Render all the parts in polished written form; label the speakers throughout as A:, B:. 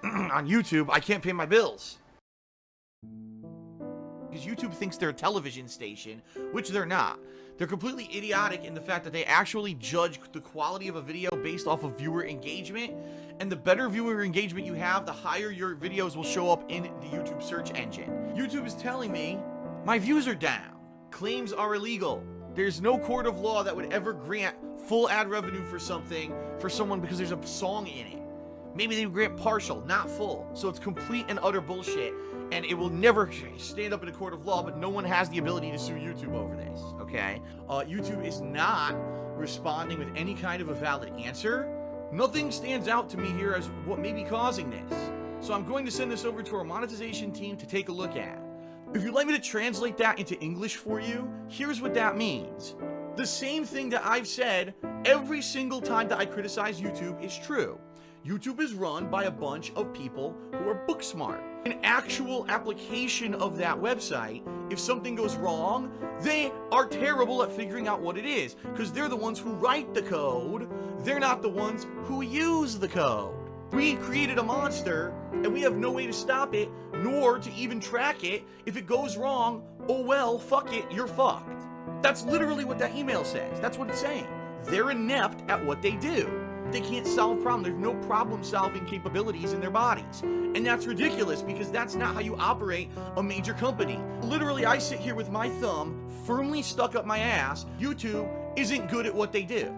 A: on YouTube, I can't pay my bills. Because YouTube thinks they're a television station, which they're not. They're completely idiotic in the fact that they actually judge the quality of a video based off of viewer engagement. And the better viewer engagement you have, the higher your videos will show up in the YouTube search engine. YouTube is telling me my views are down. Claims are illegal. There's no court of law that would ever grant full ad revenue for something for someone because there's a song in it. Maybe they grant partial, not full. So it's complete and utter bullshit. And it will never stand up in a court of law, but no one has the ability to sue YouTube over this, okay? YouTube is not responding with any kind of a valid answer. Nothing stands out to me here as what may be causing this. So I'm going to send this over to our monetization team to take a look at. If you'd like me to translate that into English for you, here's what that means. The same thing that I've said every single time that I criticize YouTube is true. YouTube is run by a bunch of people who are book smart. An actual application of that website, if something goes wrong, they are terrible at figuring out what it is because they're the ones who write the code. They're not the ones who use the code. We created a monster and we have no way to stop it, nor to even track it. If it goes wrong, oh well, fuck it, you're fucked. That's literally what that email says. That's what it's saying. They're inept at what they do. They can't solve problems. There's no problem-solving capabilities in their bodies. And that's ridiculous because that's not how you operate a major company. Literally, I sit here with my thumb firmly stuck up my ass. YouTube isn't good at what they do.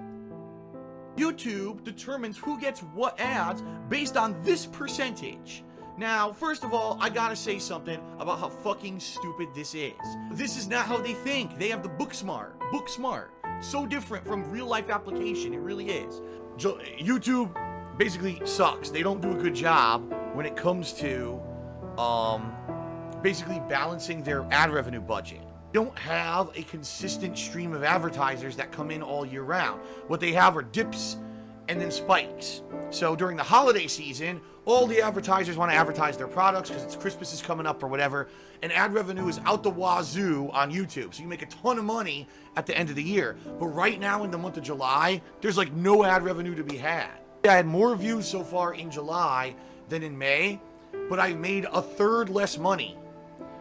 A: YouTube determines who gets what ads based on this percentage. Now, first of all, I gotta say something about how fucking stupid this is. This is not how they think. They have the book smart. Book smart. So different from real life application. It really is. YouTube basically sucks. They don't do a good job when it comes to basically balancing their ad revenue budget. They don't have a consistent stream of advertisers that come in all year round. What they have are dips and then spikes. So during the holiday season, all the advertisers want to advertise their products because it's Christmas is coming up or whatever, and ad revenue is out the wazoo on YouTube. So you make a ton of money at the end of the year. But right now in the month of July, there's like no ad revenue to be had. I had more views so far in July than in May, but I made a third less money.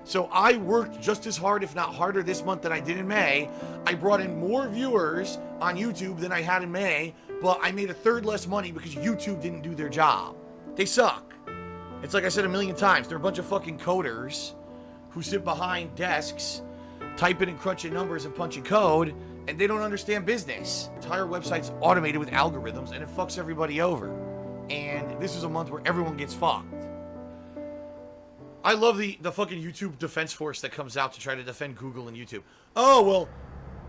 A: So I worked just as hard, if not harder, this month than I did in May. I brought in more viewers on YouTube than I had in May, but I made a third less money because YouTube didn't do their job. They suck. It's like I said a million times, they're a bunch of fucking coders who sit behind desks, typing and crunching numbers and punching code, and they don't understand business. The entire website's automated with algorithms, and it fucks everybody over. And this is a month where everyone gets fucked. I love the fucking YouTube defense force that comes out to try to defend Google and YouTube. Oh, well,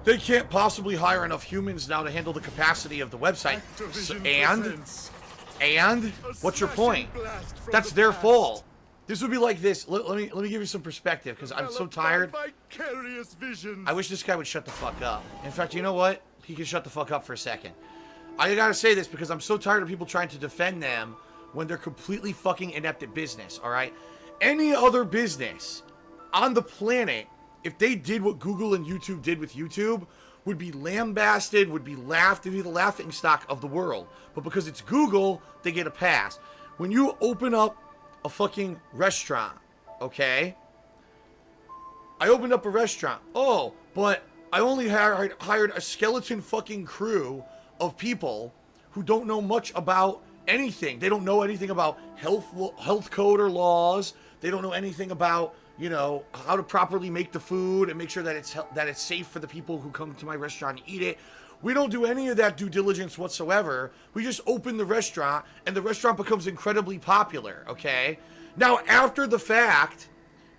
A: they can't possibly hire enough humans now to handle the capacity of the website. And? What's your point? That's their fault. This would be like this. Let me give you some perspective because I'm so tired. I wish this guy would shut the fuck up. In fact, you know what? He can shut the fuck up for a second. I gotta say this because I'm so tired of people trying to defend them when they're completely fucking inept at business, alright? Any other business on the planet, if they did what Google and YouTube did with YouTube, would be lambasted, would be laughed, it'd be the laughing stock of the world. But because it's Google, they get a pass. When you open up a fucking restaurant, okay? I opened up a restaurant. Oh, but I only hired a skeleton fucking crew of people who don't know much about anything. They don't know anything about health code or laws. They don't know anything about, you know, how to properly make the food and make sure that it's safe for the people who come to my restaurant and eat it. We don't do any of that due diligence whatsoever. We just open the restaurant and the restaurant becomes incredibly popular, okay? Now, after the fact,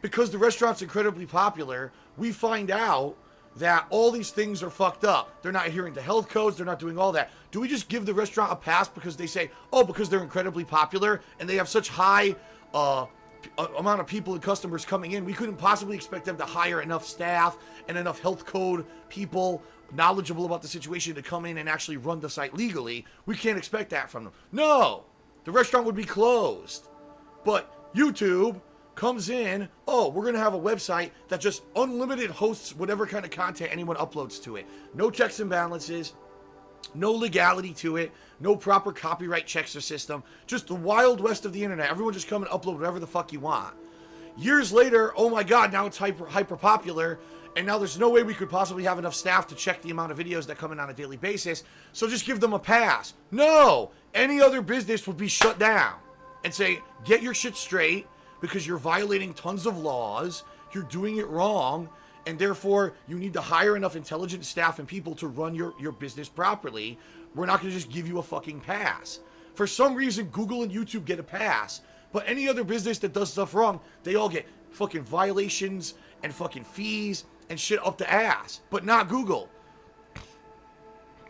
A: because the restaurant's incredibly popular, we find out that all these things are fucked up. They're not adhering to health codes. They're not doing all that. Do we just give the restaurant a pass because they say, oh, because they're incredibly popular and they have such high amount of people and customers coming in, we couldn't possibly expect them to hire enough staff and enough health code people knowledgeable about the situation to come in and actually run the site legally. We can't expect that from them. No, the restaurant would be closed. But YouTube comes in, oh, we're going to have a website that just unlimited hosts whatever kind of content anyone uploads to it. No checks and balances. No legality to it. No proper copyright checks or system. Just the wild west of the internet. Everyone just come and upload whatever the fuck you want. Years later, oh my god, now it's hyper popular, and now there's no way we could possibly have enough staff to check the amount of videos that come in on a daily basis, so just give them a pass. No! Any other business would be shut down and say, get your shit straight, because you're violating tons of laws, you're doing it wrong, and therefore you need to hire enough intelligent staff and people to run your business properly. We're not going to just give you a fucking pass. For some reason, Google and YouTube get a pass, but any other business that does stuff wrong, they all get fucking violations and fucking fees and shit up the ass, but not Google.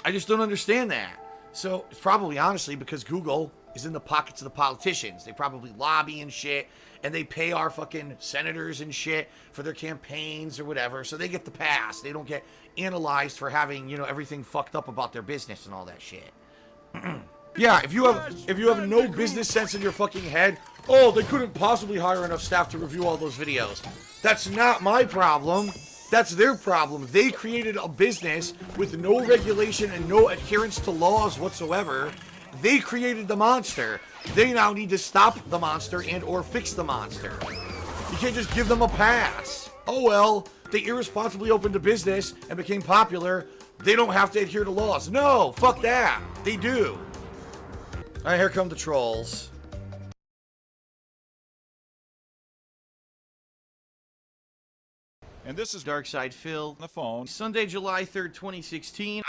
A: I just don't understand that. So it's probably honestly because Google is in the pockets of the politicians. They probably lobby and shit, and they pay our fucking senators and shit for their campaigns or whatever, so they get the pass. They don't get analyzed for having, everything fucked up about their business and all that shit. Yeah, if you have no business sense in your fucking head, oh, they couldn't possibly hire enough staff to review all those videos. That's not my problem. That's their problem. They created a business with no regulation and no adherence to laws whatsoever. They created the monster. They now need to stop the monster and or fix the monster. You can't just give them a pass. Oh well, they irresponsibly opened a business and became popular. They don't have to adhere to laws. No, fuck that. They do. Alright, here come the trolls.
B: And this is
A: darksfadil
B: on the phone.
A: Sunday, July 3rd, 2016.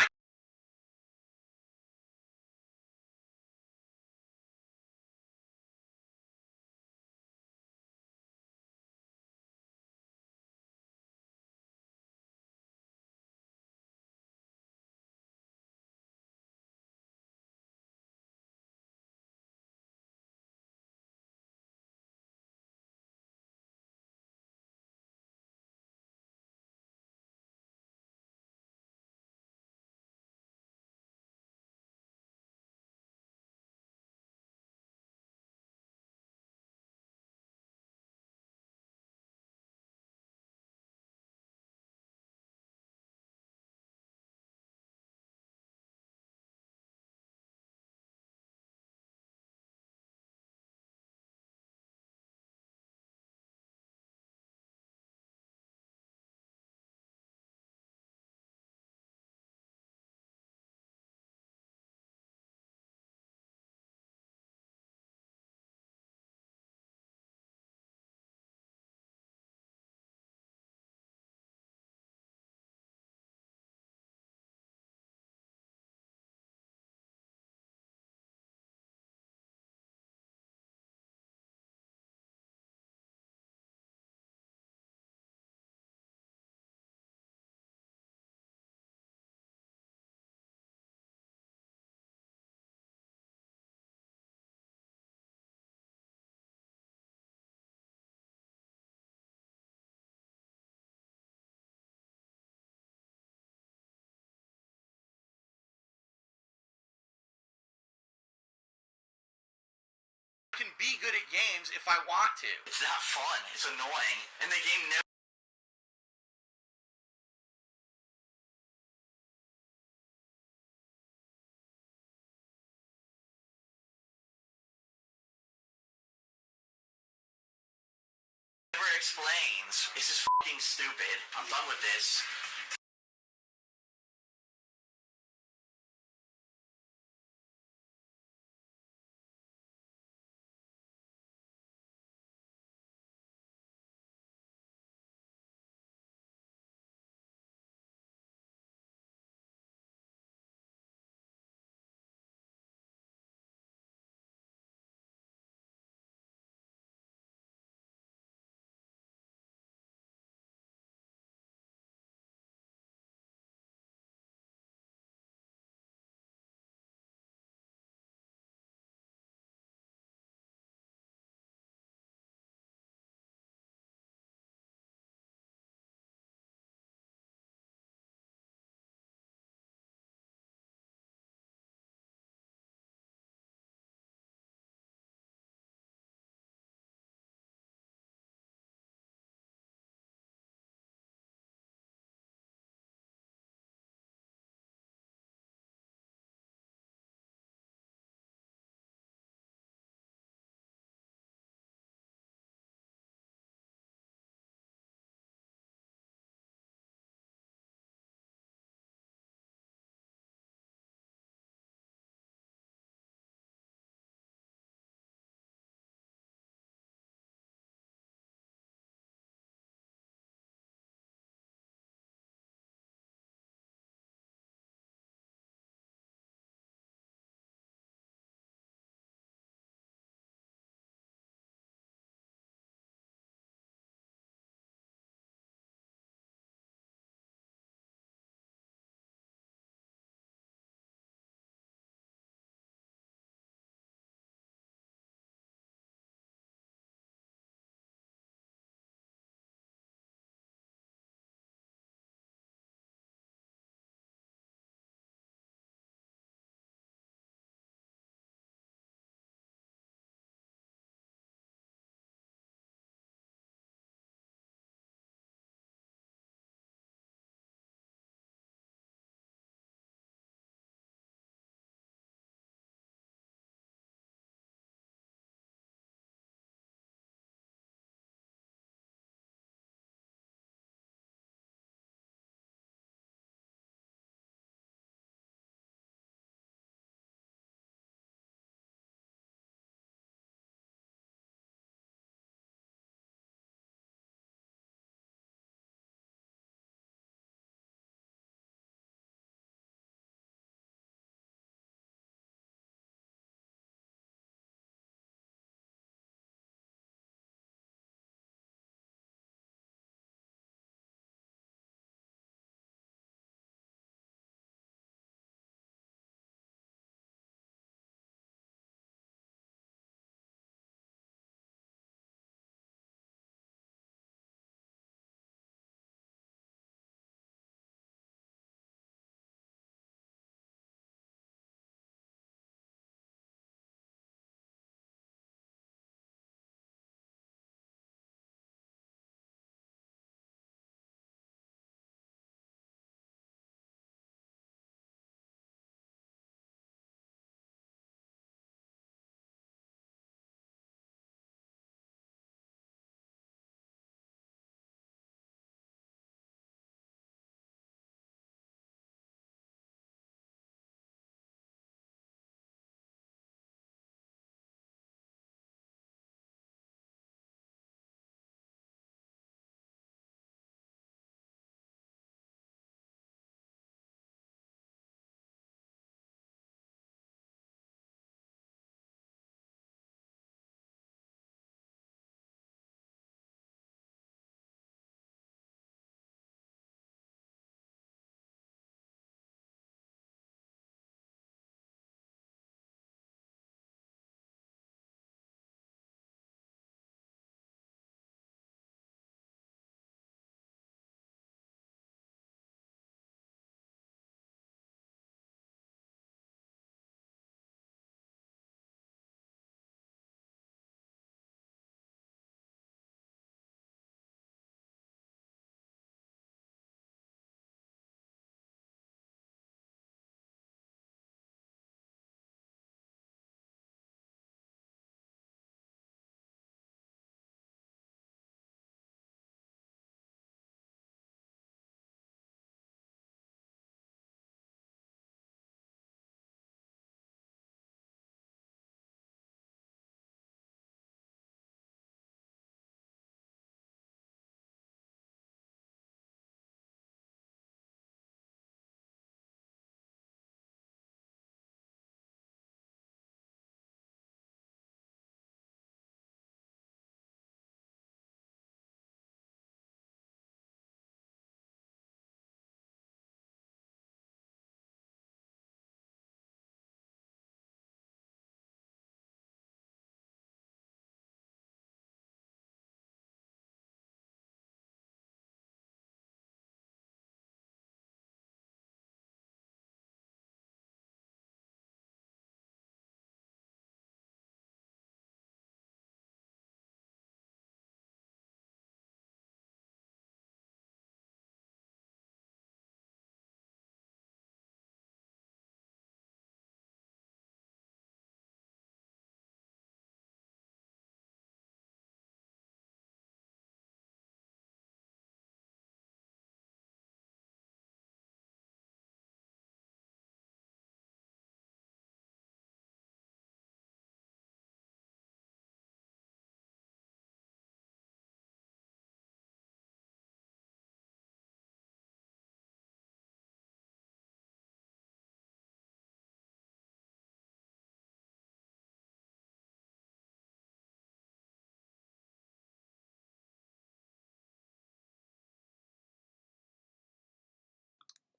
A: Can be good at games if I want to.
C: It's not fun. It's annoying. And the game never explains. This is fucking stupid. I'm done with this.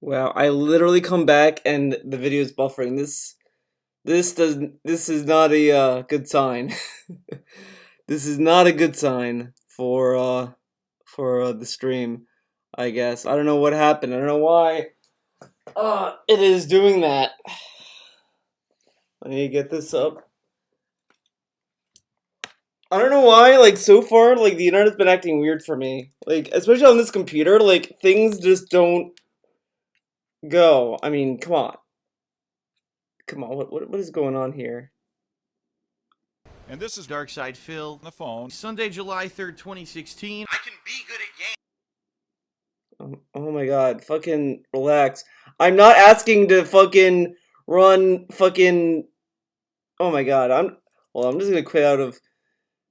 D: Wow, I literally come back and the video is buffering. This is not a good sign. This is not a good sign for the stream, I guess. I don't know what happened. I don't know why it is doing that. Let me get this up. I don't know why, like, so far, like, the internet's been acting weird for me. Like, especially on this computer, like, things just don't go. I mean, come on. Come on, what is going on here?
B: And this is
A: darksfadil
B: on the phone.
A: Sunday, July 3rd, 2016.
C: I can be good at games.
D: Oh my god, fucking relax. I'm not asking to fucking run fucking... Oh my god, I'm just gonna quit out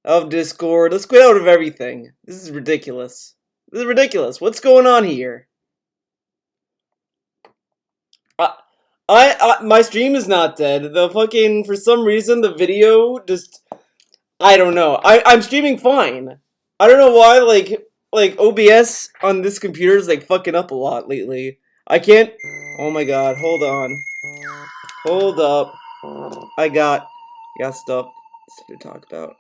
D: of Discord. Let's quit out of everything. This is ridiculous. This is ridiculous. What's going on here? My stream is not dead. The fucking, for some reason, the video just, I don't know. I'm streaming fine. I don't know why, like OBS on this computer is like fucking up a lot lately. I can't, oh my god, hold on. Hold up. I got stuff to talk about.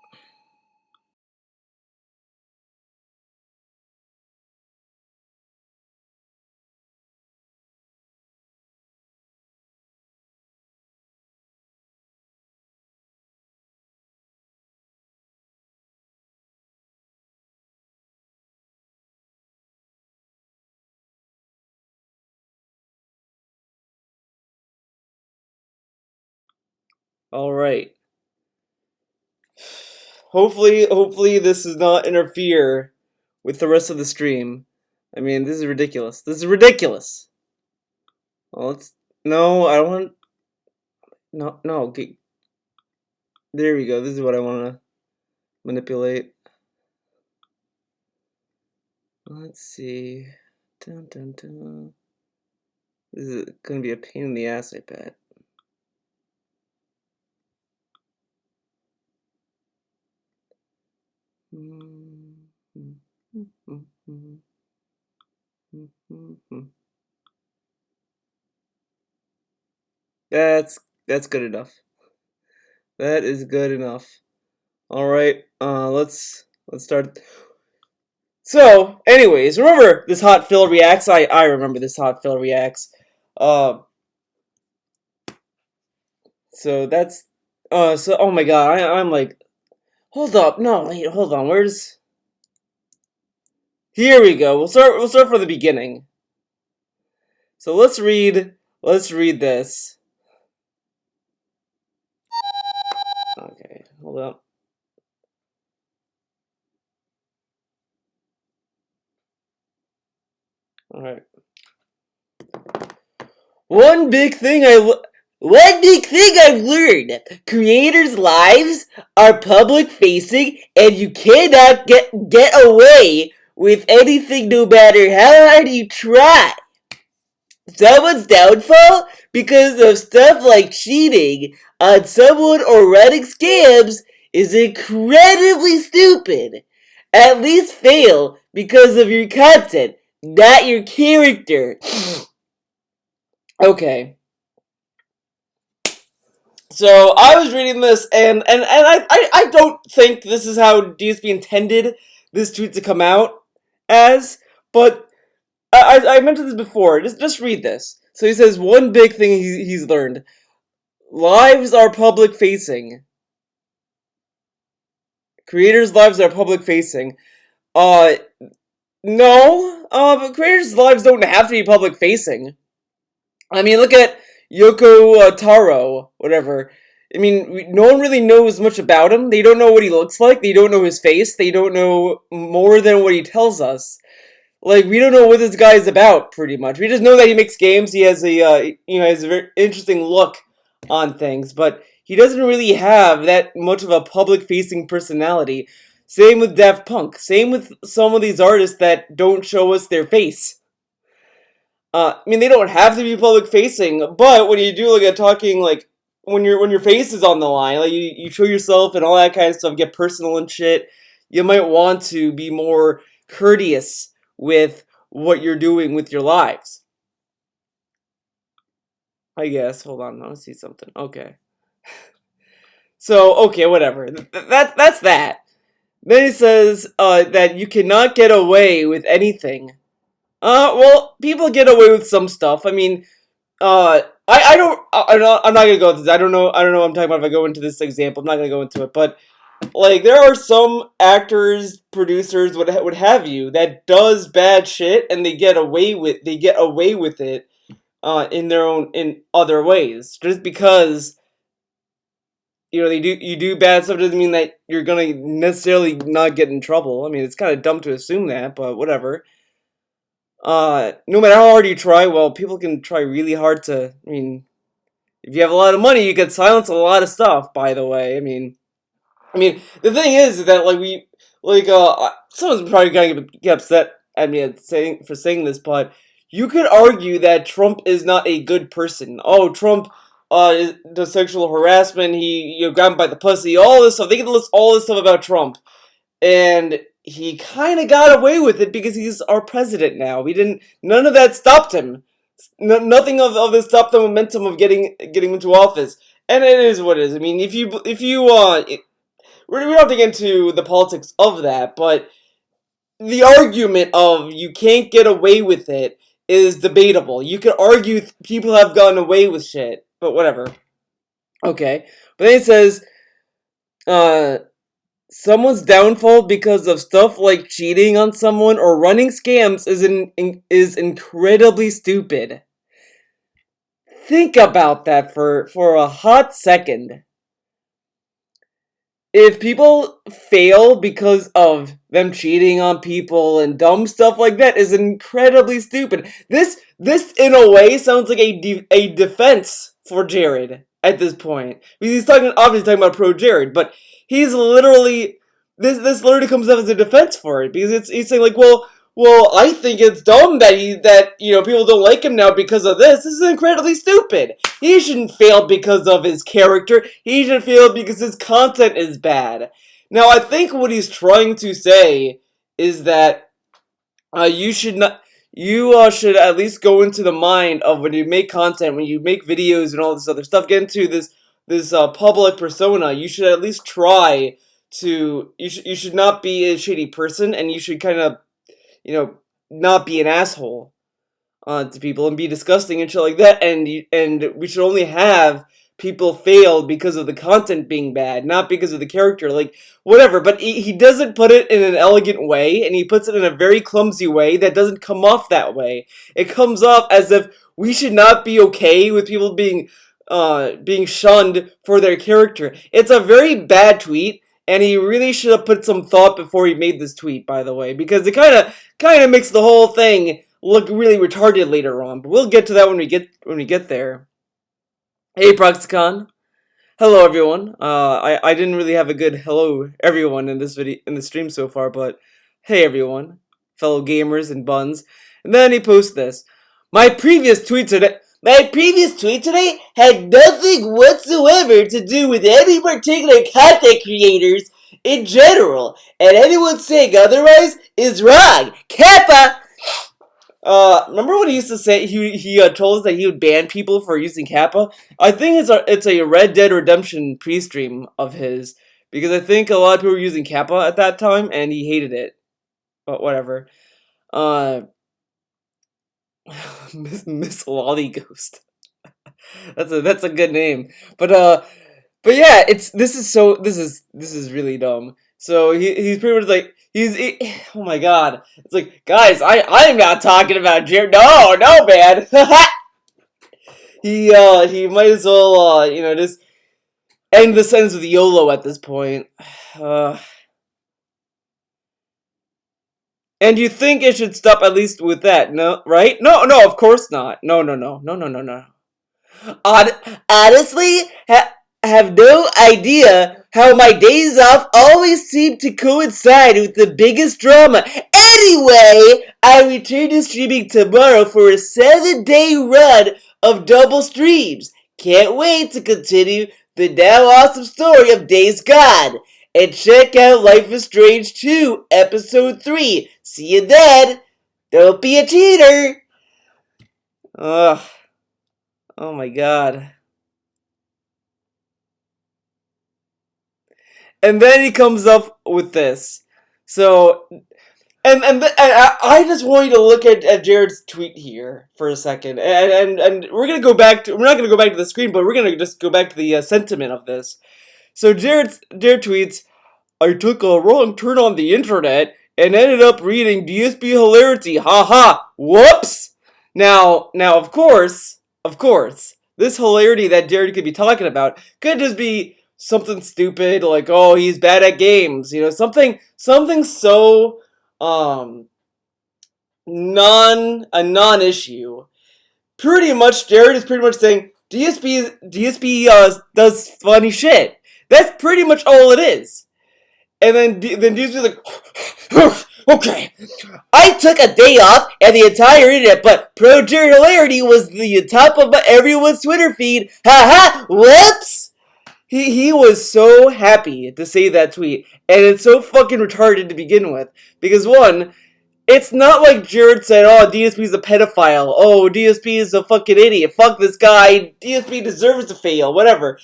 D: Alright. Hopefully this does not interfere with the rest of the stream. I mean, this is ridiculous. This is ridiculous! Well, no, I don't want... No, there we go. This is what I want to manipulate. Let's see. Dun, dun, dun. This is going to be a pain in the ass, I bet. That's good enough. That is good enough. All right. Let's start. So, anyways, remember this Hot Phil reacts. I remember this Hot Phil reacts. So that's so oh my god, I'm like, hold up, no, wait, hold on, where's... Here we go. We'll start from the beginning. So let's read this. Okay, hold up. All right. One big thing I've learned: creators' lives are public facing, and you cannot get away with anything, no matter how hard you try. Someone's downfall because of stuff like cheating on someone or running scams is incredibly stupid. At least fail because of your content, not your character. Okay. So I was reading this, and I don't think this is how DSP intended this tweet to come out as, but I mentioned this before. Just read this. So he says one big thing he's learned: lives are public facing. Creators' lives are public facing. No. But creators' lives don't have to be public facing. I mean, look at Yoko Taro, whatever. I mean, no one really knows much about him. They don't know what he looks like. They don't know his face. They don't know more than what he tells us. Like, we don't know what this guy is about, pretty much. We just know that he makes games. He has a, has a very interesting look on things, but he doesn't really have that much of a public-facing personality. Same with Daft Punk. Same with some of these artists that don't show us their face. I mean, they don't have to be public-facing, but when you do, like, a talking, like, when your face is on the line, like, you show yourself and all that kind of stuff, get personal and shit, you might want to be more courteous with what you're doing with your lives. I guess. Hold on, I want to see something. Okay. So, okay, whatever. That's that. Then he says that you cannot get away with anything. Well, people get away with some stuff. I mean, I don't, I'm not gonna go into this. I don't know what I'm talking about if I go into this example. I'm not gonna go into it, but like there are some actors, producers, what have you, that does bad shit and they get away with it, in other ways. Just because you do bad stuff doesn't mean that you're gonna necessarily not get in trouble. I mean, it's kind of dumb to assume that, but whatever. No matter how hard you try, well, people can try really hard to. I mean, if you have a lot of money, you can silence a lot of stuff. By the way, I mean, the thing is that someone's probably gonna get upset at me for saying this, but you could argue that Trump is not a good person. Oh, Trump, does sexual harassment. He, grabbed by the pussy. All this stuff. They can list all this stuff about Trump, and he kind of got away with it because he's our president now. None of that stopped him. Nothing of this stopped the momentum of getting into office. And it is what it is. I mean, we don't have to get into the politics of that, but the argument of you can't get away with it is debatable. You could argue people have gotten away with shit, but whatever. Okay. But then it says, someone's downfall because of stuff like cheating on someone or running scams is incredibly stupid. Think about that for a hot second. If people fail because of them cheating on people and dumb stuff like that is incredibly stupid. This in a way sounds like a defense for Jared at this point. Because he's obviously talking about pro Jared, but he's literally this literally comes up as a defense for it because he's saying like, well, I think it's dumb that people don't like him now because of this. This is incredibly stupid. He shouldn't fail because of his character. He should fail because his content is bad. Now, I think what he's trying to say is that you should not. You should at least go into the mind of when you make content, when you make videos and all this other stuff. Get into this public persona. You should at least try to. You should not be a shitty person, and you should kind of not be an asshole to people and be disgusting and shit like that. And we should only have people fail because of the content being bad, not because of the character. Like, whatever. But he doesn't put it in an elegant way, and he puts it in a very clumsy way that doesn't come off that way. It comes off as if we should not be okay with people being shunned for their character. It's a very bad tweet. And he really should have put some thought before he made this tweet, by the way, because it kind of makes the whole thing look really retarded later on. But we'll get to that when we get there. Hey, Proxicon. Hello, everyone. I didn't really have a good hello everyone in this stream so far, but hey, everyone, fellow gamers and buns. And then he posts this. My previous tweet today had nothing whatsoever to do with any particular content creators in general, and anyone saying otherwise is wrong. Kappa! Remember what he used to say? He told us that he would ban people for using Kappa? I think it's a Red Dead Redemption pre-stream of his, because I think a lot of people were using Kappa at that time, and he hated it. But whatever. Miss Lolly Ghost. That's a good name. But yeah, this is really dumb. So he's pretty much like oh my god. It's like, guys, I'm not talking about Jared. No, man. He might as well just end the sentence with YOLO at this point. And you think it should stop at least with that, no? Right? No, of course not. No. Honestly, have no idea how my days off always seem to coincide with the biggest drama. Anyway, I return to streaming tomorrow for a 7-day run of double streams. Can't wait to continue the now awesome story of Days Gone. And check out Life is Strange 2, Episode 3. See you then. Don't be a cheater. Oh my god. And then he comes up with this. So, I just want you to look at Jared's tweet here for a second, and we're gonna go back to, we're not gonna go back to the screen, but we're gonna just go back to the sentiment of this. So Jared tweets, "I took a wrong turn on the internet and ended up reading DSP hilarity. Haha. Whoops." Now, of course, this hilarity that Jared could be talking about could just be something stupid like, oh, he's bad at games, something so non-issue. Pretty much, Jared is pretty much saying DSP does funny shit. That's pretty much all it is. And then DSP's like, okay, I took a day off and the entire internet, but Pro Jared hilarity was the top of everyone's Twitter feed. Haha, whoops. He was so happy to say that tweet, and it's so fucking retarded to begin with, because one, it's not like Jared said, oh, DSP's a pedophile, oh, DSP is a fucking idiot, fuck this guy, DSP deserves to fail, whatever.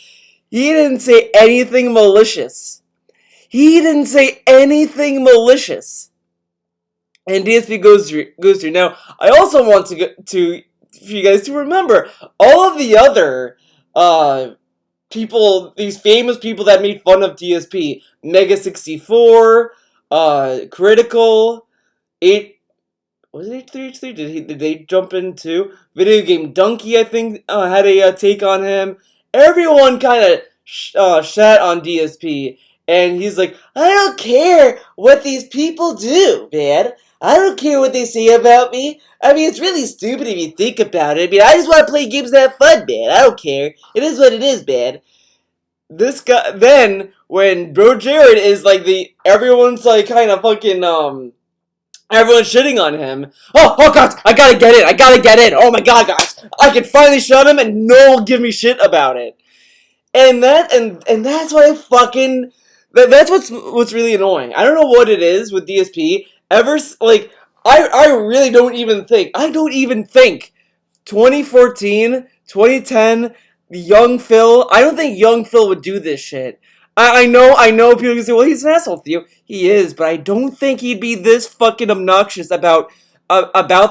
D: He didn't say anything malicious. And DSP goes through. Now, I also want for you guys to remember, all of the other, people, these famous people that made fun of DSP, Mega64, Critical, 8, was it H3H3? Did they jump into Video Game Donkey? I think had a take on him. Everyone kind of shat on DSP, and he's like, I don't care what these people do, man. I don't care what they say about me. I mean, it's really stupid if you think about it. I mean, I just want to play games and have fun, man. I don't care. It is what it is, man. This guy, then, when Bro Jared is like everyone's like kind of fucking, everyone's shitting on him. Oh god, I gotta get in. Oh my god, guys, I can finally shut him and no one will give me shit about it. And that's why that's what's really annoying. I don't know what it is with DSP. I really don't even think 2014, 2010, young Phil, I don't think young Phil would do this shit. I know people can say, well, he's an asshole to you. He is, but I don't think he'd be this fucking obnoxious about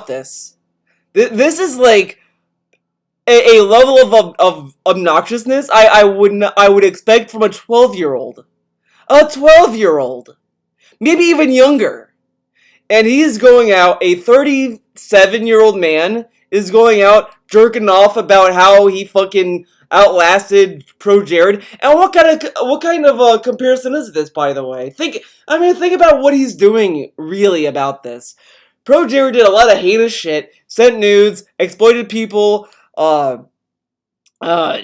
D: this. This is like a level of obnoxiousness I would expect from a 12-year-old. A 12-year-old. Maybe even younger. And he's going out, a 37-year-old man is going out jerking off about how he fucking outlasted Pro Jared. And what kind of comparison is this, by the way? Think about what he's doing really about this. Pro Jared did a lot of heinous shit, sent nudes, exploited people,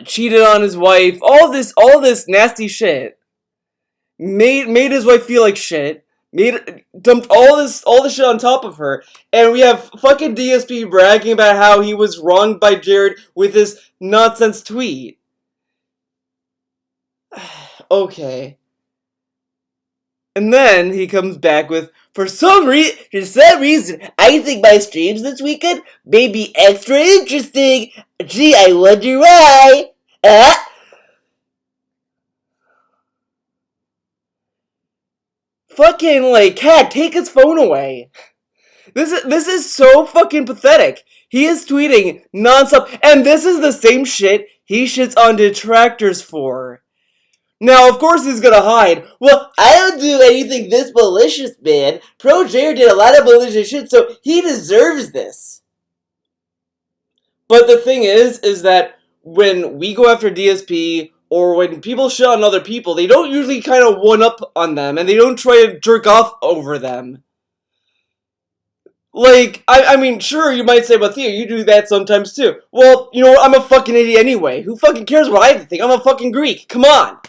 D: cheated on his wife, all this nasty shit. Made his wife feel like shit. Dumped all this shit on top of her, and we have fucking DSP bragging about how he was wronged by Jared with this nonsense tweet. Okay. And then he comes back with, for some reason, I think my streams this weekend may be extra interesting. Gee, I wonder why. Fucking, like, cat, take his phone away. This is so fucking pathetic. He is tweeting nonstop, and this is the same shit he shits on detractors for. Now, of course he's gonna hide. Well, I don't do anything this malicious, man. Pro Jared did a lot of malicious shit, so he deserves this. But the thing is that when we go after DSP, or when people shit on other people, they don't usually kind of one-up on them, and they don't try to jerk off over them. Like, I mean, sure, you might say, but Theo, you do that sometimes too. Well, you know what, I'm a fucking idiot anyway. Who fucking cares what I think? I'm a fucking Greek, come on!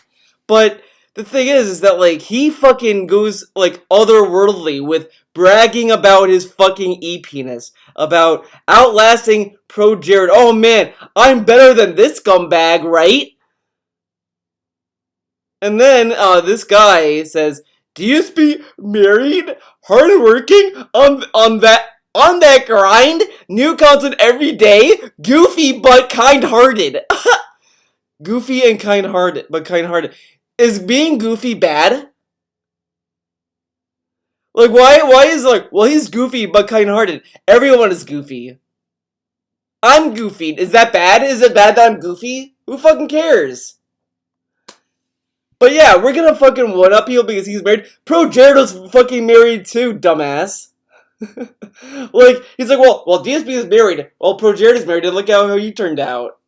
D: But the thing is that, like, he fucking goes, like, otherworldly with bragging about his fucking e-penis, about outlasting Pro Jared. Oh man, I'm better than this scumbag, right? And then, this guy says, DSP married, hardworking, on that On that grind, new content every day, goofy but kind-hearted. Goofy and kind-hearted, but kind-hearted. Is being goofy bad? Like, why is, like, well, he's goofy but kind-hearted. Everyone is goofy. I'm goofy. Is that bad? Is it bad that I'm goofy? Who fucking cares? But yeah, we're gonna fucking one-up you because he's married. Pro Jared was fucking married too, dumbass. Like, he's like, well, DSP is married. Well, Pro Jared is married, and look how he turned out.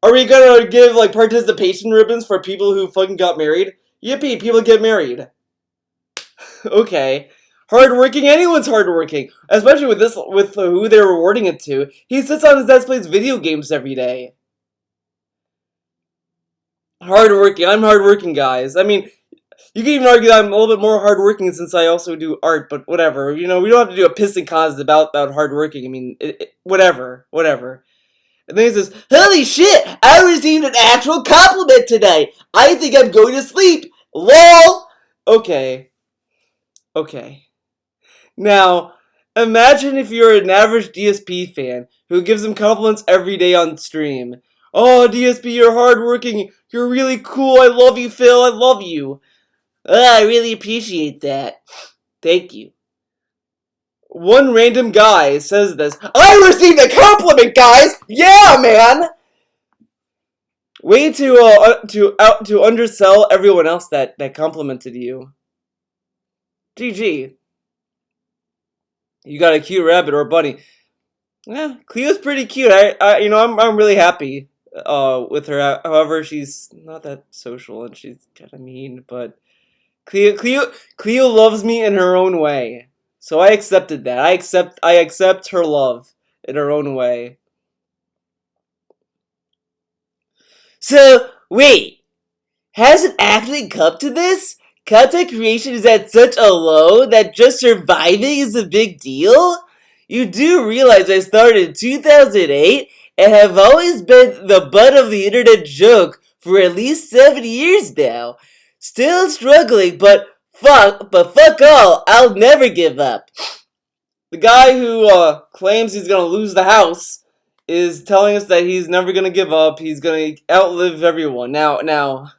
D: Are we gonna give, like, participation ribbons for people who fucking got married? Yippee, people get married. Okay. Hardworking, anyone's hardworking. Especially with who they're rewarding it to. He sits on his desk, plays video games every day. Hardworking, I'm hardworking, guys. I mean, you can even argue that I'm a little bit more hardworking since I also do art, but whatever. You know, we don't have to do a pissing contest about hardworking. I mean, whatever. And then he says, "Holy shit! I received an actual compliment today. I think I'm going to sleep. LOL." Okay. Now, imagine if you're an average DSP fan who gives him compliments every day on stream. "Oh, DSP, you're hardworking. You're really cool. I love you, Phil. I love you." I really appreciate that. Thank you. One random guy says this. "I received a compliment, guys! Yeah, man!" Way to undersell everyone else that complimented you. GG. You got a cute rabbit or a bunny. Yeah, Cleo's pretty cute. I'm really happy with her. However, she's not that social and she's kind of mean, but Cleo loves me in her own way. So I accepted that. I accept her love in her own way. So, wait. Has it actually come to this? Content creation is at such a low that just surviving is a big deal? You do realize I started in 2008 and have always been the butt of the internet joke for at least 7 years now. Still struggling, but fuck all, I'll never give up. The guy who claims he's gonna lose the house is telling us that he's never gonna give up. He's gonna outlive everyone. Now,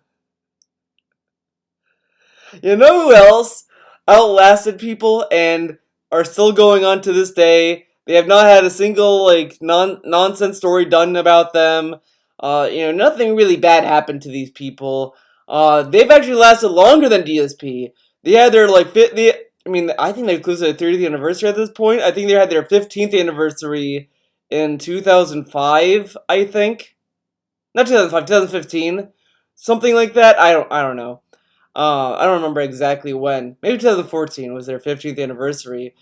D: you know who else outlasted people and are still going on to this day? They have not had a single nonsense story done about them. Nothing really bad happened to these people. They've actually lasted longer than DSP. They had their I think they're close to their 30th anniversary at this point. I think they had their 15th anniversary in 2005. I think, not 2005, 2015, something like that. I don't know. I don't remember exactly when. Maybe 2014 was their 15th anniversary.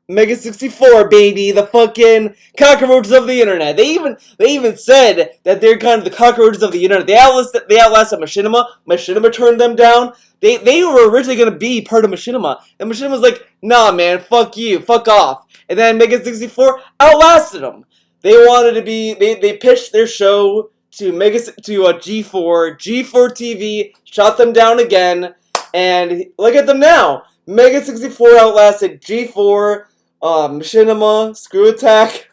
D: Mega 64, baby, the fucking cockroaches of the internet. They even said that they're kind of the cockroaches of the internet. They outlasted Machinima. Machinima turned them down. They were originally gonna be part of Machinima, and Machinima's like, "Nah, man, fuck you, fuck off." And then Mega 64 outlasted them. They wanted to be. They pitched their show to G4. G4 TV shot them down again, and look at them now. Mega 64 outlasted G4. Machinima, Screw Attack.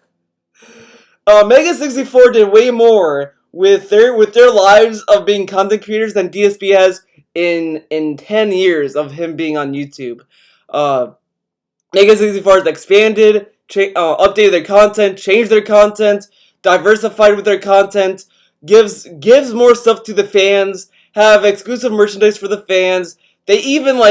D: Mega 64 did way more with their lives of being content creators than DSP has in 10 years of him being on YouTube. Mega 64 has expanded, updated their content, changed their content, diversified with their content, gives more stuff to the fans, have exclusive merchandise for the fans. They even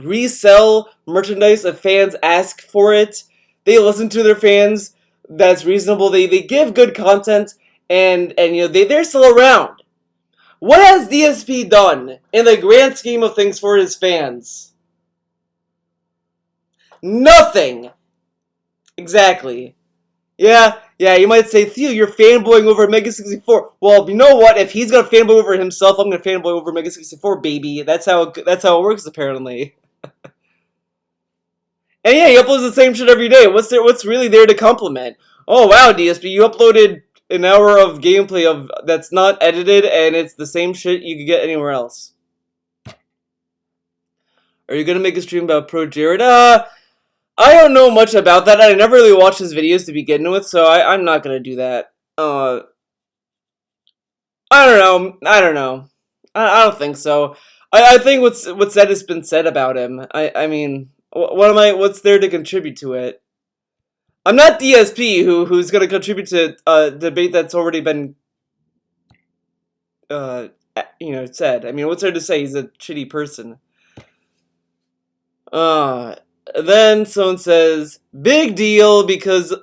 D: resell merchandise if fans ask for it. They listen to their fans. That's reasonable. They give good content, and they're still around. What has DSP done in the grand scheme of things for his fans? Nothing. Exactly. Yeah, you might say, Theo, you're fanboying over Mega 64. Well, you know what? If he's gonna fanboy over himself, I'm gonna fanboy over Mega 64, baby. That's how it works, apparently. And yeah, he uploads the same shit every day. What's really there to compliment? Oh wow, DSP, you uploaded an hour of gameplay that's not edited, and it's the same shit you could get anywhere else. Are you gonna make a stream about Pro Jared? I don't know much about that. I never really watched his videos to begin with, so I'm not gonna do that. I don't know. I don't think so. I think what's said has been said about him. I mean, what's there to contribute to it? I'm not DSP who's gonna contribute to a debate that's already been said. I mean, what's there to say? He's a shitty person. Then someone says, big deal because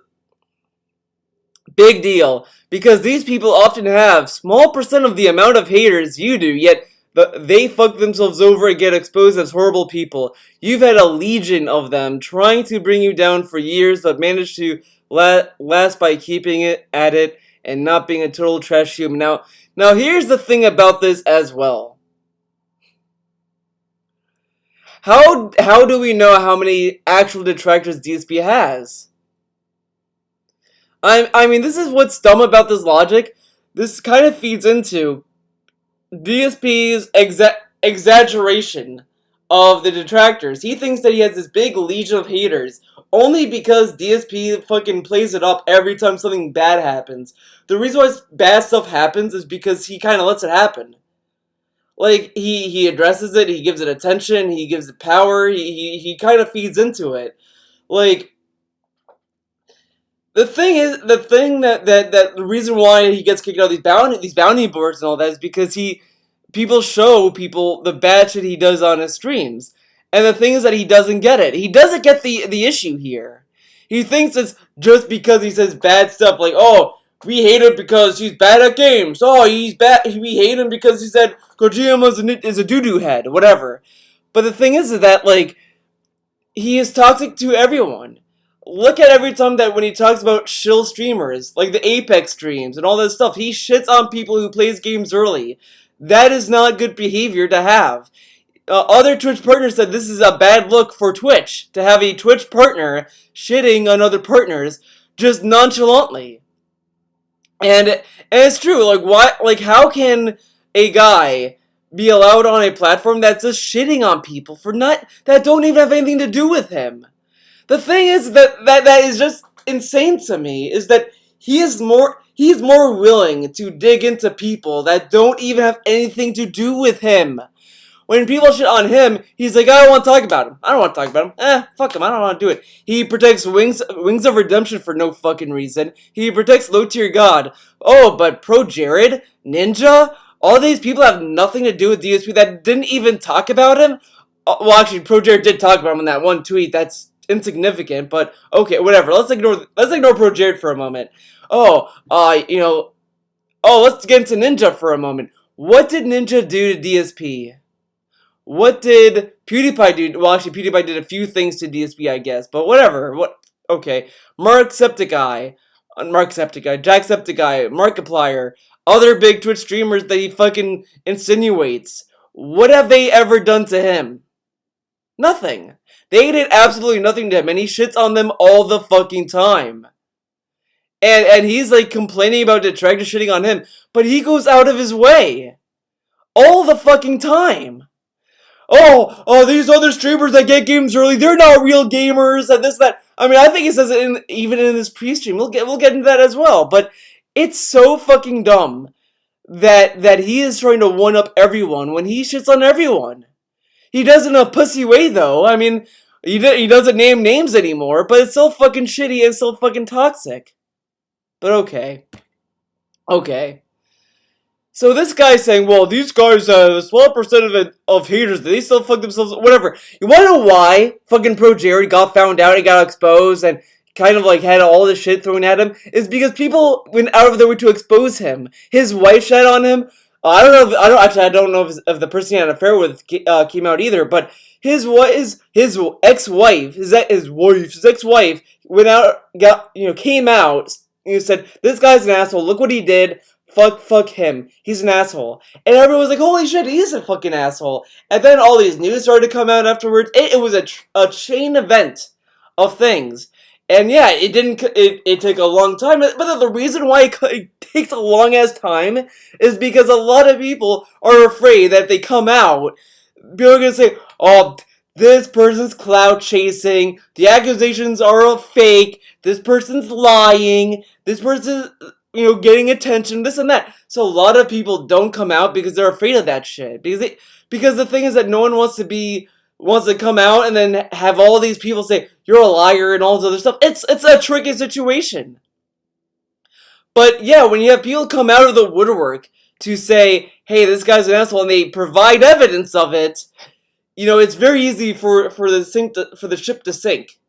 D: these people often have small percent of the amount of haters you do, yet they fuck themselves over and get exposed as horrible people. You've had a legion of them trying to bring you down for years, but managed to last by keeping it at it and not being a total trash human. Now here's the thing about this as well. How do we know how many actual detractors DSP has? I mean, this is what's dumb about this logic. This kind of feeds into DSP's exaggeration of the detractors. He thinks that he has this big legion of haters only because DSP fucking plays it up every time something bad happens. The reason why bad stuff happens is because he kind of lets it happen. Like, he addresses it, he gives it attention, he gives it power, he kind of feeds into it. Like, the reason why he gets kicked out of these bounty boards and all that is because people show people the bad shit he does on his streams. And the thing is that he doesn't get it. He doesn't get the issue here. He thinks it's just because he says bad stuff, like, oh, we hate him because he's bad at games. Oh, he's bad. We hate him because he said Kojima is a doo-doo head. Whatever. But the thing is that, like, he is toxic to everyone. Look at every time that when he talks about shill streamers, like the Apex streams and all that stuff, he shits on people who plays games early. That is not good behavior to have. Other Twitch partners said this is a bad look for Twitch, to have a Twitch partner shitting on other partners just nonchalantly. And it's true, like, what, like, how can a guy be allowed on a platform that's just shitting on people that don't even have anything to do with him? The thing is that is just insane to me, is that he's more willing to dig into people that don't even have anything to do with him. When people shit on him, he's like, I don't want to talk about him. I don't want to talk about him. Fuck him. I don't want to do it. He protects Wings of Redemption for no fucking reason. He protects Low Tier God. Oh, but Pro Jared, Ninja, all these people have nothing to do with DSP that didn't even talk about him. Well, actually, Pro Jared did talk about him in that one tweet. That's insignificant, but okay, whatever. Let's ignore Pro Jared for a moment. Let's get into Ninja for a moment. What did Ninja do to DSP? What did PewDiePie do? Well, actually, PewDiePie did a few things to DSP, I guess, but whatever. Okay. Jacksepticeye, Markiplier, other big Twitch streamers that he fucking insinuates. What have they ever done to him? Nothing. They did absolutely nothing to him, and he shits on them all the fucking time. And he's like complaining about detractors shitting on him, but he goes out of his way. All the fucking time. Oh, these other streamers that get games early, they're not real gamers, and this, that. I mean, I think he says it even in this pre-stream. We'll get into that as well, but it's so fucking dumb that he is trying to one-up everyone when he shits on everyone. He does it in a pussy way, though. I mean, he doesn't name names anymore, but it's so fucking shitty and so fucking toxic. But okay. So this guy's saying, well, these guys have a small percent of haters, they still fuck themselves, whatever. You wanna know why fucking Pro Jared got found out, he got exposed, and kind of like had all this shit thrown at him? Is because people went out of their way to expose him. His wife shat on him. I don't know if the person he had an affair with came out either, but his ex-wife went out, came out, said, this guy's an asshole, look what he did, fuck him, he's an asshole. And everyone was like, holy shit, he is a fucking asshole. And then all these news started to come out afterwards. It was a chain event of things. And yeah, it took a long time, but the reason why it takes a long ass time is because a lot of people are afraid that if they come out, people are gonna say, oh, this person's clout chasing, the accusations are fake, this person's lying, this person's, getting attention, this and that. So a lot of people don't come out because they're afraid of that shit. Because the thing is that no one wants to come out and then have all these people say, you're a liar and all this other stuff. It's a tricky situation. But yeah, when you have people come out of the woodwork to say, hey, this guy's an asshole, and they provide evidence of it, it's very easy for the ship to sink.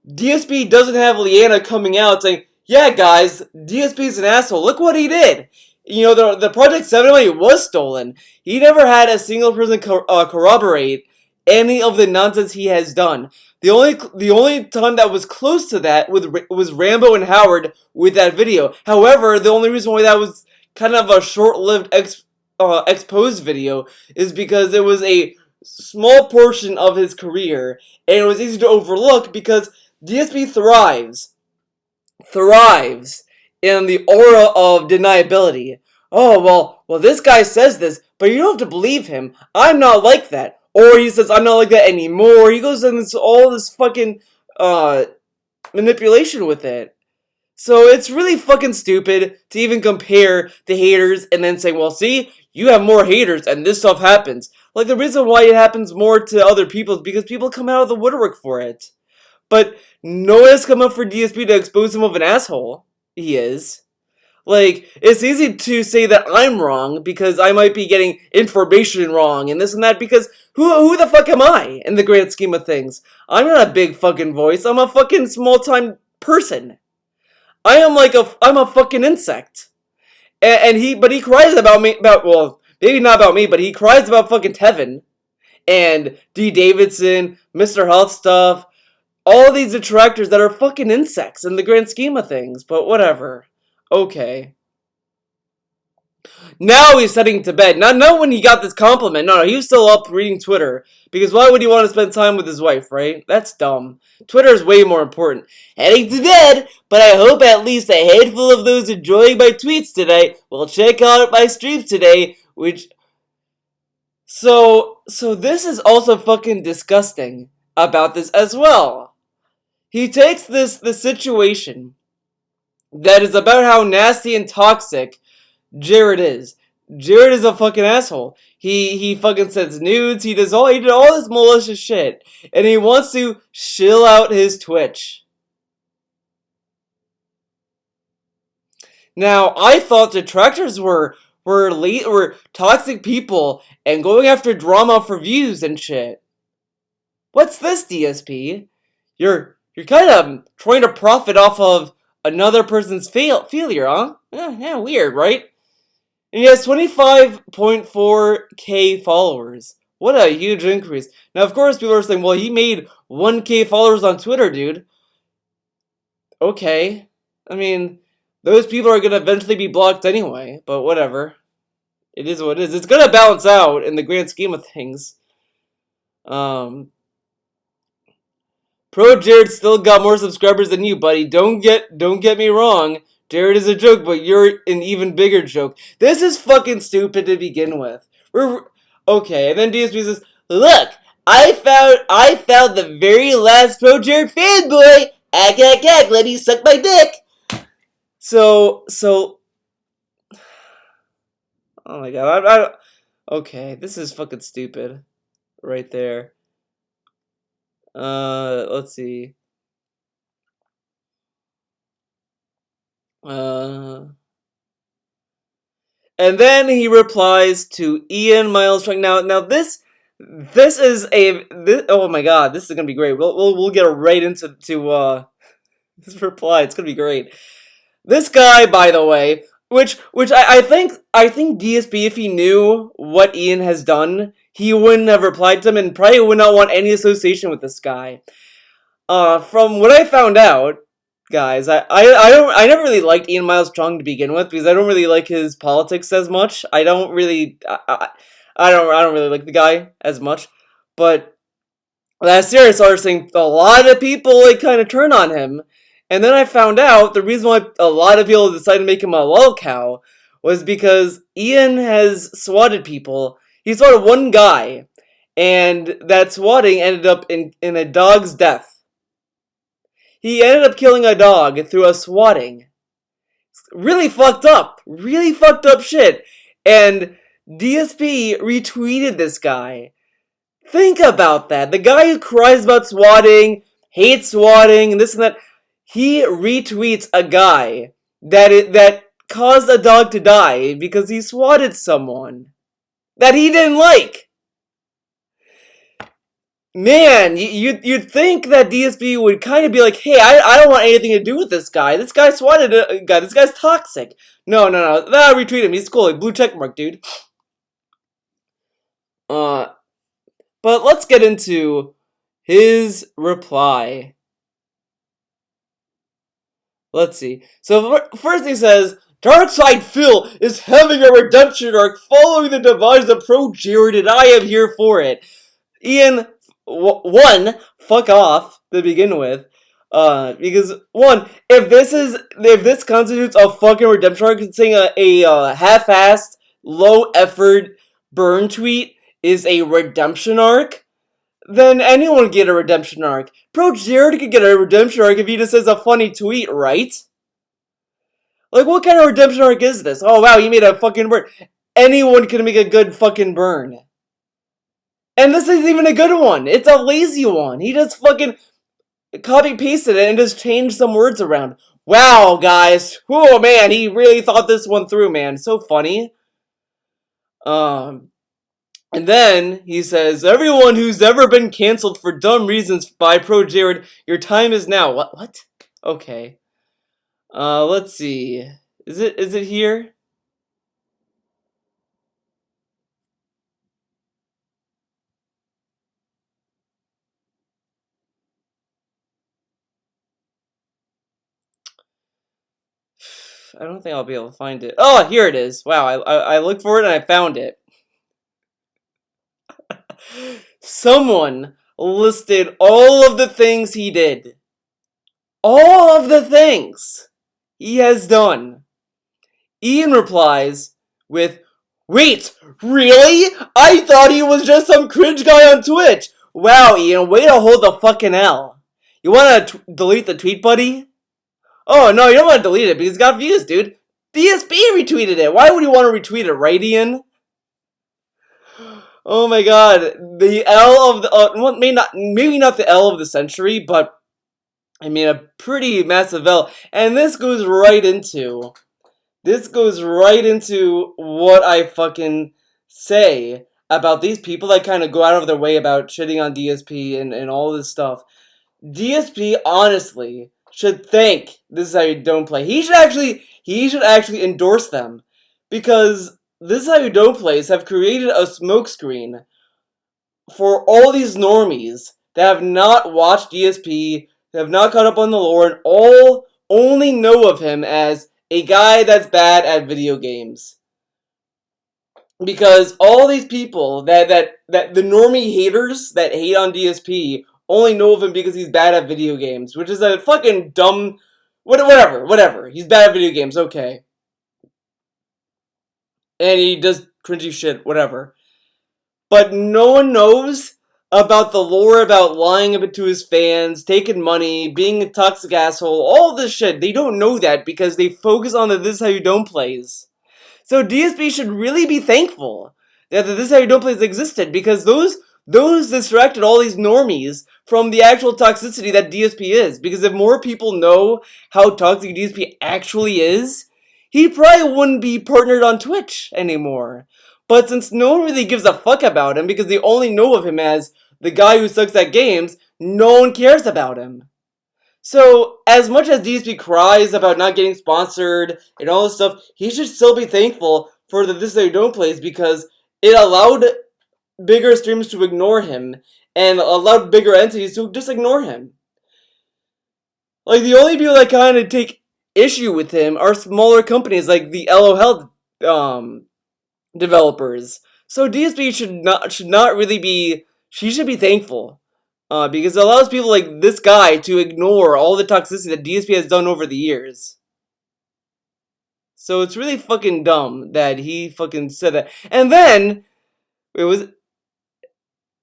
D: DSP doesn't have Leanna coming out saying, yeah, guys, DSP's an asshole. Look what he did. The Project 7 money was stolen. He never had a single person corroborate any of the nonsense he has done. The only time that was close to that was Rambo and Howard with that video. However, the only reason why that was kind of a short-lived exposed video is because it was a small portion of his career, and it was easy to overlook because DSP thrives in the aura of deniability. Oh, well, this guy says this, but you don't have to believe him. I'm not like that. Or he says, I'm not like that anymore. He goes into all this fucking manipulation with it. So it's really fucking stupid to even compare the haters and then say, well, see, you have more haters and this stuff happens. Like, the reason why it happens more to other people is because people come out of the woodwork for it. But no one has come up for DSP to expose him of an asshole. He is. Like, it's easy to say that I'm wrong because I might be getting information wrong and this and that because who the fuck am I in the grand scheme of things? I'm not a big fucking voice. I'm a fucking small-time person. I'm a fucking insect. But he cries about me, well, maybe not about me, but he cries about fucking Tevin and D. Davidson, Mr. Health Stuff, all these detractors that are fucking insects in the grand scheme of things, but whatever. Okay. Now he's heading to bed. Not when he got this compliment. No, he was still up reading Twitter. Because why would he want to spend time with his wife, right? That's dumb. Twitter is way more important. Heading to bed, but I hope at least a handful of those enjoying my tweets today will check out my streams today, which... So this is also fucking disgusting about this as well. He takes the situation that is about how nasty and toxic Jared is. Jared is a fucking asshole. He fucking sends nudes. He did all this malicious shit, and he wants to shill out his Twitch. Now, I thought detractors were toxic people and going after drama for views and shit. What's this, DSP? You're kind of trying to profit off of another person's failure, huh? Yeah, weird, right? And he has 25.4k followers. What a huge increase. Now, of course, people are saying, well, he made 1k followers on Twitter, dude. Okay. I mean, those people are going to eventually be blocked anyway, but whatever. It is what it is. It's going to balance out in the grand scheme of things. Pro Jared still got more subscribers than you, buddy. Don't get me wrong. Jared is a joke, but you're an even bigger joke. This is fucking stupid to begin with. Okay, and then DSP says, look, I found the very last Pro Jared fanboy. Ack, let me suck my dick. So, oh my god, okay, this is fucking stupid. Right there. Let's see. And then he replies to Ian Miles Strong. Now this is oh my god, this is gonna be great. We'll get right into this reply. It's gonna be great. This guy, by the way, which I think DSP, if he knew what Ian has done, he wouldn't have replied to him and probably would not want any association with this guy. From what I found out, guys, I never really liked Ian Miles Strong to begin with because I don't really like his politics as much. I don't really like the guy as much. But last year I started seeing a lot of people kind of turn on him, and then I found out the reason why a lot of people decided to make him a lol cow was because Ian has swatted people. He swatted one guy, and that swatting ended up in a dog's death. He ended up killing a dog through a swatting. Really fucked up shit. And DSP retweeted this guy. Think about that. The guy who cries about swatting, hates swatting, and this and that, he retweets a guy that caused a dog to die because he swatted someone that he didn't like. Man, you'd think that DSP would kind of be like, hey, I don't want anything to do with this guy. This guy swatted a guy. This guy's toxic. No. Retweet him. He's cool. Blue checkmark, dude. But let's get into his reply. Let's see. So first he says, darksfadil is having a redemption arc following the demise of Pro Jared, and I am here for it. Ian, one, fuck off to begin with. Because one, if this constitutes a fucking redemption arc, saying a half-assed, low-effort burn tweet is a redemption arc, then anyone could get a redemption arc. Pro Jared could get a redemption arc if he just says a funny tweet, right? Like, what kind of redemption arc is this? Oh wow, he made a fucking burn. Anyone can make a good fucking burn. And this isn't even a good one. It's a lazy one. He just fucking copy-pasted it and just changed some words around. Wow, guys. Oh, man, he really thought this one through, man. So funny. And then he says, everyone who's ever been canceled for dumb reasons by Pro Jared, your time is now. What? Okay. Let's see. Is it here? I don't think I'll be able to find it. Oh, here it is. Wow, I looked for it and I found it. Someone listed all of the things he did. All of the things he has done. Ian replies with, wait, really? I thought he was just some cringe guy on Twitch. Wow, Ian, way to hold the fucking L. You wanna delete the tweet, buddy? Oh, no, you don't want to delete it because it's got views, dude. DSP retweeted it. Why would you want to retweet it, right, Ian? Oh my god. The L of the... maybe not the L of the century, but... I mean, a pretty massive L. And this goes right into... what I fucking say about these people that kind of go out of their way about shitting on DSP and all this stuff. DSP, honestly, should thank This Is How You Don't Play. He should actually endorse them, because This Is How You Don't Plays have created a smokescreen for all these normies that have not watched DSP, that have not caught up on the lore, and all only know of him as a guy that's bad at video games. Because all these people that the normie haters that hate on DSP only know of him because he's bad at video games, which is a fucking dumb... Whatever. He's bad at video games, okay. And he does cringy shit, whatever. But no one knows about the lore about lying a bit to his fans, taking money, being a toxic asshole, all this shit. They don't know that because they focus on the This Is How You Don't plays. So DSP should really be thankful that the This Is How You Don't plays existed, because those distracted all these normies from the actual toxicity that DSP is. Because if more people know how toxic DSP actually is, he probably wouldn't be partnered on Twitch anymore. But since no one really gives a fuck about him because they only know of him as the guy who sucks at games, no one cares about him. So, as much as DSP cries about not getting sponsored and all this stuff, he should still be thankful for the This Is How You Don't plays, because it allowed bigger streamers to ignore him and allowed bigger entities to just ignore him. Like, the only people that kind of take issue with him are smaller companies like the LOL developers. So DSP should not really be... She should be thankful. Because it allows people like this guy to ignore all the toxicity that DSP has done over the years. So it's really fucking dumb that he fucking said that. And then, it was...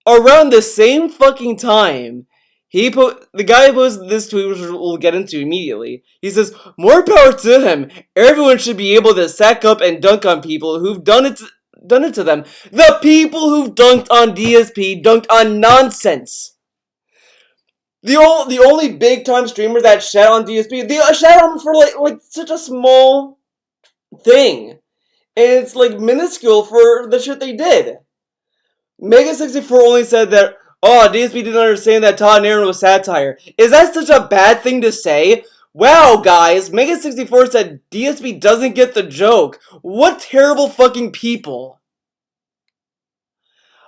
D: around the same fucking time, the guy who posted this tweet, which we'll get into immediately. He says, "More power to him. Everyone should be able to sack up and dunk on people who've done it to them. The people who've dunked on DSP dunked on nonsense. The only big time streamer that shat on DSP, they shat on him for like such a small thing, and it's like minuscule for the shit they did. Mega64 only said that, oh, DSP didn't understand that Todd and Aaron was satire. Is that such a bad thing to say? Wow, guys, Mega64 said DSP doesn't get the joke. What terrible fucking people.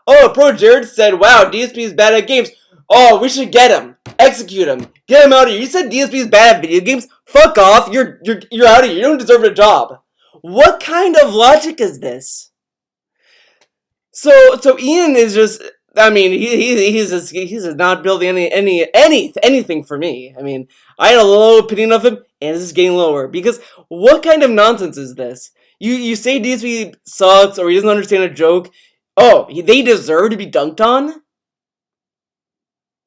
D: Oh, Pro Jared said, wow, DSP is bad at games. Oh, we should get him. Execute him. Get him out of here. You said DSP is bad at video games? Fuck off. You're out of here. You don't deserve a job. What kind of logic is this? So Ian is just, I mean, he's just not building anything for me. I mean, I had a low opinion of him, and this is getting lower. Because what kind of nonsense is this? You say DSP sucks, or he doesn't understand a joke. Oh, they deserve to be dunked on?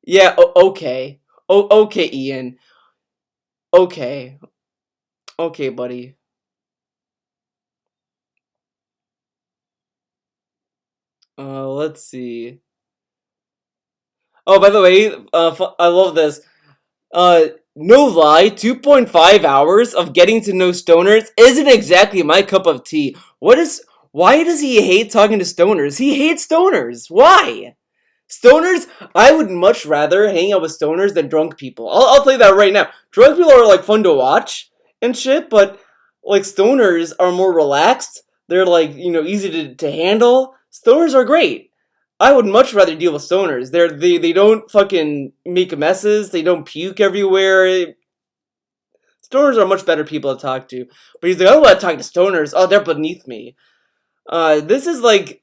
D: Yeah, okay. Okay, Ian. Okay. Okay, buddy. Let's see. Oh, by the way, I love this. No lie, 2.5 hours of getting to know stoners isn't exactly my cup of tea. Why does he hate talking to stoners? He hates stoners. Why? Stoners, I would much rather hang out with stoners than drunk people. I'll tell you that right now. Drunk people are like fun to watch and shit, but like stoners are more relaxed. They're like, easy to handle. Stoners are great. I would much rather deal with stoners. They don't fucking make messes. They don't puke everywhere. Stoners are much better people to talk to. But he's like, I don't want to talk to stoners. Oh, they're beneath me. This is like,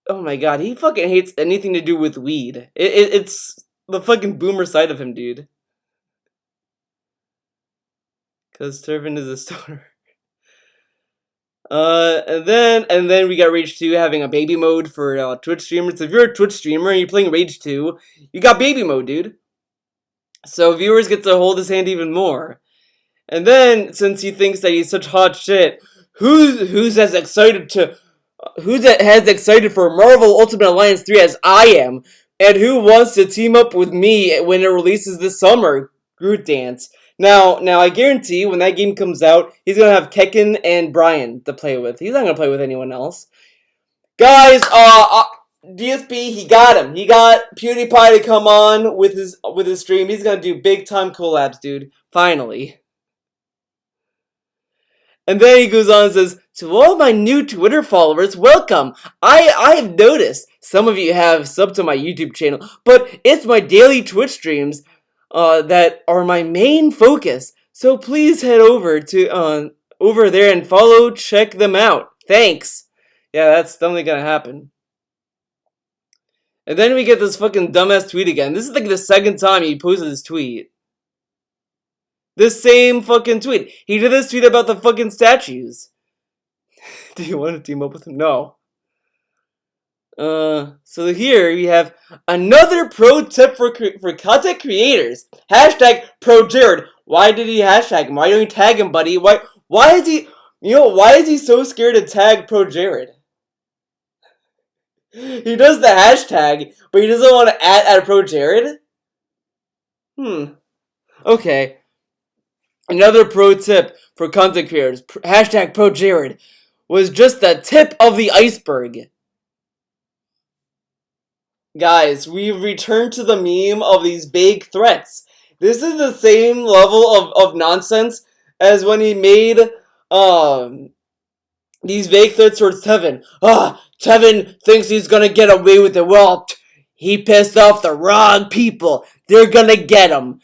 D: oh my god, he fucking hates anything to do with weed. It's the fucking boomer side of him, dude. Cause Turvin is a stoner. And then we got Rage 2 having a baby mode for Twitch streamers. So if you're a Twitch streamer and you're playing Rage 2, you got baby mode, dude. So viewers get to hold his hand even more. And then, since he thinks that he's such hot shit, who's as excited for Marvel Ultimate Alliance 3 as I am, and who wants to team up with me when it releases this summer? Groot Dance. Now I guarantee when that game comes out, he's gonna have Kekken and Brian to play with. He's not gonna play with anyone else. Guys, DSP, he got him. He got PewDiePie to come on with his stream. He's gonna do big time collabs, dude. Finally. And then he goes on and says, to all my new Twitter followers, welcome. I have noticed some of you have subbed to my YouTube channel, but it's my daily Twitch streams that are my main focus. So please head over there and check them out. Thanks. Yeah, that's definitely gonna happen. And then we get this fucking dumbass tweet again. This is like the second time he posted this tweet. This same fucking tweet. He did this tweet about the fucking statues. Do you want to team up with him? No. So here we have another pro tip for content creators. Hashtag ProJared. Why did he hashtag him? Why don't you tag him, buddy? Why is he so scared to tag ProJared? He does the hashtag, but he doesn't want to add ProJared? Okay. Another pro tip for content creators. Hashtag ProJared was just the tip of the iceberg. Guys, we've returned to the meme of these vague threats. This is the same level of nonsense as when he made these vague threats towards Tevin. Tevin thinks he's gonna get away with it. Well, he pissed off the wrong people. They're gonna get him.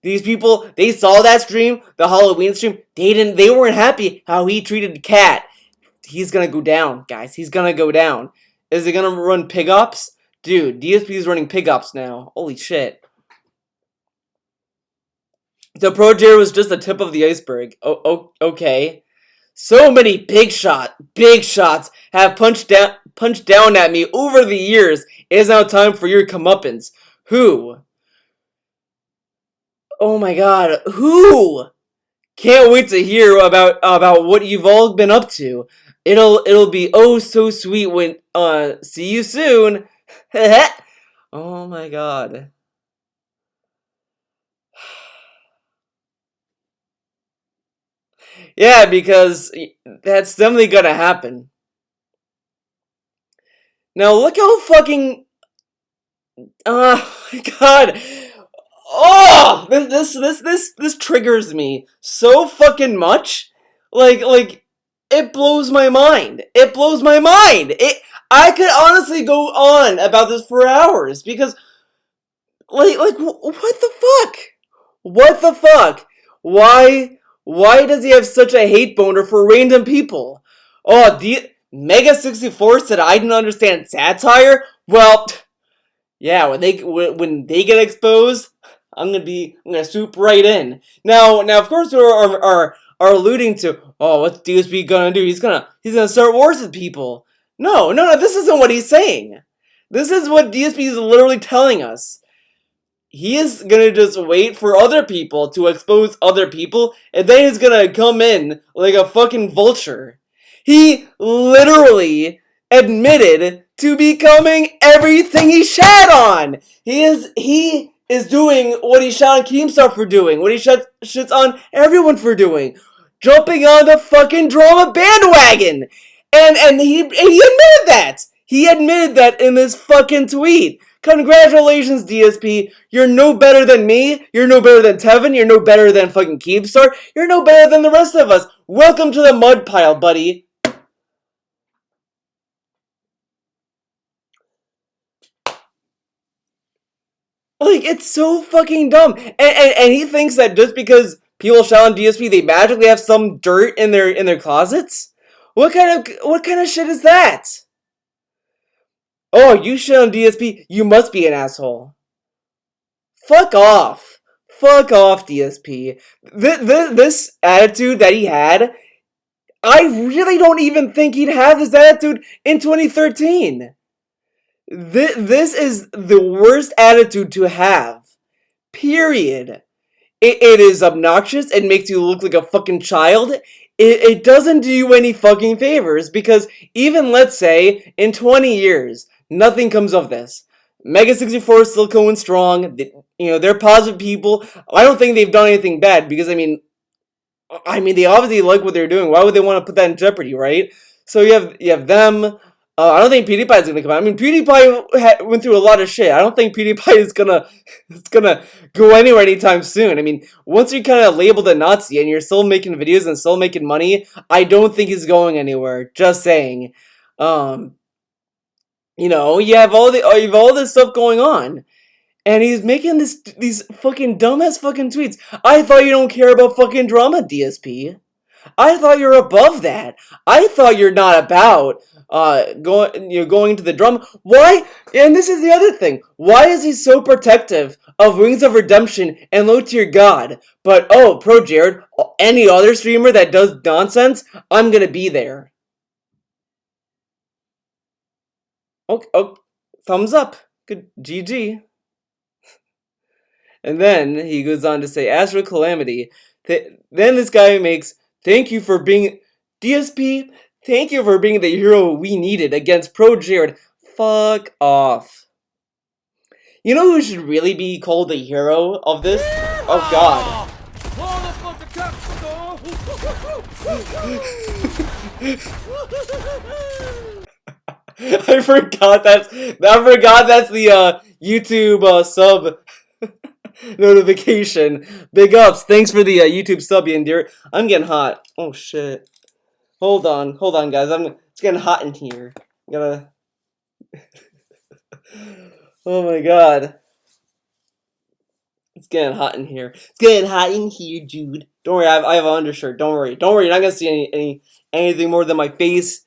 D: These people, they saw that stream, the Halloween stream. They weren't happy how he treated Cat. He's gonna go down, guys. He's gonna go down. Is he gonna run pig ops? Dude, DSP is running pig ops now. Holy shit. So ProJared was just the tip of the iceberg. Okay. So many big shots have punched punched down at me over the years. It is now time for your comeuppance. Who? Oh my god, who? Can't wait to hear about what you've all been up to. It'll be oh so sweet when see you soon. Oh my god. Yeah, because that's definitely gonna happen. Now look how fucking oh my god. Oh, this triggers me so fucking much. Like it blows my mind. It blows my mind. I could honestly go on about this for hours because what the fuck? What the fuck? Why does he have such a hate boner for random people? Oh, Mega 64 said I didn't understand satire? Well, yeah, when they get exposed, I'm gonna swoop right in. Now of course we are alluding to, oh, what's DSP gonna do? He's gonna start wars with people. No, this isn't what he's saying. This is what DSP is literally telling us. He is gonna just wait for other people to expose other people, and then he's gonna come in like a fucking vulture. He literally admitted to becoming everything he shat on. He is doing what he shat on Keemstar for doing, what he shits on everyone for doing, jumping on the fucking drama bandwagon, and he admitted that. He admitted that in this fucking tweet. Congratulations, DSP. You're no better than me. You're no better than Tevin. You're no better than fucking Keemstar. You're no better than the rest of us. Welcome to the mud pile, buddy. Like, it's so fucking dumb. And he thinks that just because people shout on DSP, they magically have some dirt in their closets? What kind of shit is that? Oh, you shit on DSP, you must be an asshole. Fuck off. Fuck off, DSP. This attitude that he had, I really don't even think he'd have this attitude in 2013. This is the worst attitude to have. Period. It is obnoxious. It makes you look like a fucking child. It doesn't do you any fucking favors because even, let's say, in 20 years, nothing comes of this. Mega 64 is still going strong. They're positive people. I don't think they've done anything bad because, I mean, they obviously like what they're doing. Why would they want to put that in jeopardy, right? So you have them. I don't think PewDiePie is gonna come out. I mean, PewDiePie went through a lot of shit. I don't think PewDiePie is gonna go anywhere anytime soon. I mean, once you're kind of labeled a Nazi and you're still making videos and still making money, I don't think he's going anywhere. Just saying. You have all this stuff going on. And he's making these fucking dumbass fucking tweets. I thought you don't care about fucking drama, DSP. I thought you're above that. I thought you're not about going to the drama. Why? And this is the other thing. Why is he so protective of Wings of Redemption and Low Tier God? But Pro Jared, any other streamer that does nonsense, I'm gonna be there. Oh, thumbs up. Good GG. And then he goes on to say, Astro Calamity. Then this guy makes, thank you for being, DSP, thank you for being the hero we needed against Pro Jared. Fuck off. You know who should really be called the hero of this? Oh god. I forgot that's the YouTube sub notification. Big ups. Thanks for the YouTube sub, dear. I'm getting hot. Oh shit. Hold on, guys. It's getting hot in here. Gotta. Oh my god. It's getting hot in here. It's getting hot in here, dude. Don't worry. I have an undershirt. Don't worry. You're not gonna see anything more than my face.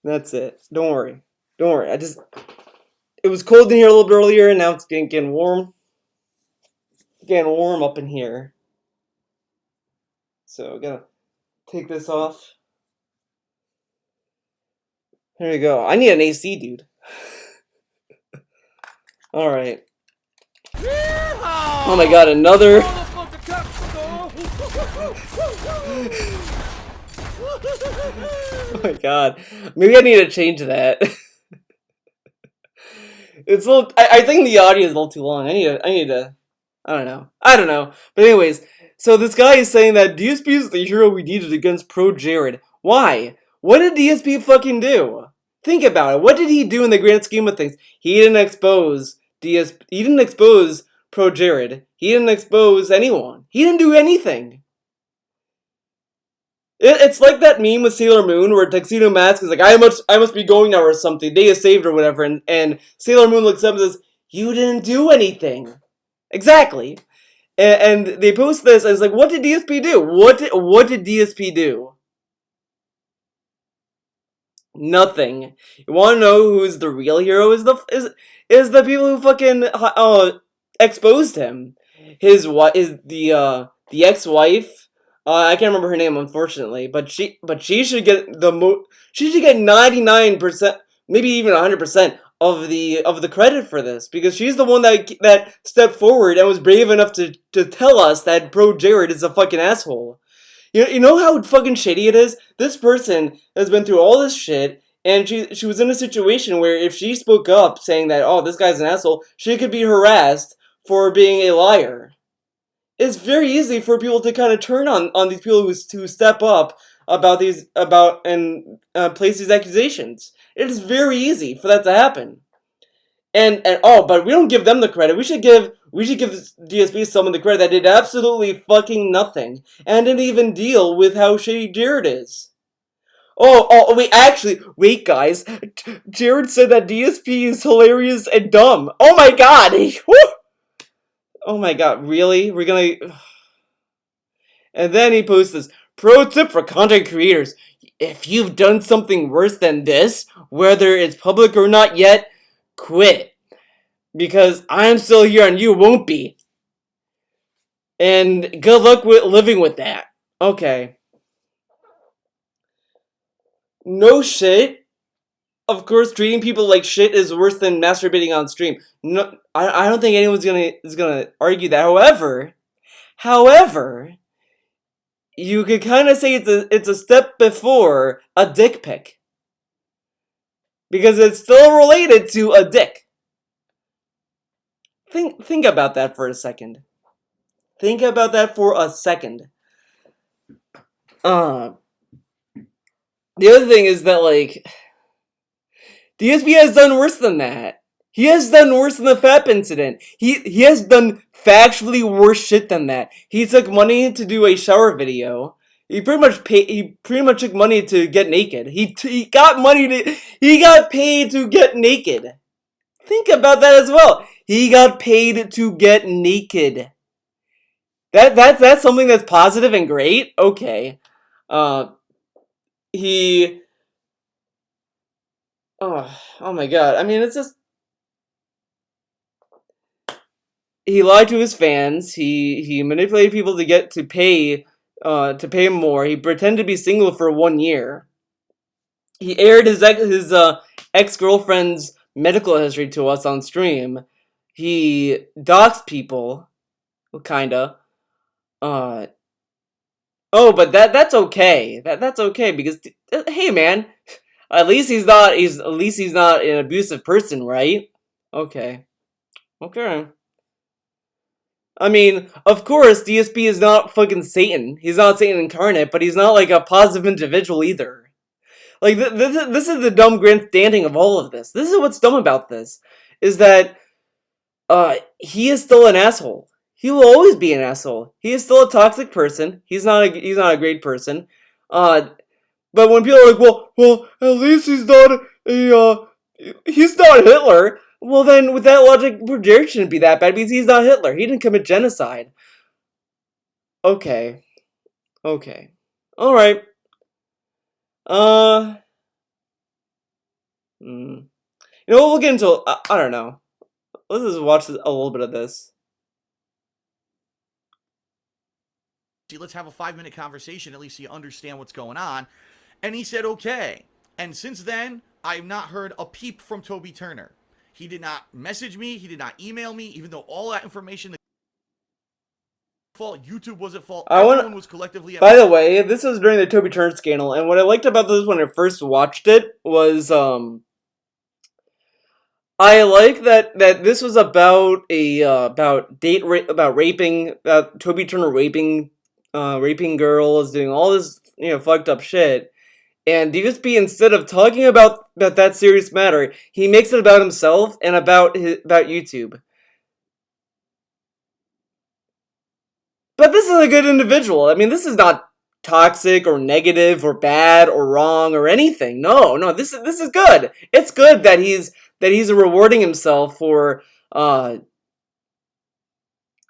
D: That's it. Don't worry. It was cold in here a little bit earlier, and now it's getting warm. Getting warm up in here. So, gotta take this off. There you go. I need an AC, dude. Alright. Oh my god, another... Oh my god. Maybe I need to change that. It's a little... I think the audio is a little too long. I need to... I don't know. But anyways, so this guy is saying that DSP is the hero we needed against Pro Jared. Why? What did DSP fucking do? Think about it. What did he do in the grand scheme of things? He didn't expose DSP. He didn't expose Pro Jared. He didn't expose anyone. He didn't do anything. It's like that meme with Sailor Moon where Tuxedo Mask is like, I must be going now or something. Day is saved or whatever. And Sailor Moon looks up and says, you didn't do anything. Exactly. And they post this and it's like, what did DSP do? What did DSP do? Nothing. You want to know who's the real hero? Is the people who fucking exposed him. The ex-wife. I can't remember her name, unfortunately, but she should get she should get 99%, maybe even 100% of the credit for this, because she's the one that stepped forward and was brave enough to tell us that Pro Jared is a fucking asshole. You know how fucking shitty it is? This person has been through all this shit, and she was in a situation where if she spoke up saying that, oh, this guy's an asshole, she could be harassed for being a liar. It's very easy for people to kind of turn on these people who step up and place these accusations. It is very easy for that to happen. But we don't give them the credit. We should give DSP someone the credit that did absolutely fucking nothing and didn't even deal with how shitty Jared is. Wait, guys. Jared said that DSP is hilarious and dumb. Oh my god! Oh my god, really? We're gonna... And then he posts this, pro tip for content creators. If you've done something worse than this, whether it's public or not yet, quit. Because I'm still here and you won't be. And good luck with living with that. Okay. No shit. Of course, treating people like shit is worse than masturbating on stream. No, I don't think anyone's gonna argue that. However, you could kind of say it's a step before a dick pic, because it's still related to a dick. Think about that for a second. Think about that for a second. The other thing is that, like, DSP has done worse than that. He has done worse than the FAP incident. He has done factually worse shit than that. He took money to do a shower video. He pretty much took money to get naked. He got paid to get naked. Think about that as well. He got paid to get naked. That's something that's positive and great. Okay. Oh my god. I mean, it's just... He lied to his fans. He manipulated people to pay him more. He pretended to be single for 1 year. He aired his ex-girlfriend's medical history to us on stream. He doxed people, kinda. But that's okay. That's okay, because hey man, at least he's not an abusive person, right? Okay. I mean, of course, DSP is not fucking Satan. He's not Satan incarnate, but he's not like a positive individual either. Like, this is the dumb grandstanding of all of this. This is what's dumb about this, is that he is still an asshole. He will always be an asshole. He is still a toxic person. He's not a great person. But when people are like, well, at least he's not Hitler. Well, then, with that logic, Jared shouldn't be that bad because he's not Hitler. He didn't commit genocide. Okay. Alright. You know what, we'll get into... I don't know. Let's just watch a little bit of this.
A: Let's have a 5-minute conversation, at least so you understand what's going on. And he said, okay. And since then, I've not heard a peep from Toby Turner. He did not message me. He did not email me, even though all that information fault. YouTube was at fault. Everyone was collectively at
D: fault. By the way, this was during the Toby Turner scandal, and what I liked about this when I first watched it was I like that this was about raping, about Toby Turner raping girls, doing all this fucked up shit. And DSP, instead of talking about that serious matter, he makes it about himself and about YouTube. But this is a good individual. I mean, this is not toxic or negative or bad or wrong or anything. No, this is good. It's good that he's rewarding himself for I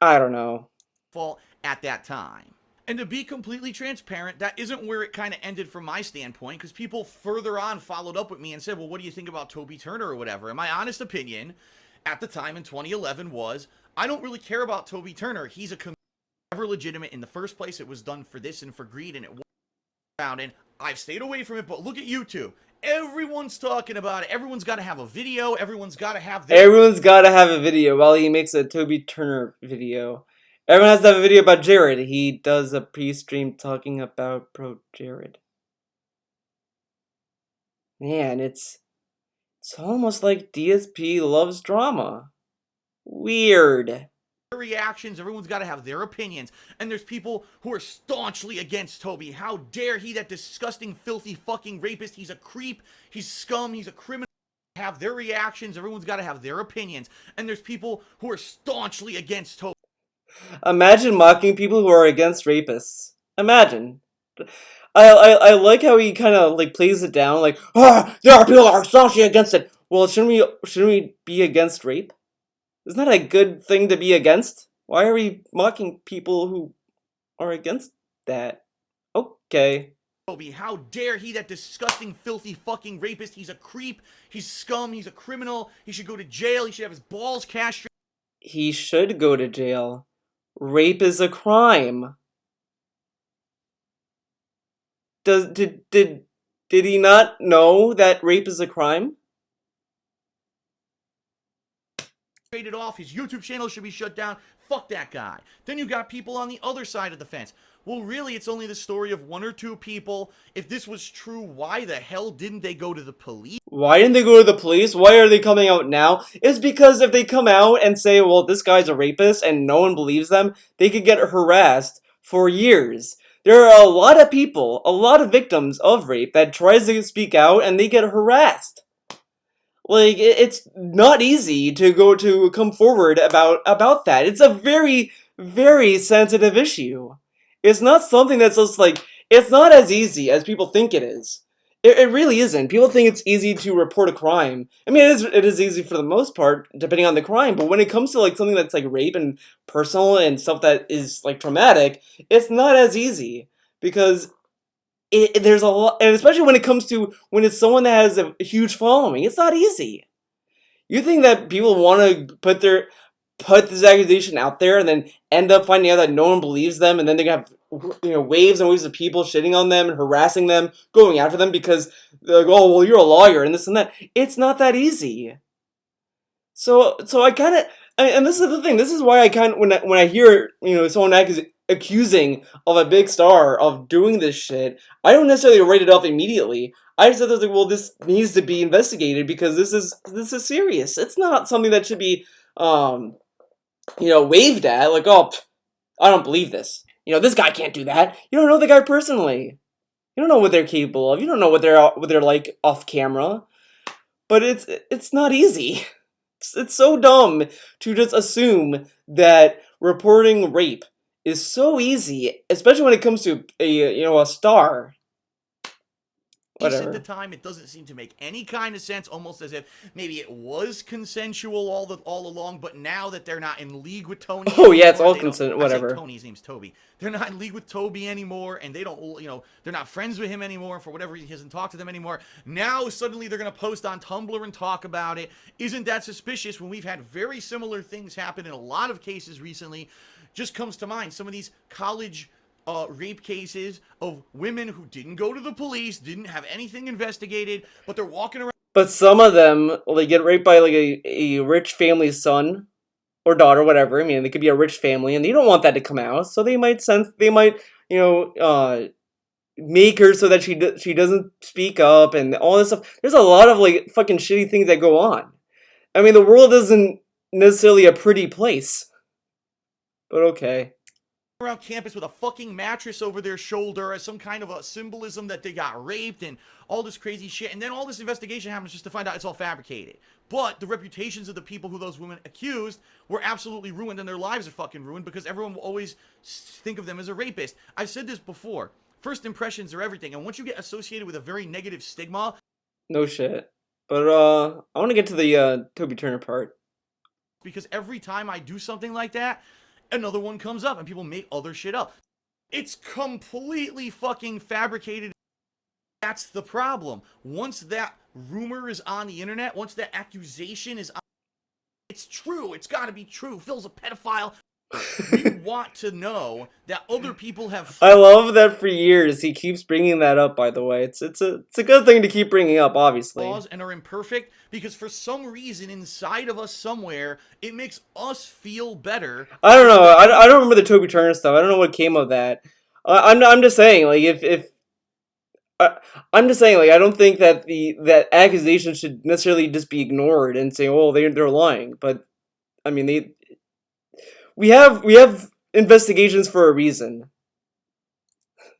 D: don't know.
A: Fault at that time. And to be completely transparent, that isn't where it kind of ended from my standpoint, because people further on followed up with me and said, well, what do you think about Toby Turner or whatever? And my honest opinion at the time in 2011 was, I don't really care about Toby Turner. He's a never legitimate in the first place. It was done for this and for greed, and it wasn't around, and I've stayed away from it. But look at YouTube. Everyone's talking about it. Everyone's got to have a video. Everyone's got to have
D: a video while he makes a Toby Turner video. Everyone has to have a video about Jared. He does a pre-stream talking about Jared. Man, it's almost like DSP loves drama. Weird.
A: Reactions, everyone's got to have their opinions, and there's people who are staunchly against Toby. How dare he, that disgusting, filthy fucking rapist. He's a creep, he's scum, he's a criminal. Have their reactions, everyone's got to have their opinions, and there's people who are staunchly against Toby.
D: Imagine mocking people who are against rapists. Imagine. I like how he kind of like plays it down, like, there are people that are staunchly against it. Well, shouldn't we be against rape? Isn't that a good thing to be against? Why are we mocking people who are against that? Okay.
A: Toby, how dare he, that disgusting, filthy fucking rapist. He's a creep, he's scum, he's a criminal. He should go to jail. He should have his balls castrated.
D: He should go to jail. Rape is a crime. Did he not know that rape is a crime?
A: Off, his YouTube channel should be shut down. Fuck that guy. Then you got people on the other side of the fence. Well, really, it's only the story of one or two people. If this was true, why the hell didn't they go to the police?
D: Why didn't they go to the police? Why are they coming out now? It's because if they come out and say, well, this guy's a rapist, and no one believes them, they could get harassed for years. There are a lot of people, a lot of victims of rape that tries to speak out and they get harassed. Like, it's not easy to come forward about that. It's a very, very sensitive issue. It's not something that's just like, it's not as easy as people think it is. It really isn't. People think it's easy to report a crime. I mean, it is easy for the most part, depending on the crime, but when it comes to like something that's like rape and personal and stuff that is like traumatic, it's not as easy. Because there's a lot, and especially when it comes to when it's someone that has a huge following, it's not easy. You think that people want to put this accusation out there and then end up finding out that no one believes them, and then they're gonna have waves and waves of people shitting on them and harassing them, going after them because they're like, oh well, you're a lawyer and this and that. It's not that easy. So I kind of, and this is the thing. This is why I kind of, when I hear someone accusing of a big star of doing this shit, I don't necessarily write it up immediately. I just said, like, well, this needs to be investigated because this is serious. It's not something that should be waved at, like, oh, I don't believe this. This guy can't do that. You don't know the guy personally. You don't know what they're capable of. You don't know what they're like off camera. But it's not easy. It's so dumb to just assume that reporting rape is so easy, especially when it comes to a star. Whatever.
A: At the time, it doesn't seem to make any kind of sense, almost as if maybe it was consensual all along, but now that they're not in league with Tony
D: anymore, yeah, it's all consent, whatever.
A: Tony's name's Toby. They're not in league with Toby anymore, and they don't, they're not friends with him anymore, for whatever reason, he hasn't talked to them anymore. Now, suddenly, they're going to post on Tumblr and talk about it. Isn't that suspicious when we've had very similar things happen in a lot of cases recently? Just comes to mind some of these college rape cases of women who didn't go to the police, didn't have anything investigated, but they're walking around
D: But some of them, like, get raped by, like, a rich family's son or daughter, whatever. I mean, they could be a rich family, and they don't want that to come out, so they might you know, make her so that she doesn't speak up and all this stuff. There's a lot of, like, fucking shitty things that go on. I mean, the world isn't necessarily a pretty place. But okay.
A: Around campus with a fucking mattress over their shoulder as some kind of a symbolism that they got raped and all this crazy shit, and then all this investigation happens just to find out it's all fabricated. But the reputations of the people who those women accused were absolutely ruined, and their lives are fucking ruined because everyone will always think of them as a rapist. I've said this before. First impressions are everything, and once you get associated with a very negative stigma...
D: No shit. But, I want to get to the, Toby Turner part.
A: Because every time I do something like that, another one comes up and people make other shit up. It's completely fucking fabricated. That's the problem. Once that rumor is on the internet, once that accusation is on, it's true. It's got to be true. Phil's a pedophile. We want to know that other people have...
D: I love that for years he keeps bringing that up, by the way. It's a good thing to keep bringing up, obviously.
A: ...flaws and are imperfect because for some reason inside of us somewhere, it makes us feel better.
D: I don't know. I don't remember the Toby Turner stuff. I don't know what came of that. I'm just saying, like, I'm just saying, like, I don't think that that accusation should necessarily just be ignored and say, oh, they're lying. But I mean, we have investigations for a reason.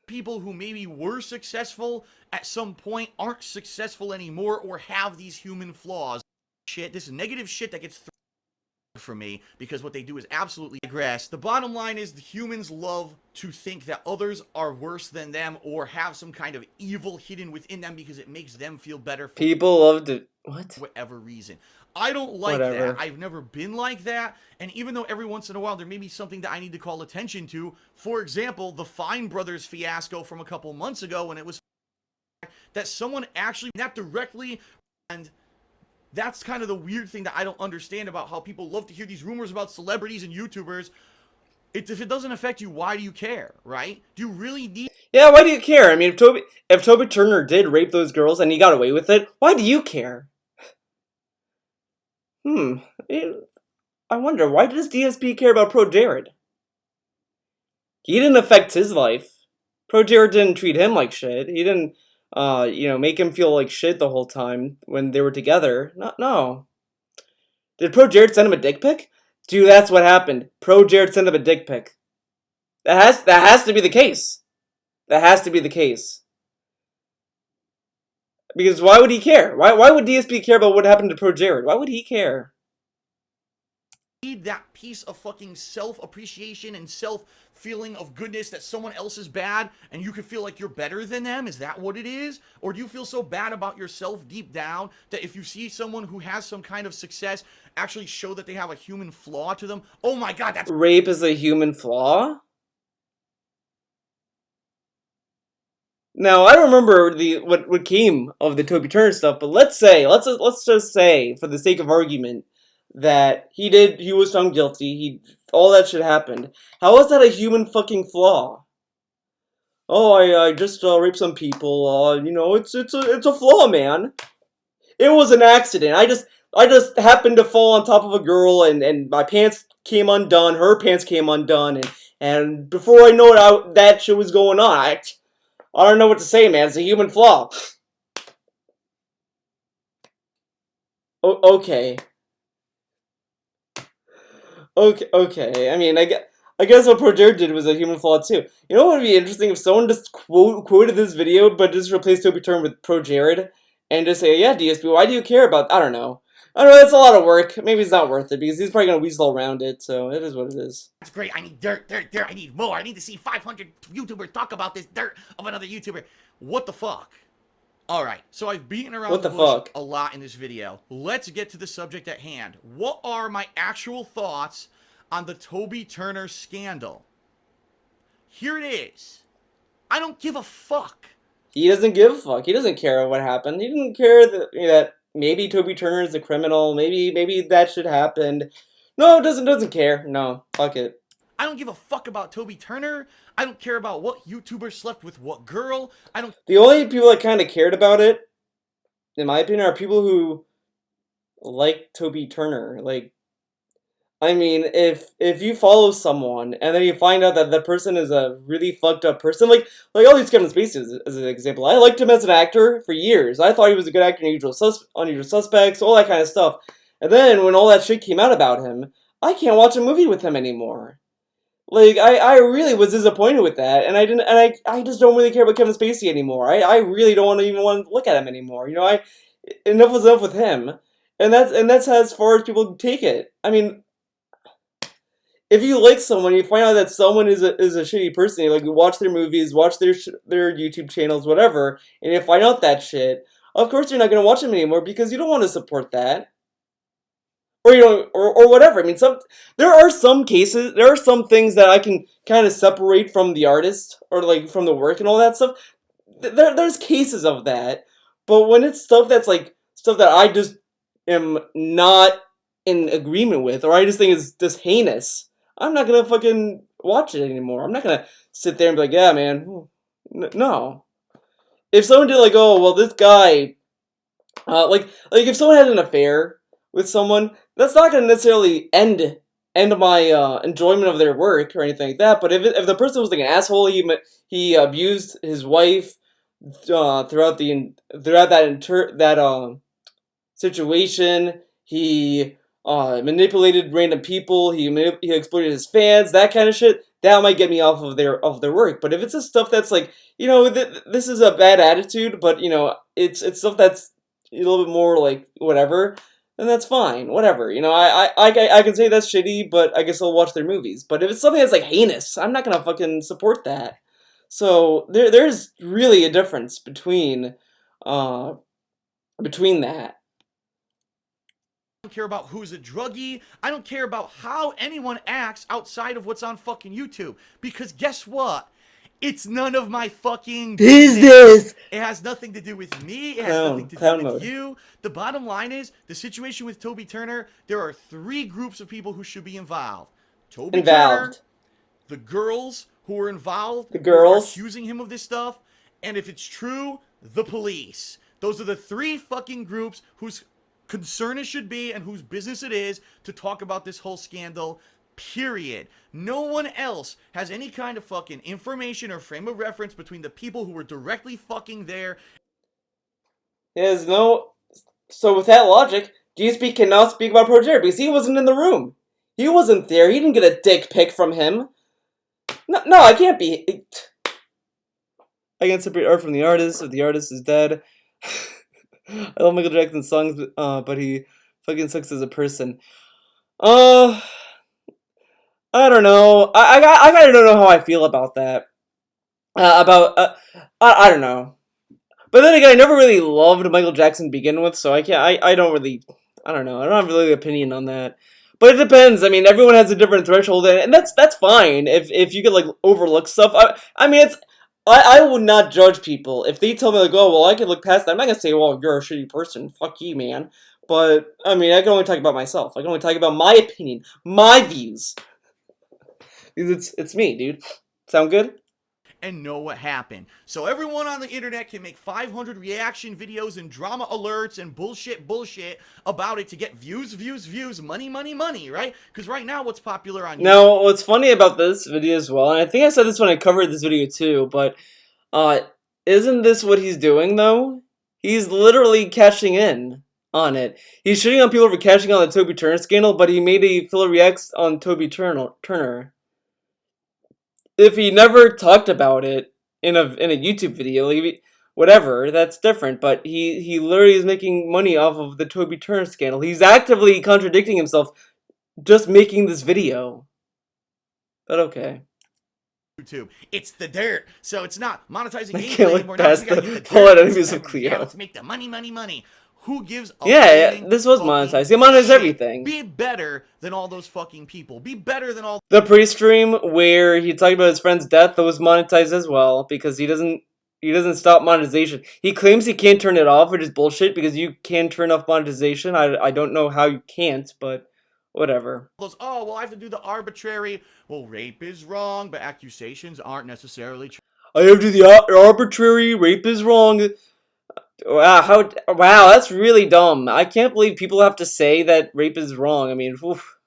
A: People who maybe were successful at some point aren't successful anymore or have these human flaws. Shit, this negative shit that gets thrown for me because what they do is absolutely digress. The bottom line is the humans love to think that others are worse than them or have some kind of evil hidden within them because it makes them feel better.
D: People love to... What?
A: Whatever reason. I don't like that. I've never been like that. And even though every once in a while there may be something that I need to call attention to, for example, the Fine Brothers fiasco from a couple months ago when it was that someone actually, not directly, and that's kind of the weird thing that I don't understand about how people love to hear these rumors about celebrities and YouTubers. If it doesn't affect you, why do you care, right? Do you really need...
D: Yeah, why do you care? I mean, if Toby Turner did rape those girls and he got away with it, why do you care? I wonder, why does DSP care about Pro Jared? He didn't affect his life. Pro Jared didn't treat him like shit. He didn't, make him feel like shit the whole time when they were together. No. Did Pro Jared send him a dick pic? Dude, that's what happened. Pro Jared sent him a dick pic. That has to be the case. That has to be the case. Because why would he care? Why would DSP care about what happened to Pro Jared? Why would he care?
A: Need that piece of fucking self-appreciation and self-feeling of goodness that someone else is bad and you can feel like you're better than them? Is that what it is? Or do you feel so bad about yourself deep down that if you see someone who has some kind of success actually show that they have a human flaw to them? Oh my god, that's...
D: Rape is a human flaw? Now, I don't remember what came of the Toby Turner stuff, but let's just say, for the sake of argument, that he was found guilty, all that shit happened. How is that a human fucking flaw? Oh, I just raped some people, it's a flaw, man. It was an accident. I just happened to fall on top of a girl, and my pants came undone, her pants came undone, and before I know it, that shit was going on. I don't know what to say, man. It's a human flaw. Okay. Okay. I mean, I guess what Pro Jared did was a human flaw too. You know what would be interesting if someone just quoted this video, but just replaced Toby Turner with Pro Jared, and just say, yeah, DSP, why do you care about... I don't know. That's a lot of work. Maybe it's not worth it, because he's probably going to weasel around it, so it is what it is.
A: That's great. I need dirt. I need more. I need to see 500 YouTubers talk about this dirt of another YouTuber. What the fuck? Alright, so I've beaten around the bush a lot in this video. Let's get to the subject at hand. What are my actual thoughts on the Toby Turner scandal? Here it is. I don't give a fuck.
D: He doesn't give a fuck. He doesn't care what happened. He didn't care that maybe Toby Turner is a criminal. Maybe that should happen. No, doesn't care. No, fuck it.
A: I don't give a fuck about Toby Turner. I don't care about what YouTuber slept with what girl.
D: The only people that kind of cared about it in my opinion, are people who like Toby Turner. Like, I mean, if you follow someone and then you find out that that person is a really fucked up person, like all these Kevin Spacey as an example. I liked him as an actor for years. I thought he was a good actor in Unusual Suspects, all that kind of stuff. And then when all that shit came out about him, I can't watch a movie with him anymore. Like I really was disappointed with that, and I just don't really care about Kevin Spacey anymore. I really don't even want to look at him anymore. You know, I enough was enough with him, and that's as far as people take it. I mean, if you like someone, you find out that someone is a shitty person. You watch their movies, watch their YouTube channels, whatever, and you find out that shit. Of course, you're not gonna watch them anymore because you don't want to support that, or you don't, or whatever. I mean, there are some cases, there are some things that I can kind of separate from the artist or like from the work and all that stuff. There's cases of that, but when it's stuff that's like stuff that I just am not in agreement with, or I just think is just heinous, I'm not gonna fucking watch it anymore. I'm not gonna sit there and be like, yeah, man, no. If someone did like, oh, well, this guy, like if someone had an affair with someone, that's not gonna necessarily end my enjoyment of their work or anything like that. But if the person was like an asshole, he abused his wife throughout that situation. He manipulated random people. He exploited his fans. That kind of shit. That might get me off of their work. But if it's just stuff that's like, you know, this is a bad attitude, but you know, it's stuff that's a little bit more like whatever, then that's fine. Whatever. You know, I can say that's shitty, but I guess I'll watch their movies. But if it's something that's like heinous, I'm not gonna fucking support that. So there's really a difference between that.
A: I don't care about who's a druggie. I don't care about how anyone acts outside of what's on fucking YouTube. Because guess what? It's none of my fucking
D: business.
A: It has nothing to do with me. It has nothing to do with you. The bottom line is, the situation with Toby Turner, there are 3 groups of people who should be involved. Toby Turner, the girls who are involved, who are accusing him of this stuff, and if it's true, the police. Those are the 3 fucking groups whose concern it should be and whose business it is to talk about this whole scandal, period. No one else has any kind of fucking information or frame of reference between the people who were directly fucking there.
D: There's no... So with that logic, DSP cannot speak about Progenitor because he wasn't in the room. He wasn't there. He didn't get a dick pic from him. No, I can't be... I can't separate art from the artist if the artist is dead. I love Michael Jackson's songs, but he fucking sucks as a person. I don't know. I gotta don't know how I feel about that. I don't know. But then again, I never really loved Michael Jackson to begin with, so I can't. I don't really. I don't know. I don't have really an opinion on that. But it depends. I mean, everyone has a different threshold, and that's fine. If you could like overlook stuff. I mean, it's. I would not judge people. If they tell me, like, oh, well, I can look past that, I'm not going to say, well, you're a shitty person. Fuck you, man. But, I mean, I can only talk about myself. I can only talk about my opinion. My views. Because it's me, dude. Sound good?
A: And know what happened. So everyone on the internet can make 500 reaction videos and drama alerts and bullshit about it to get views, money, right? Because right now what's popular on YouTube...
D: Now, what's funny about this video as well, and I think I said this when I covered this video too, but isn't this what he's doing though? He's literally cashing in on it. He's shitting on people for cashing on the Toby Turner scandal, but he made a filler reacts on Toby Turner. If he never talked about it in a YouTube video, like, whatever, that's different. But he literally is making money off of the Toby Turner scandal. He's actively contradicting himself just making this video. But okay.
A: YouTube. It's the dirt, so it's not monetizing
D: gameplay anymore.
A: Now we gotta get the dirt.
D: Yeah,
A: let's make the money. Who gives a
D: this was monetized. He monetized everything.
A: Be better than all those fucking people. Be better than all...
D: The pre-stream where he talked about his friend's death, that was monetized as well, because he doesn't stop monetization. He claims he can't turn it off, which is bullshit, because you can turn off monetization. I don't know how you can't, but whatever.
A: Oh, well, I have to do the arbitrary... Well, rape is wrong, but accusations aren't necessarily true.
D: I have to do the arbitrary, rape is wrong... Wow, that's really dumb. I can't believe people have to say that rape is wrong. I mean, oof,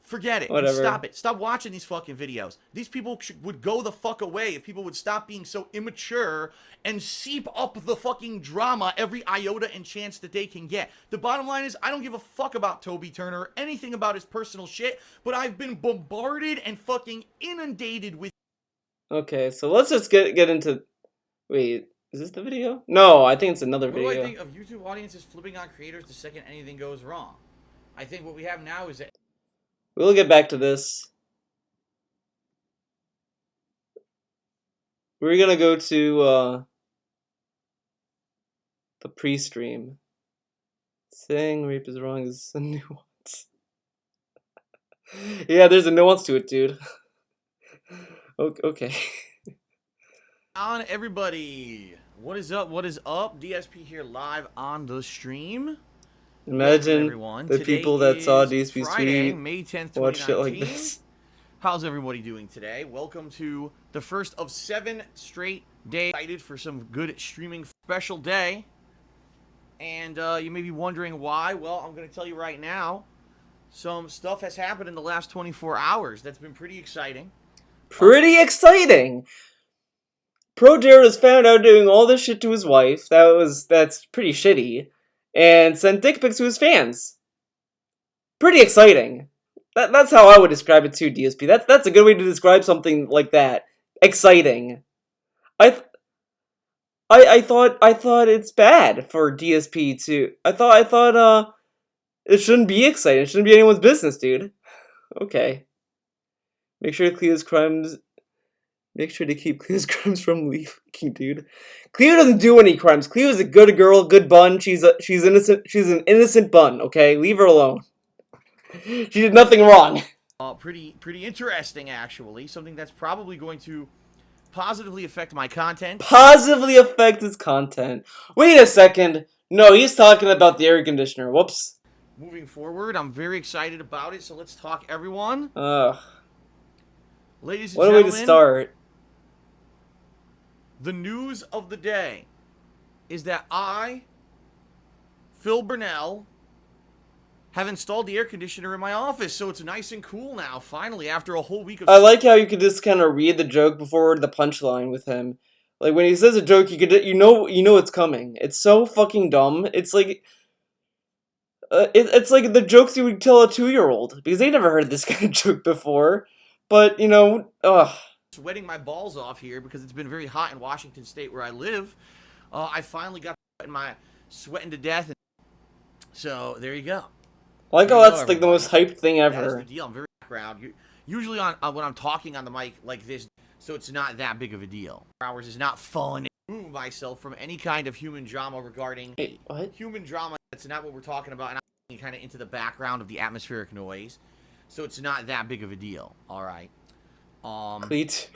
A: Forget it and
D: whatever.
A: stop it. Stop watching these fucking videos. These people would go the fuck away if people would stop being so immature and seep up the fucking drama every iota and chance that they can get. The bottom line is, I don't give a fuck about Toby Turner or anything about his personal shit, but I've been bombarded and fucking inundated with.
D: Okay, so let's just get into. Wait, is this the video? No, I think it's another
A: What do I
D: video.
A: think of YouTube audiences flipping on creators the second anything goes wrong? I think what we have now is that.
D: We'll get back to this. We're gonna go to the pre-stream. Saying rape is wrong is a nuance. Yeah, there's a nuance to it, dude. Okay.
A: On everybody, what is up? What is up? DSP here live on the stream.
D: Imagine
A: everyone.
D: the
A: Today
D: people that saw
A: is
D: DSP
A: Friday,
D: stream
A: May 10th,
D: watch shit like
A: 2019.
D: this.
A: How's everybody doing today? Welcome to the first of 7 straight days. Excited for some good streaming special day. And you may be wondering why. Well, I'm going to tell you right now. Some stuff has happened in the last 24 hours that's been pretty exciting.
D: Pretty exciting! Pro Jared was found out doing all this shit to his wife. That's pretty shitty. And sent dick pics to his fans. Pretty exciting. That's how I would describe it too, DSP. That's a good way to describe something like that. Exciting. I thought it's bad for DSP to. I thought it shouldn't be exciting. It shouldn't be anyone's business, dude. Okay. Make sure to keep Cleo's crimes from leaking, dude. Cleo doesn't do any crimes. Cleo's a good girl, good bun. She's innocent. She's an innocent bun. Okay, leave her alone. She did nothing wrong.
A: Pretty interesting, actually. Something that's probably going to positively affect my content.
D: Positively affect his content. Wait a second. No, he's talking about the air conditioner. Whoops.
A: Moving forward, I'm very excited about it. So let's talk, everyone.
D: Ugh.
A: Ladies and
D: What a way
A: gentlemen.
D: to start.
A: The news of the day is that I, Phil Burnell, have installed the air conditioner in my office, so it's nice and cool now, finally, after a whole week of...
D: I like how you could just kind of read the joke before the punchline with him. Like, when he says a joke, you know it's coming. It's so fucking dumb. It's like... it's like the jokes you would tell a 2-year-old, because they never heard this kind of joke before. But, you know, ugh.
A: Sweating my balls off here because it's been very hot in Washington State where I live. I finally got sweating to death. So, there you go.
D: I like how that's like the most hyped thing ever.
A: That's the deal. I'm very proud. Usually when I'm talking on the mic like this, so it's not that big of a deal. Hours is not fun. Remove myself from any kind of human drama regarding
D: what?
A: Human drama. That's not what we're talking about. And I'm kind of into the background of the atmospheric noise, so it's not that big of a deal. All right.
D: Cleat.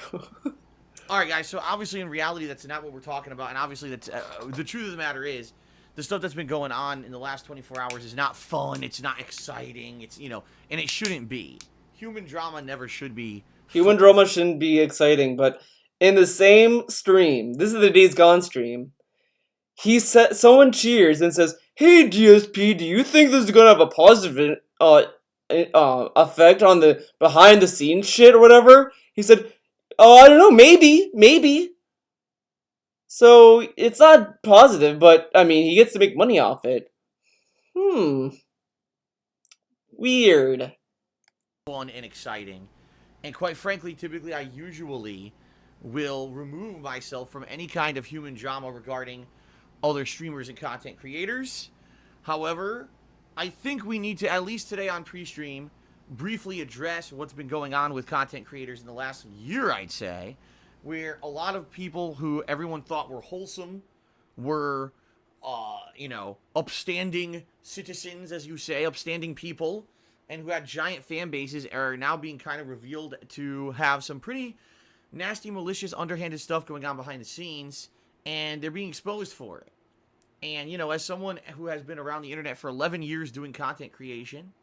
A: All right, guys. So obviously, in reality, that's not what we're talking about, and obviously, that's the truth of the matter is. The stuff that's been going on in the last 24 hours is not fun. It's not exciting. It's, and it shouldn't be. Human drama never should be.
D: Human drama shouldn't be exciting, but in the same stream, this is the Days Gone stream, someone cheers and says, "Hey DSP, do you think this is gonna have a positive effect on the behind the scenes shit or whatever?" He said, "Oh, I don't know, maybe." So, it's not positive, but, I mean, he gets to make money off it. Weird.
A: Fun and exciting. And quite frankly, typically, I usually will remove myself from any kind of human drama regarding other streamers and content creators. However, I think we need to, at least today on pre-stream, briefly address what's been going on with content creators in the last year, I'd say. Where a lot of people who everyone thought were wholesome, were, upstanding citizens, as you say, upstanding people, and who had giant fan bases are now being kind of revealed to have some pretty nasty, malicious, underhanded stuff going on behind the scenes, and they're being exposed for it. And, as someone who has been around the internet for 11 years doing content creation,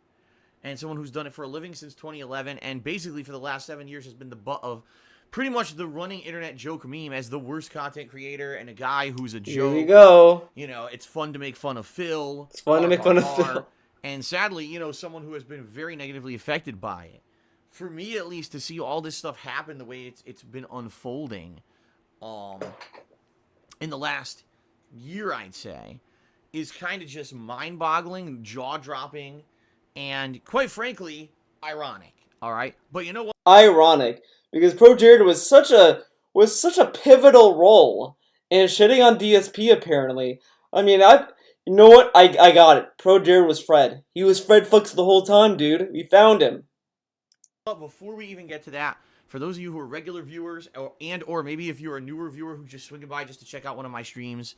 A: and someone who's done it for a living since 2011, and basically for the last 7 years has been the butt of pretty much the running internet joke meme as the worst content creator and a guy who's a
D: Here
A: joke.
D: we go.
A: You know, it's fun to make fun of Phil.
D: It's fun to make fun of Phil.
A: And sadly, you know, someone who has been very negatively affected by it. For me, at least, to see all this stuff happen the way it's been unfolding, in the last year, I'd say, is kind of just mind-boggling, jaw-dropping, and quite frankly, ironic. All right, but you know what?
D: Ironic, because Pro Jared was such a pivotal role in shitting on DSP. Apparently, I mean, you know what? I got it. Pro Jared was Fred. He was Fred Fuchs the whole time, dude. We found him.
A: But before we even get to that, for those of you who are regular viewers, or maybe if you're a newer viewer who's just swinging by just to check out one of my streams.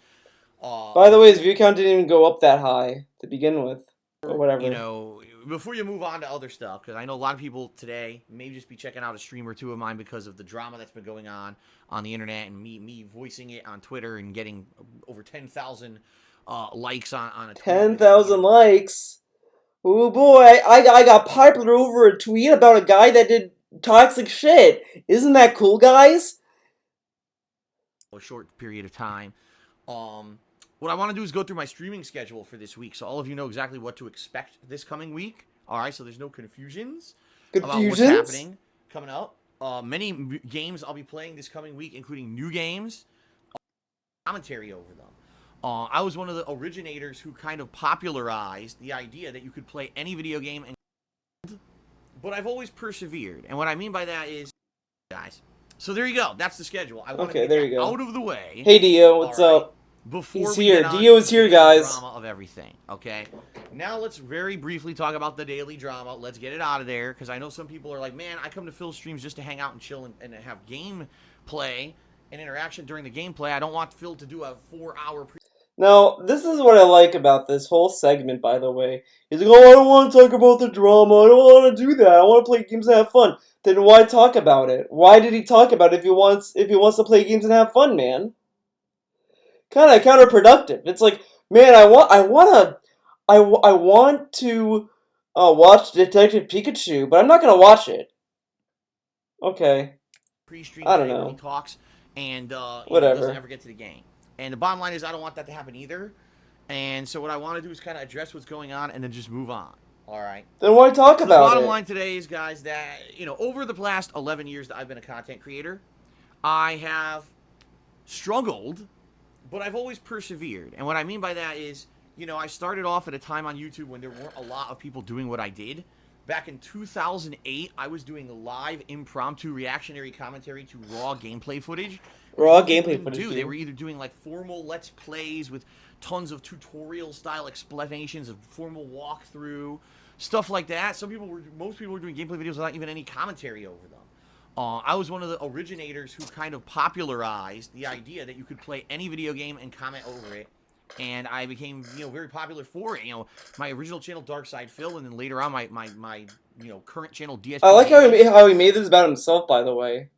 D: By the way, his view count didn't even go up that high to begin with, or whatever.
A: You know, before you move on to other stuff, because I know a lot of people today may just be checking out a stream or two of mine because of the drama that's been going on the internet and me voicing it on Twitter and getting over 10,000 likes on a tweet.
D: 10,000 likes. Oh boy, I got popular over a tweet about a guy that did toxic shit. Isn't that cool, guys?
A: A short period of time. What I want to do is go through my streaming schedule for this week, so all of you know exactly what to expect this coming week. All right, so there's no confusions about what's happening coming up. Many games I'll be playing this coming week, including new games. Commentary over them. I was one of the originators who kind of popularized the idea that you could play any video game, but I've always persevered. And what I mean by that is, guys, so there you go. That's the schedule. I want to get that out of the way.
D: Hey, Dio, what's up?
A: Before
D: he's here. Dio is here, guys.
A: Drama of everything. Okay. Now let's very briefly talk about the daily drama. Let's get it out of there, because I know some people are like, man, I come to Phil's streams just to hang out and chill and have gameplay and interaction during the gameplay. I don't want Phil to do a 4-hour
D: Now, this is what I like about this whole segment, by the way. He's like, oh, I don't want to talk about the drama. I don't want to do that. I want to play games and have fun. Then why talk about it? Why did he talk about it if he wants to play games and have fun, man? Kind of counterproductive. It's like, man, I want to watch Detective Pikachu, but I'm not gonna watch it. Okay.
A: Pre-stream
D: I don't know.
A: He talks and
D: whatever.
A: Doesn't ever get to the game. And the bottom line is, I don't want that to happen either. And so what I want to do is kind of address what's going on and then just move on. All right.
D: Then why talk about it?
A: The bottom line today is, guys, that over the past 11 years that I've been a content creator, I have struggled, but I've always persevered. And what I mean by that is, I started off at a time on YouTube when there weren't a lot of people doing what I did. Back in 2008, I was doing live impromptu reactionary commentary to raw gameplay footage.
D: Raw gameplay footage.
A: They were either doing like formal Let's Plays with tons of tutorial-style explanations, of formal walkthrough, stuff like that. Most people were doing gameplay videos without even any commentary over them. I was one of the originators who kind of popularized the idea that you could play any video game and comment over it. And I became, very popular for it. My original channel, darksfadil, and then later on my current channel, DSP.
D: I like how he made this about himself, by the way.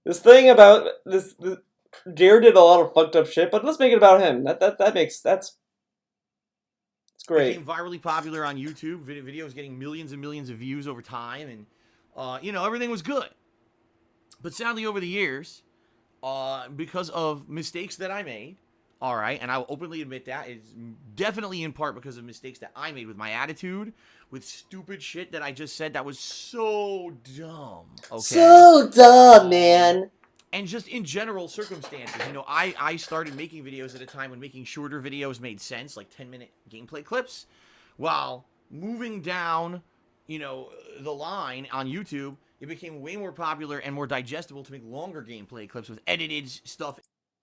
D: This thing about this Jared did a lot of fucked up shit, but let's make it about him. That's great.
A: Became virally popular on YouTube. Videos getting millions and millions of views over time, and everything was good. But sadly, over the years, because of mistakes that I made. All right, and I will openly admit that is definitely in part because of mistakes that I made with my attitude, with stupid shit that I just said that was so dumb. Okay?
D: So dumb, man.
A: And just in general circumstances. I started making videos at a time when making shorter videos made sense, like 10-minute gameplay clips, while moving down, the line on YouTube, it became way more popular and more digestible to make longer gameplay clips with edited stuff.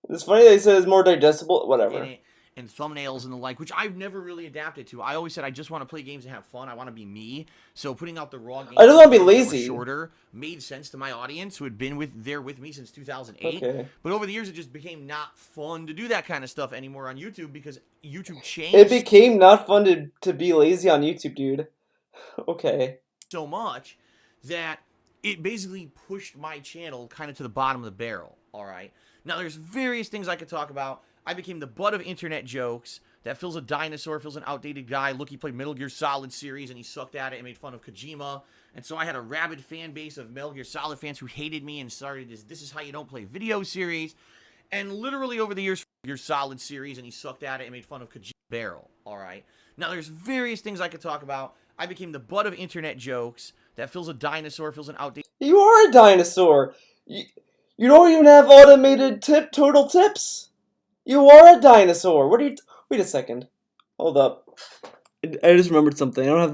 D: It's funny that he says more digestible, whatever.
A: And thumbnails and the like, which I've never really adapted to. I always said I just want to play games and have fun. I want to be me. So putting out the raw games,
D: I just want to be lazy.
A: Shorter made sense to my audience who had been with me since 2008.
D: Okay.
A: But over the years, it just became not fun to do that kind of stuff anymore on YouTube because YouTube changed.
D: It became not fun to be lazy on YouTube, dude. Okay.
A: So much that it basically pushed my channel kind of to the bottom of the barrel. All right. Now, there's various things I could talk about. I became the butt of internet jokes. that Phil's a dinosaur, Phil's an outdated guy. Look, he played Metal Gear Solid series and he sucked at it and made fun of Kojima. And so I had a rabid fan base of Metal Gear Solid fans who hated me and started this is how you don't play video series. And literally over the years, your Solid series, and he sucked at it and made fun of Kojima Barrel. All right. Now, there's various things I could talk about. I became the butt of internet jokes. That Phil's a dinosaur, Phil's an outdated.
D: You are a dinosaur. You don't even have automated total tips. You are a dinosaur. What are you? Wait a second. Hold up. I just remembered something. I don't have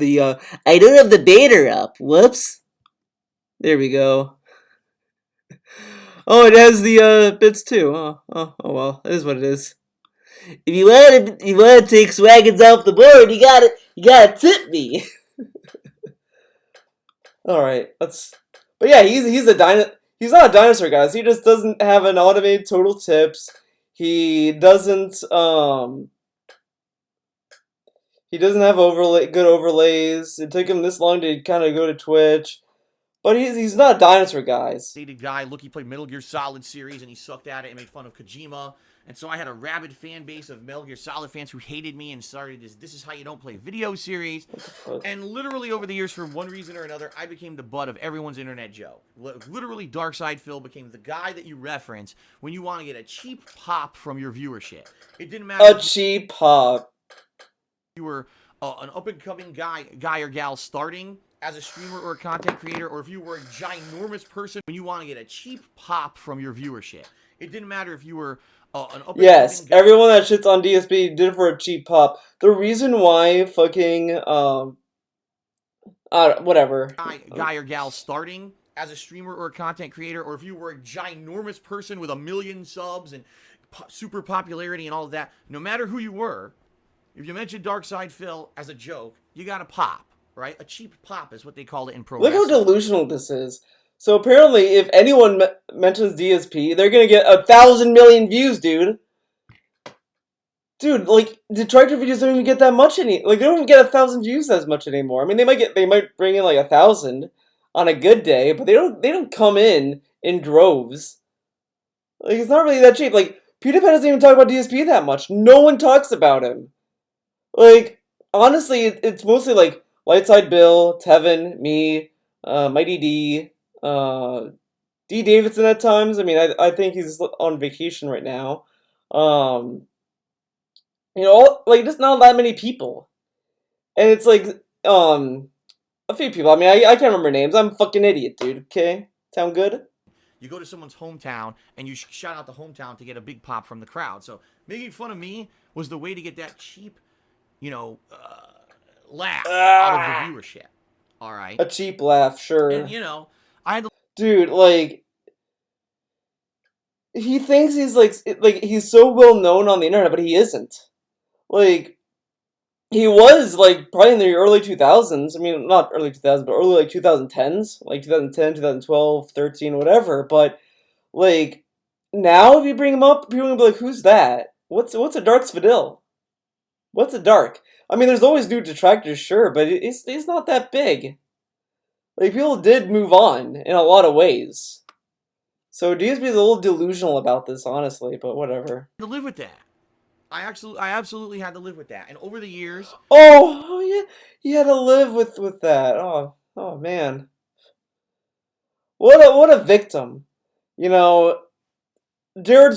D: the beta up. Whoops. There we go. Oh, it has the bits too. Oh well. It is what it is. If you want to take Swaggins off the board, you gotta tip me. All right, But yeah, he's not a dinosaur, guys. He just doesn't have an automated total tips. He doesn't have good overlays. It took him this long to kind of go to Twitch. But he's not a dinosaur, guys.
A: Guy, look, he played Metal Gear Solid series and he sucked at it and made fun of Kojima. And so I had a rabid fan base of Metal Gear Solid fans who hated me and started this is how you don't play video series. And literally over the years, for one reason or another, I became the butt of everyone's internet joke. Literally, Darksfadil became the guy that you reference when you want to get a cheap pop from your viewership. It didn't matter.
D: A cheap pop.
A: You were an up-and-coming guy or gal starting as a streamer or a content creator, or if you were a ginormous person when you want to get a cheap pop from your viewership. It didn't matter if you were an up-and-coming
D: Yes,
A: guy.
D: everyone that shits on DSP did it for a cheap pop. The reason why fucking whatever
A: Guy or gal starting as a streamer or a content creator, or if you were a ginormous person with 1 million subs and super popularity and all of that, no matter who you were, if you mentioned Darksfadil as a joke, you got a pop, right? A cheap pop is what they call it in pro wrestling.
D: Look how delusional this is. So apparently, if anyone mentions DSP, they're gonna get 1,000 million views, dude. Dude, like Detractor videos don't even get that much they don't even get 1,000 views as much anymore. I mean, they might bring in like 1,000 on a good day, but they don't come in droves. Like, it's not really that cheap. Like, PewDiePie doesn't even talk about DSP that much. No one talks about him. Like, honestly, it's mostly like Lightside Bill, Tevin, me, Mighty D, D Davidson at times. I mean, I think he's on vacation right now. Just not that many people. And it's like, a few people. I mean, I can't remember names. I'm a fucking idiot, dude. Okay? Sound good?
A: You go to someone's hometown and you shout out the hometown to get a big pop from the crowd. So making fun of me was the way to get that cheap, laugh out of the viewership. All right.
D: A cheap laugh, sure.
A: And, I had to...
D: Dude, like, he thinks he's he's so well known on the internet, but he isn't. Like, he was like probably in the early 2000s. I mean, not early 2000s, but early like 2010s, like 2010, 2012, 13, whatever. But like now, if you bring him up, people will be like, "Who's that? What's a darksfadil? What's a dark?" I mean, there's always new detractors, sure, but it's not that big. Like, people did move on in a lot of ways. So DSP is a little delusional about this, honestly, but whatever.
A: To live with that. I absolutely had to live with that. And over the years...
D: Oh yeah, you had to live with that. Oh man. What a victim. Jared's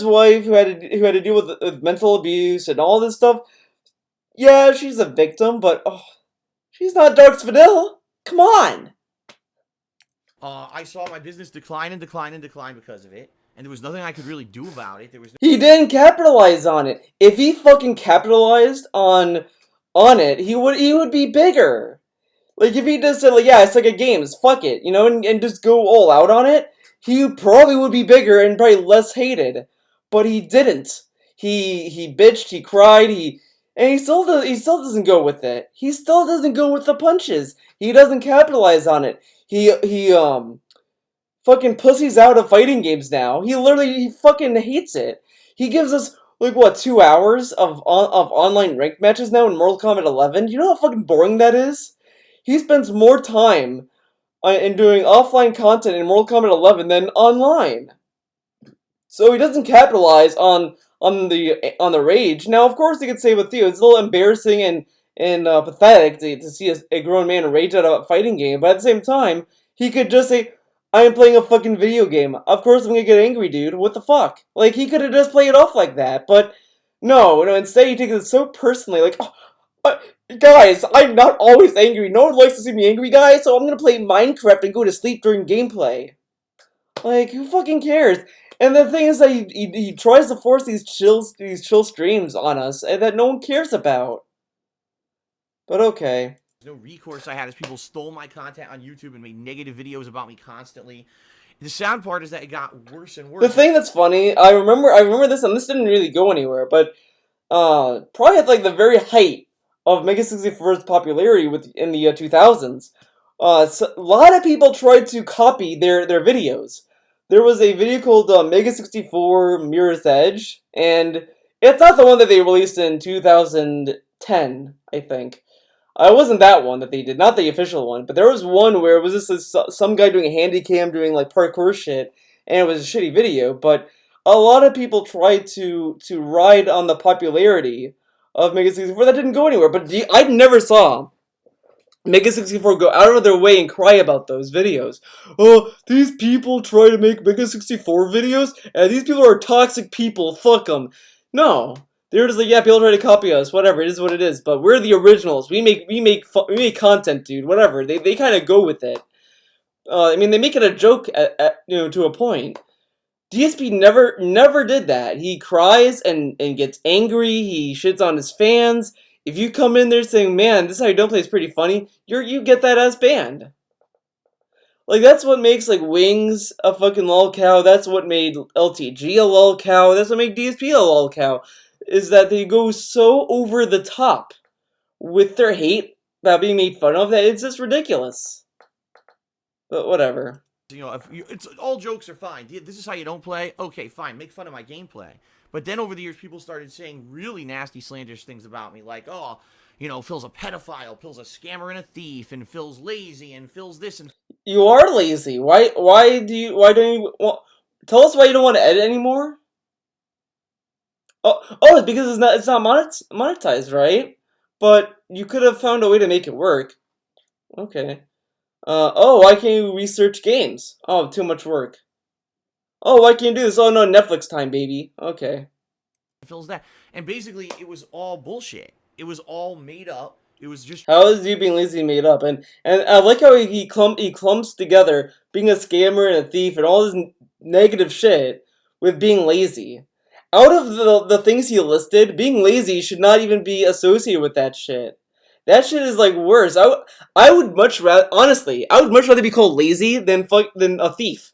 D: wife who had to deal with mental abuse and all this stuff. Yeah, she's a victim, but she's not darksfadil. Come on.
A: I saw my business decline and decline and decline because of it, and there was nothing I could really do about it.
D: He didn't capitalize on it. If he fucking capitalized on it, he would be bigger. Like, if he just said, like, yeah, it's like a game, fuck it, and just go all out on it, he probably would be bigger and probably less hated. But he didn't. He bitched, he cried, and he still doesn't go with it. He still doesn't go with the punches. He doesn't capitalize on it. He fucking pussies out of fighting games now. He fucking hates it. He gives us, like, what, 2 hours of online ranked matches now in Mortal Kombat 11? Do you know how fucking boring that is? He spends more time in doing offline content in Mortal Kombat 11 than online. So he doesn't capitalize on on the rage. Now, of course, you could say with Theo, it's a little embarrassing and pathetic to see a grown man rage at a fighting game, but at the same time, he could just say, I am playing a fucking video game. Of course I'm gonna get angry, dude. What the fuck? Like, he could have just played it off like that, but no, instead he takes it so personally, like, oh, guys, I'm not always angry. No one likes to see me angry, guys, so I'm gonna play Minecraft and go to sleep during gameplay. Like, who fucking cares? And the thing is that he tries to force these chill streams on us and that no one cares about. But okay.
A: No recourse I had as people stole my content on YouTube and made negative videos about me constantly. The sad part is that it got worse and worse.
D: The thing that's funny, I remember this, and this didn't really go anywhere, but probably at like the very height of Mega 64's popularity in the 2000s, so a lot of people tried to copy their videos. There was a video called Mega 64 Mirror's Edge, and it's not the one that they released in 2010, I think. It wasn't that one that they did, not the official one, but there was one where it was just some guy doing a handy cam doing like parkour shit, and it was a shitty video, but a lot of people tried to ride on the popularity of Mega 64. That didn't go anywhere, but I never saw Mega 64 go out of their way and cry about those videos. Oh, these people try to make Mega 64 videos, and these people are toxic people, fuck them. No. They're just like, yeah, people try to copy us, whatever, it is what it is, but we're the originals. We make content, dude, whatever. They kind of go with it. I mean, they make it a joke to a point. DSP never did that. He cries and gets angry. He shits on his fans. If you come in there saying, man, this is how you don't play is pretty funny, you get that as banned. Like, that's what makes, like, Wings a fucking lolcow. That's what made LTG a lolcow. That's what made DSP a lolcow. Is that they go so over the top with their hate about being made fun of that it's just ridiculous. But whatever.
A: It's all jokes are fine. This is how you don't play. Okay, fine. Make fun of my gameplay. But then over the years, people started saying really nasty, slanderous things about me, like, oh, Phil's a pedophile, Phil's a scammer and a thief, and Phil's lazy, and Phil's this and.
D: You are lazy. Why don't you? Well, tell us why you don't want to edit anymore. Oh, it's because it's not monetized, right? But you could have found a way to make it work. Okay. Why can't you research games? Oh, too much work. Oh, why can't you do this? Oh, no, Netflix time, baby. Okay.
A: Phil's that. And basically, it was all bullshit. It was all made up. It was just...
D: How is you being lazy made up? And I like how he clumps together being a scammer and a thief and all this negative shit with being lazy. Out of the things he listed, being lazy should not even be associated with that shit. That shit is like worse. I would much rather, honestly, I would much rather be called lazy than a thief.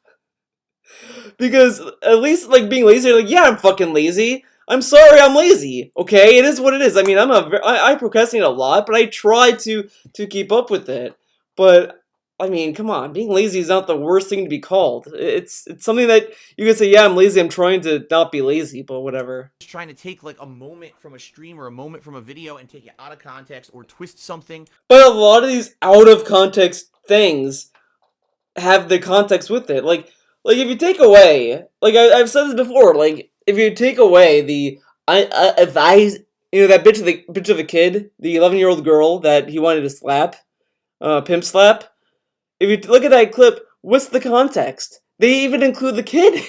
D: Because at least like being lazy, like, yeah, I'm fucking lazy. I'm sorry, I'm lazy. Okay, it is what it is. I mean, I procrastinate a lot, but I try to keep up with it. But I mean, come on, being lazy is not the worst thing to be called. It's something that you can say, yeah, I'm lazy. I'm trying to not be lazy, but whatever.
A: Just trying to take like a moment from a stream or a moment from a video and take it out of context or twist something.
D: But a lot of these out of context things have the context with it. Like if you take away, like I've said this before, like if you take away that bitch of a kid, the 11-year-old girl that he wanted to slap, pimp slap. If you look at that clip, what's the context? They even include the kid.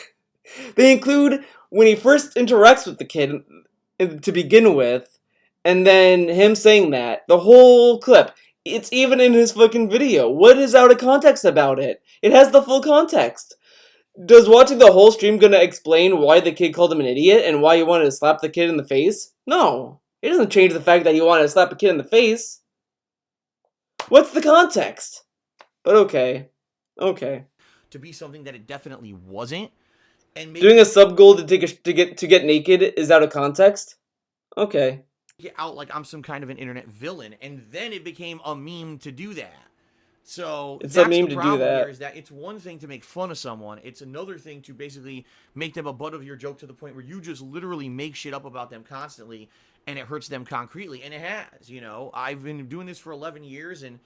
D: They include when he first interacts with the kid to begin with, and then him saying that. The whole clip. It's even in his fucking video. What is out of context about it? It has the full context. Does watching the whole stream gonna explain why the kid called him an idiot and why he wanted to slap the kid in the face? No. It doesn't change the fact that he wanted to slap a kid in the face. What's the context? But okay.
A: To be something that it definitely wasn't. And maybe
D: doing a sub goal to get naked is out of context? Okay.
A: Get out like I'm some kind of an internet villain, and then it became a meme to do that. So
D: it's
A: that's
D: a meme
A: the
D: to
A: problem
D: do that.
A: Here is that it's one thing to make fun of someone, it's another thing to basically make them a butt of your joke to the point where you just literally make shit up about them constantly, and it hurts them concretely, and it has. I've been doing this for 11 years, and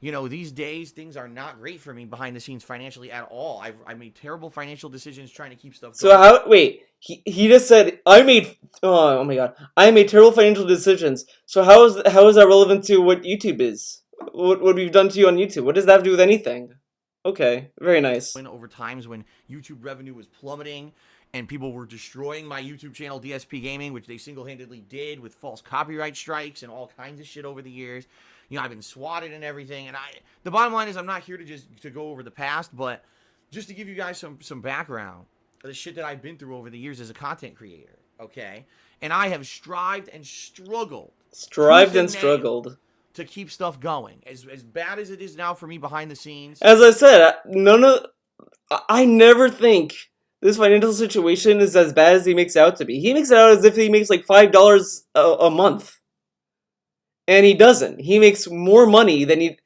A: You know, these days things are not great for me behind the scenes financially at all. I made terrible financial decisions trying to keep stuff
D: So
A: going.
D: how? Wait, he just said I made. Oh my god, I made terrible financial decisions. So how is that relevant to what YouTube is? What we've done to you on YouTube? What does that have to do with anything? Okay, very nice.
A: Over times when YouTube revenue was plummeting and people were destroying my YouTube channel DSP Gaming, which they single-handedly did with false copyright strikes and all kinds of shit over the years. You know, I've been swatted and everything, and the bottom line is I'm not here to just to go over the past, but just to give you guys some background of the shit that I've been through over the years as a content creator, okay? And I have strived and struggled. To keep stuff going. As bad as it is now for me behind the scenes.
D: As I said, I never think this financial situation is as bad as he makes it out to be. He makes it out as if he makes like $5 a month. And he doesn't. He makes more money than he...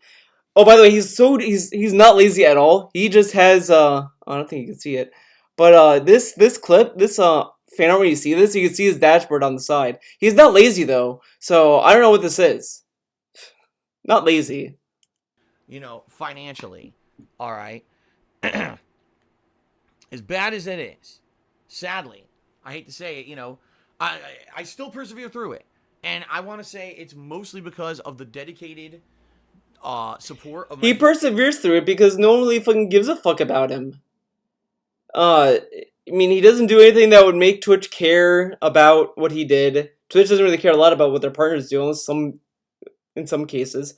D: Oh, by the way, he's not lazy at all. He just has, I don't think you can see it. But, this clip, this, fan art, when you see this, you can see his dashboard on the side. He's not lazy, though. So, I don't know what this is. Not lazy.
A: You know, financially. Alright. As bad as it is, sadly, I hate to say it, you know, I still persevere through it. And I want to say it's mostly because of the dedicated support of my...
D: He perseveres through it because no one really fucking gives a fuck about him. I mean, he doesn't do anything that would make Twitch care about what he did. Twitch doesn't really care a lot about what their partners do, in some cases.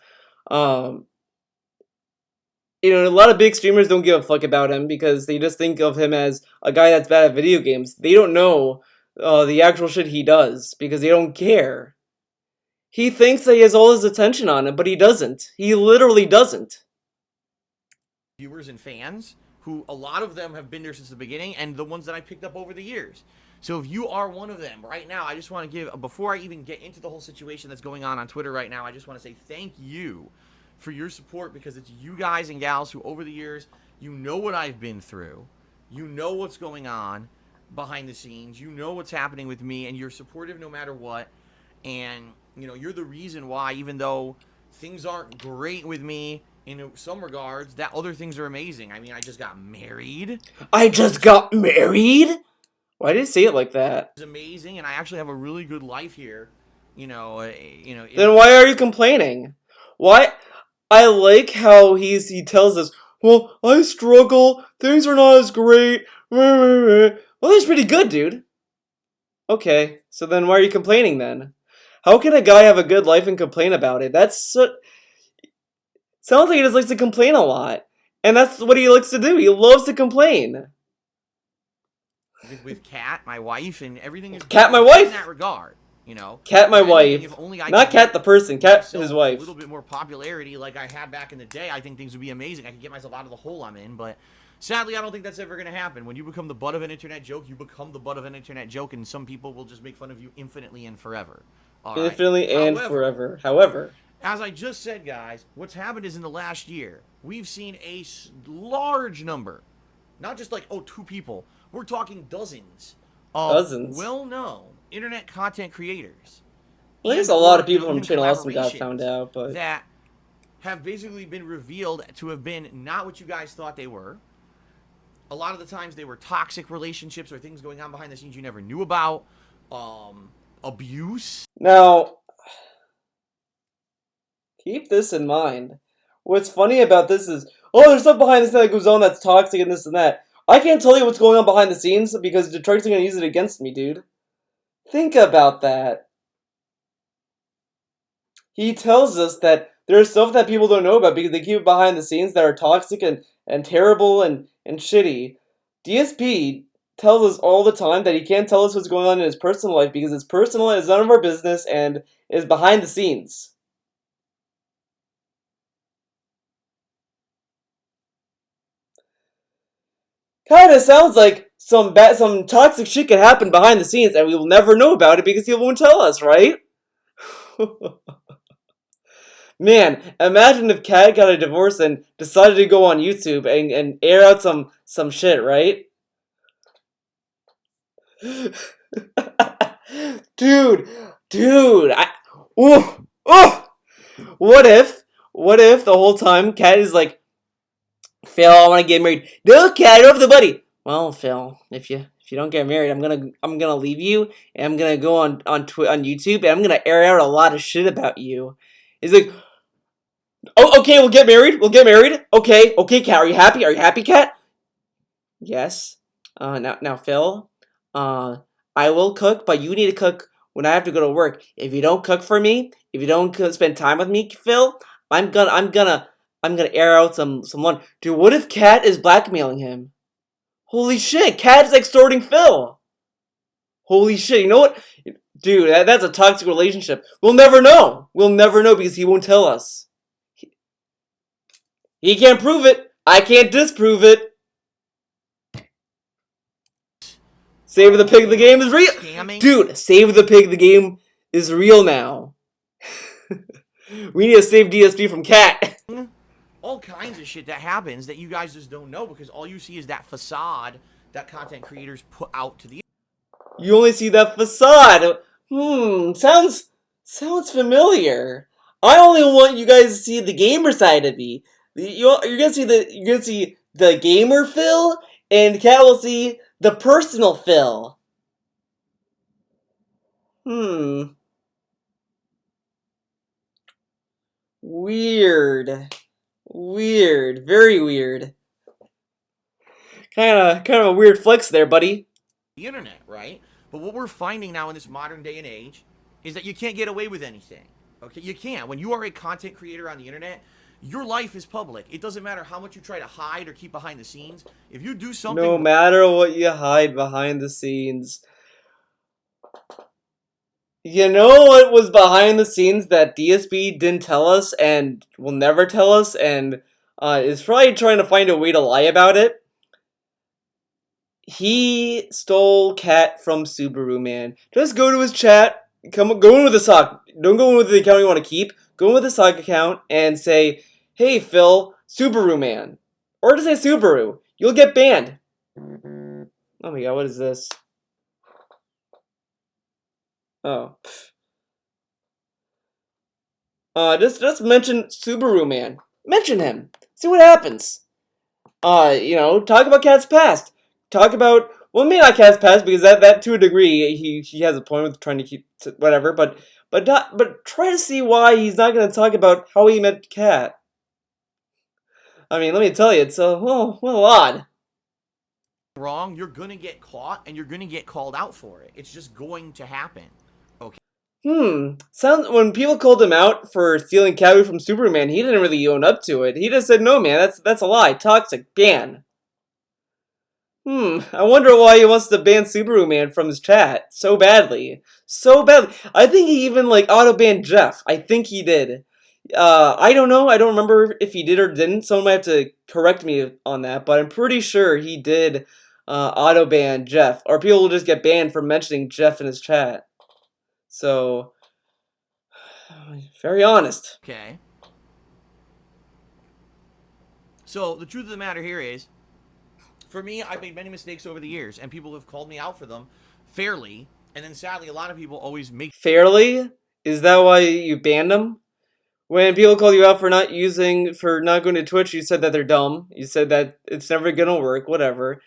D: You know, a lot of big streamers don't give a fuck about him because they just think of him as a guy that's bad at video games. They don't know the actual shit he does because they don't care. He thinks that he has all his attention on him, but he doesn't. He literally doesn't.
A: Viewers and fans, who a lot of them have been there since the beginning, and the ones that I picked up over the years. So if you are one of them right now, I just want to give, before I even get into the whole situation that's going on Twitter right now, I just want to say thank you for your support, because it's you guys and gals who over the years, you know what I've been through, you know what's going on behind the scenes, you know what's happening with me, and you're supportive no matter what. And you know, you're the reason why, even though things aren't great with me in some regards, that other things are amazing. I mean, I just got married.
D: Why did you say it like that?
A: It's amazing, and I actually have a really good life here. Then
D: why are you complaining? Why? I like how he tells us, well, I struggle, things are not as great. Well, that's pretty good, dude. Okay, so then why are you complaining then? How can a guy have a good life and complain about it? Sounds like he just likes to complain a lot. And that's what he likes to do. He loves to complain.
A: With Kat, my wife, and everything is
D: Kat, my wife?
A: In that regard, you know.
D: Kat, my wife. Not Kat the person, Kat his wife.
A: A little bit more popularity like I had back in the day, I think things would be amazing. I could get myself out of the hole I'm in, but sadly, I don't think that's ever going to happen. When you become the butt of an internet joke, you become the butt of an internet joke, and some people will just make fun of you infinitely and forever.
D: Infinitely and forever. However,
A: as I just said, guys, what's happened is in the last year, we've seen a large number, not just like, 2 people. We're talking dozens of well-known internet content creators.
D: Well, there's a lot of people from Channel Awesome got found out, but
A: that have basically been revealed to have been not what you guys thought they were. A lot of the times they were toxic relationships or things going on behind the scenes you never knew about. Abuse.
D: Now, keep this in mind. What's funny about this is, there's stuff behind the scenes that goes on that's toxic and this and that. I can't tell you what's going on behind the scenes because Detroit's going to use it against me, dude. Think about that. He tells us that there's stuff that people don't know about because they keep it behind the scenes that are toxic and terrible and shitty. DSP tells us all the time that he can't tell us what's going on in his personal life because it's personal and it's none of our business and is behind the scenes. Kinda sounds like some toxic shit could happen behind the scenes and we will never know about it because he won't tell us, right? Man, imagine if Kat got a divorce and decided to go on YouTube and air out some shit, right? Dude, what What if the whole time Kat is like, Phil, I want to get married. No, Kat, over the buddy. Well, Phil, if you don't get married, I'm gonna leave you, and I'm gonna go on YouTube, and I'm gonna air out a lot of shit about you. He's like, oh, okay, we'll get married. We'll get married. Okay, Kat, are you happy? Are you happy, Kat? Yes. Now, Phil, I will cook, but you need to cook when I have to go to work. If you don't cook for me, if you don't spend time with me, Phil, I'm gonna air out some lunch. Dude, what if Kat is blackmailing him? Holy shit, Kat is extorting Phil. Holy shit, you know what? Dude, that's a toxic relationship. We'll never know. We'll never know because he won't tell us. He can't prove it. I can't disprove it. Save the Pig the game is real.
A: Scamming.
D: Dude, Save the Pig the game is real now. We need to save DSP from Kat.
A: All kinds of shit that happens that you guys just don't know because all you see is that facade that content creators put out to the.
D: You only see that facade. Sounds familiar. I only want you guys to see the gamer side of me. You're gonna see the gamer Phil, and Kat will see the personal Phil. Weird. Very weird. Kind of a weird flex there, buddy.
A: The internet, right? But what we're finding now in this modern day and age is that you can't get away with anything. Okay, you can't. When you are a content creator on the internet, your life is public. It doesn't matter how much you try to hide or keep behind the scenes. If you do something,
D: no matter what you hide behind the scenes. You know what was behind the scenes that DSP didn't tell us and will never tell us and is probably trying to find a way to lie about it? He stole Kat from Subaru Man. Just go to his chat. Go in with the sock. Don't go in with the account you want to keep. Go in with the sock account and say, "Hey Phil, Subaru Man," or just say Subaru. You'll get banned. Oh my god, what is this? Oh. Just mention Subaru Man. Mention him. See what happens. Talk about Kat's past. Talk about, well, maybe not Cat's past because that to a degree he has a point with trying to keep whatever, but try to see why he's not going to talk about how he met Cat. I mean, let me tell you, it's a well odd.
A: Wrong, you're gonna get caught and you're gonna get called out for it. It's just going to happen. Okay.
D: Sounds when people called him out for stealing Cabu from Superman, he didn't really own up to it. He just said, "No, man, that's a lie. Toxic. Ban." I wonder why he wants to ban Subaru Man from his chat so badly. So badly. I think he even, auto-banned Jeff. I think he did. I don't know. I don't remember if he did or didn't. Someone might have to correct me on that, but I'm pretty sure he did auto-ban Jeff. Or people will just get banned for mentioning Jeff in his chat. So, very honest.
A: Okay. So, the truth of the matter here is, for me, I've made many mistakes over the years, and people have called me out for them fairly, and then sadly, a lot of people always make...
D: Fairly? Is that why you banned them? When people call you out for not going to Twitch, you said that they're dumb. You said that it's never gonna work, whatever.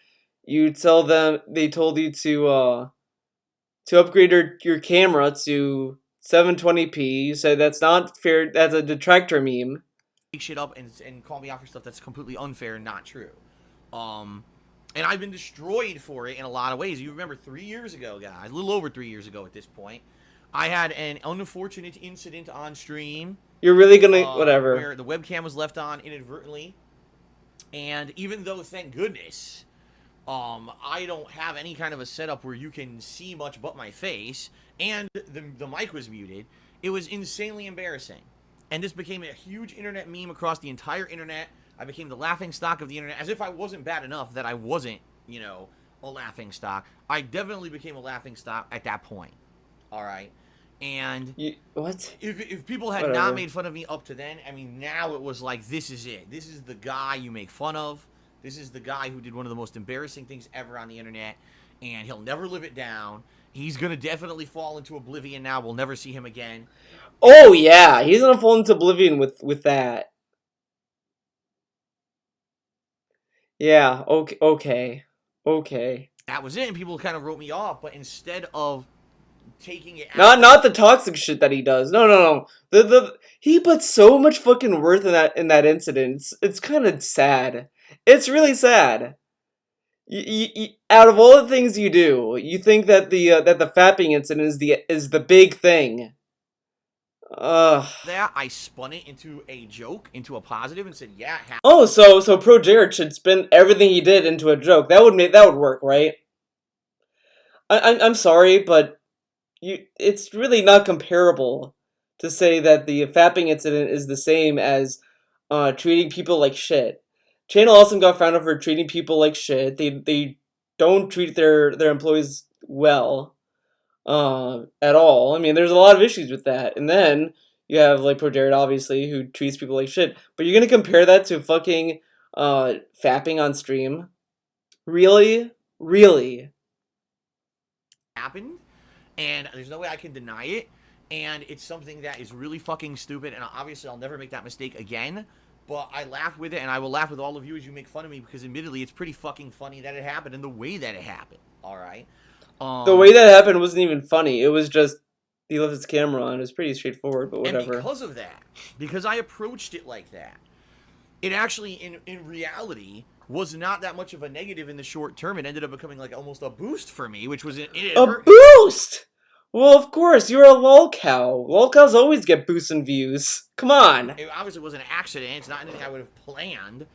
D: You tell them, they told you to upgrade your camera to 720p. You said that's not fair, that's a detractor meme.
A: Make shit up and call me out for stuff that's completely unfair and not true. And I've been destroyed for it in a lot of ways. You remember 3 years ago, guys, a little over 3 years ago at this point, I had an unfortunate incident on stream.
D: You're really gonna, whatever.
A: Where the webcam was left on inadvertently. And even though, thank goodness, I don't have any kind of a setup where you can see much but my face, and the mic was muted, it was insanely embarrassing. And this became a huge internet meme across the entire internet. I became the laughing stock of the internet, as if I wasn't bad enough that I wasn't, a laughing stock. I definitely became a laughing stock at that point. All right? And
D: what?
A: If people had not made fun of me up to then, I mean, now it was like, this is it. This is the guy you make fun of. This is the guy who did one of the most embarrassing things ever on the internet, and he'll never live it down. He's going to definitely fall into oblivion now. We'll never see him again.
D: Oh yeah, he's gonna fall into oblivion with that. Yeah. Okay.
A: That was it, and people kind of wrote me off. But instead of taking it
D: Not the toxic shit that he does. No. He put so much fucking worth in that incident. It's kind of sad. It's really sad. Out of all the things you do, you think that the fapping incident is the big thing.
A: that I spun it into a joke, into a positive, and said, "Yeah,
D: Oh, so Pro Jared should spin everything he did into a joke. That would work, right? I'm sorry, but it's really not comparable to say that the fapping incident is the same as treating people like shit. Channel Awesome got found out for treating people like shit. They don't treat their employees well at all. I mean, there's a lot of issues with that. And then you have like Pro Jared, obviously, who treats people like shit. But you're gonna compare that to fucking fapping on stream? Really? Really?
A: happened, and there's no way I can deny it, and it's something that is really fucking stupid, and obviously I'll never make that mistake again, but I laugh with it, and I will laugh with all of you as you make fun of me, because admittedly, it's pretty fucking funny that it happened, and the way that it happened, alright?
D: The way that happened wasn't even funny. It was just, he left his camera on. It was pretty straightforward, but whatever.
A: And because of that, because I approached it like that, it actually, in reality, was not that much of a negative in the short term. It ended up becoming like almost a boost for me, which was a
D: boost. Well, of course, you're a lolcow. Lolcows always get boosts in views. Come on.
A: It obviously was an accident. It's not anything I would have planned.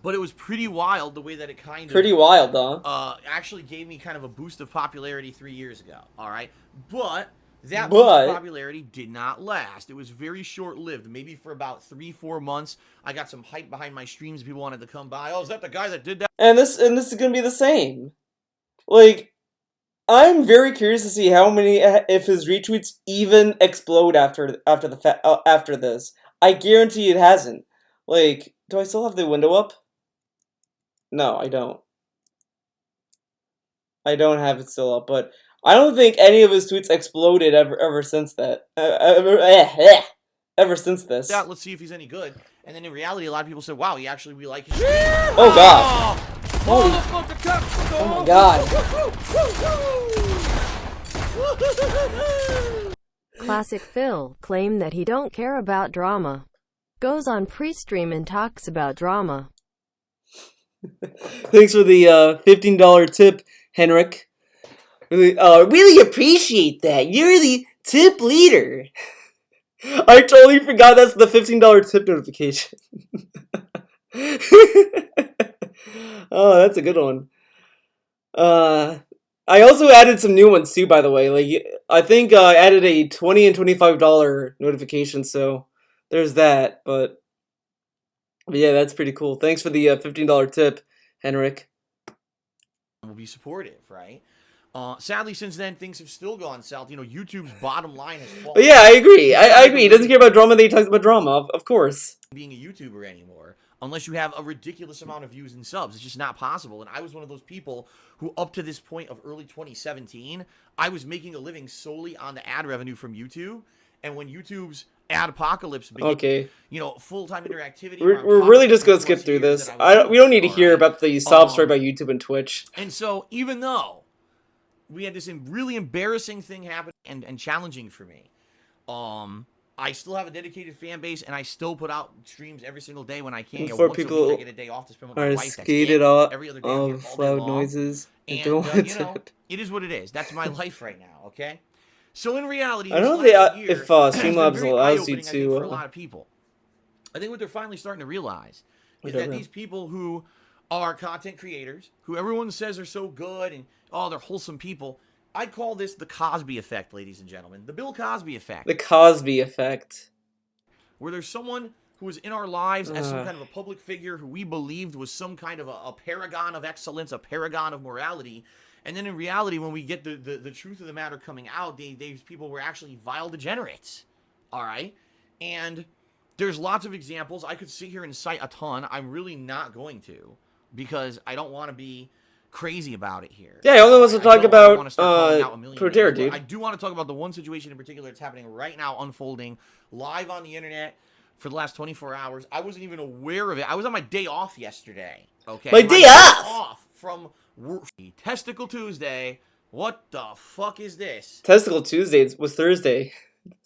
A: But it was pretty wild the way that it kind of...
D: Pretty wild, huh?
A: Actually gave me kind of a boost of popularity 3 years ago. All right? But that boost of popularity did not last. It was very short-lived. Maybe for about 3-4 months, I got some hype behind my streams. People wanted to come by. Oh, is that the guy that did that?
D: And this is gonna be the same. Like, I'm very curious to see how many, if his retweets even explode after this. I guarantee it hasn't. Like, do I still have the window up? No, I don't. I don't have it still up, but I don't think any of his tweets exploded ever since that. Ever since this.
A: Yeah, let's see if he's any good. And then in reality, a lot of people said, "Wow, we like his."
D: Oh God! Holy! Oh my God!
E: Classic Phil claimed that he don't care about drama. Goes on pre-stream and talks about drama.
D: Thanks for the $15 tip, Henrik. Really appreciate that. You're the tip leader. I totally forgot that's the $15 tip notification. Oh, that's a good one. I also added some new ones too, by the way. Like, I think I added a $20 and $25 notification, so there's that. But yeah, that's pretty cool. Thanks for the $15 tip, Henrik.
A: Will be supportive, right? Sadly, since then, things have still gone south. You know, YouTube's bottom line has fallen.
D: But yeah, I agree. I agree. He doesn't care about drama, then he talks about drama, of course.
A: Being a YouTuber anymore, unless you have a ridiculous amount of views and subs. It's just not possible. And I was one of those people who, up to this point of early 2017, I was making a living solely on the ad revenue from YouTube. And when YouTube's ad apocalypse began, you know, full-time interactivity.
D: We're really just going to skip through this. We don't need to hear about the sob story about YouTube and Twitch.
A: And so, even though we had this really embarrassing thing happen and challenging for me, I still have a dedicated fan base, and I still put out streams every single day when I can.
D: Before people
A: I get a day off to spend with my wife.
D: Skated off
A: every other day
D: of loud noises.
A: And you know, it is what it is. That's my life right now. Okay. So in reality,
D: I don't know if Streamlabs allows you to.
A: For a lot of people, I think what they're finally starting to realize is that these people who are content creators, who everyone says are so good and they're wholesome people. I call this the Cosby effect, ladies and gentlemen. The Bill Cosby effect.
D: The Cosby effect.
A: Where there's someone who was in our lives as some kind of a public figure who we believed was some kind of a paragon of excellence, a paragon of morality. And then in reality, when we get the truth of the matter coming out, these people were actually vile degenerates. All right? And there's lots of examples. I could sit here and cite a ton. I'm really not going to, because I don't want to be crazy about it here.
D: Yeah, he only wants to talk
A: I
D: about
A: wanna start calling out a million
D: Pro
A: names,
D: Dare,
A: but
D: dude.
A: I do want to talk about the one situation in particular that's happening right now, unfolding live on the internet for the last 24 hours. I wasn't even aware of it. I was on my day off yesterday. Okay,
D: My day off
A: from work. Testicle Tuesday. What the fuck is this?
D: Testicle Tuesday was Thursday.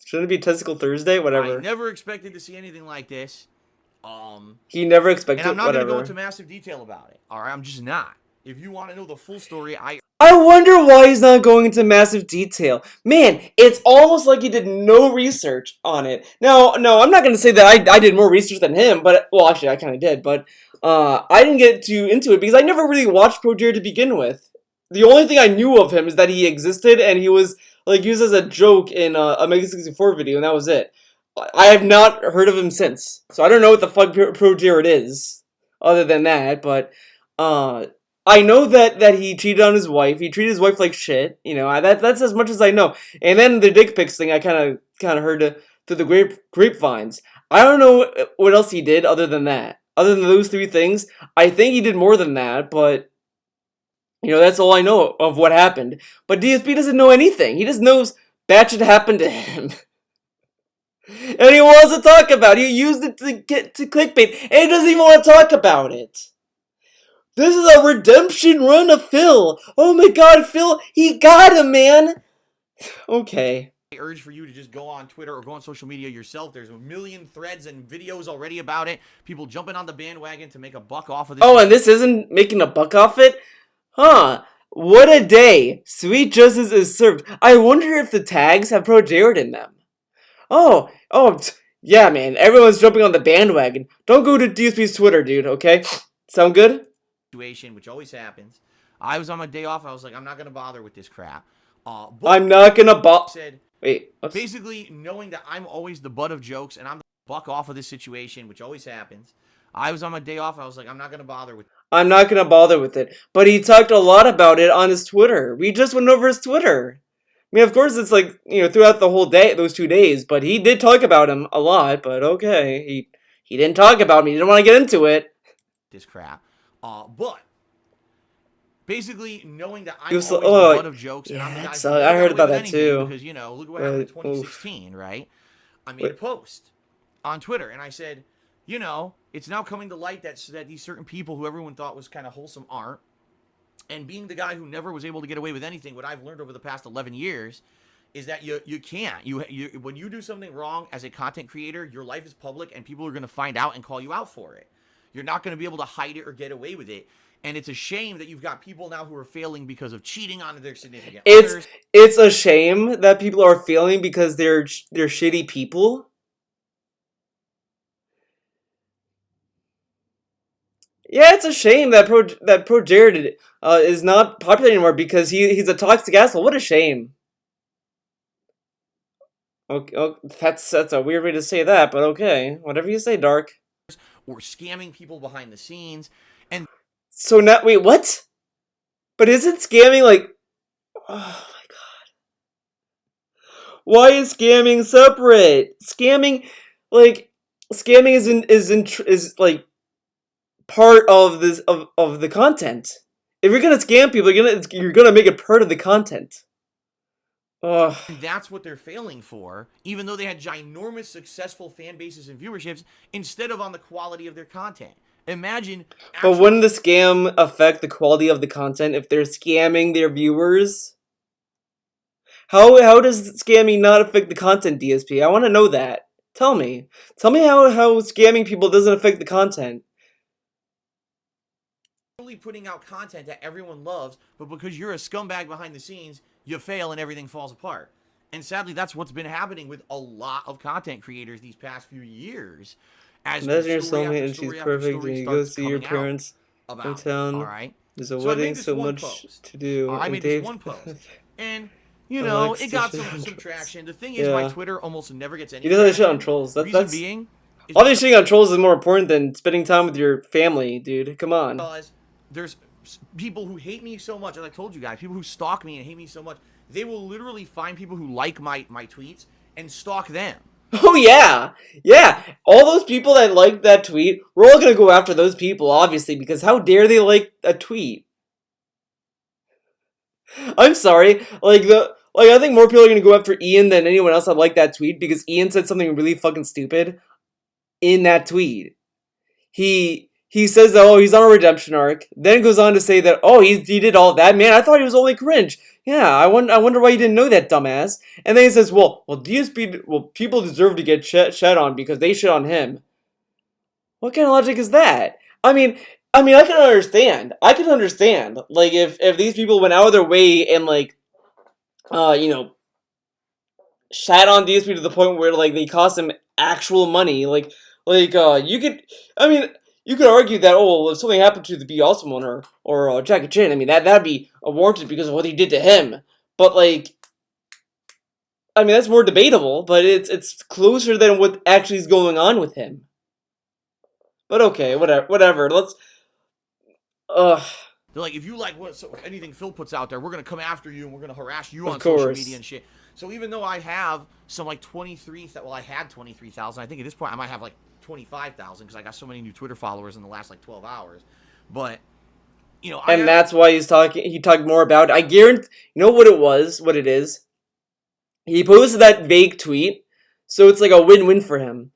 D: Shouldn't it be Testicle Thursday? Whatever.
A: I never expected to see anything like this.
D: He never expected.
A: And I'm not
D: whatever.
A: going to go into massive detail about it. All right, I'm just not. If you want to know the full story,
D: I wonder why he's not going into massive detail. Man, it's almost like he did no research on it. No, I'm not going to say that I did more research than him, but, well, actually, I kind of did, but I didn't get too into it because I never really watched Pro Dare to begin with. The only thing I knew of him is that he existed and he was, like, used as a joke in a Mega 64 video, and that was it. I have not heard of him since, so I don't know what the fuck Pro Dare it is, other than that, but, I know that he cheated on his wife. He treated his wife like shit. You know, that's as much as I know. And then the dick pics thing, I kind of heard through the grapevines. I don't know what else he did other than that. Other than those three things, I think he did more than that. But you know, that's all I know of what happened. But DSP doesn't know anything. He just knows bad shit happened to him. And he wants to talk about it. He used it to get to clickbait, and he doesn't even want to talk about it. This is a redemption run of Phil. Oh my god, Phil, he got him, man. Okay.
A: I urge for you to just go on Twitter or go on social media yourself. There's a million threads and videos already about it. People jumping on the bandwagon to make a buck off of this.
D: Oh, and this isn't making a buck off it? Huh. What a day. Sweet justice is served. I wonder if the tags have Pro Jared in them. Oh, yeah, man. Everyone's jumping on the bandwagon. Don't go to DSP's Twitter, dude, okay? Sound good?
A: Situation, which always happens. I was on my day off. I was like, I'm not going to bother with this crap. But
D: I'm not going to
A: said,
D: Wait.
A: Basically, knowing that I'm always the butt of jokes and I'm the buck off of this situation, which always happens. I was on my day off. I was like, I'm not going to bother with
D: I'm not going to bother with it. But he talked a lot about it on his Twitter. We just went over his Twitter. I mean, of course, it's like, you know, throughout the whole day, those 2 days. But he did talk about him a lot. But okay. He didn't talk about me. He didn't want to get into it.
A: This crap. But basically, knowing that I'm always the butt of jokes, and I'm the guy who
D: I heard about that too.
A: Because, you know, look what happened in 2016, right? I made a post on Twitter, and I said, you know, it's now coming to light that these certain people who everyone thought was kind of wholesome aren't. And being the guy who never was able to get away with anything, what I've learned over the past 11 years is that you can't. When you do something wrong as a content creator, your life is public, and people are going to find out and call you out for it. You're not going to be able to hide it or get away with it. And it's a shame that you've got people now who are failing because of cheating on their significant others.
D: It's a shame that people are failing because they're shitty people. Yeah, it's a shame that Pro Jared is not popular anymore because he's a toxic asshole. What a shame. Okay, that's a weird way to say that, but okay. Whatever you say, Dark.
A: Or scamming people behind the scenes. And
D: so now, wait, what? But isn't scamming like... Oh my god. Why is scamming separate? Scamming is like part of this of the content. If you're gonna scam people, you're gonna make it part of the content.
A: And that's what they're failing for, even though they had ginormous successful fan bases and viewerships, instead of on the quality of their content. Imagine.
D: But wouldn't the scam affect the quality of the content if they're scamming their viewers? How does scamming not affect the content, DSP? I want to know that. Tell me how scamming people doesn't affect the content.
A: Putting out content that everyone loves, but because you're a scumbag behind the scenes, you fail and everything falls apart. And sadly, that's what's been happening with a lot of content creators these past few years.
D: Imagine your soulmate and she's perfect, and you go see your parents in town.
A: All right.
D: There's a wedding, so much to do.
A: I made this one post, and you know it got some traction. The thing is, my Twitter almost never gets any.
D: He does that shit on trolls. That's
A: being.
D: Obviously, on trolls is more important than spending time with your family, dude. Come on.
A: Because there's people who hate me so much, as I told you guys, people who stalk me and hate me so much, they will literally find people who like my tweets and stalk them.
D: Oh yeah, yeah. All those people that liked that tweet, we're all gonna go after those people, obviously, because how dare they like a tweet? I'm sorry. I think more people are gonna go after Ian than anyone else that liked that tweet because Ian said something really fucking stupid in that tweet. He says that, oh, he's on a redemption arc, then goes on to say that, oh, he did all that. Man, I thought he was only cringe. Yeah, I wonder why you didn't know that, dumbass. And then he says, well, people deserve to get shed on because they shit on him. What kind of logic is that? I can understand. I can understand. Like, if these people went out of their way and, like, shat on DSP to the point where, like, they cost him actual money, you could, you could argue that, oh, well, if something happened to the Be Awesome owner or Jackie Chan, that'd be warranted because of what he did to him. But, like, that's more debatable, but it's closer than what actually is going on with him. But okay, whatever. Let's.
A: They're like, if you like anything Phil puts out there, we're gonna come after you and we're gonna harass you on social media and shit. So even though I have some like 23,000, well, I had 23,000. I think at this point I might have like 25,000 because I got so many new Twitter followers in the last like 12 hours. But and
D: that's why he talked more about it. I guarantee. You know what it is. He posted that vague tweet, so it's like a win-win for him.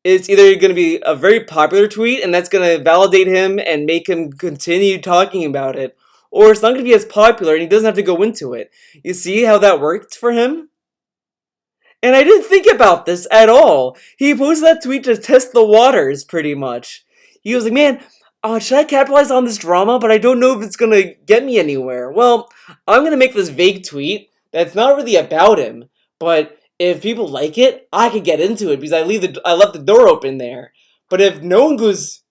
D: It's either going to be a very popular tweet, and that's going to validate him and make him continue talking about it, or it's not going to be as popular, and he doesn't have to go into it. You see how that worked for him? And I didn't think about this at all. He posted that tweet to test the waters, pretty much. He was like, man, should I capitalize on this drama? But I don't know if it's going to get me anywhere. Well, I'm going to make this vague tweet that's not really about him, but if people like it, I can get into it because I left the door open there. But if no one goes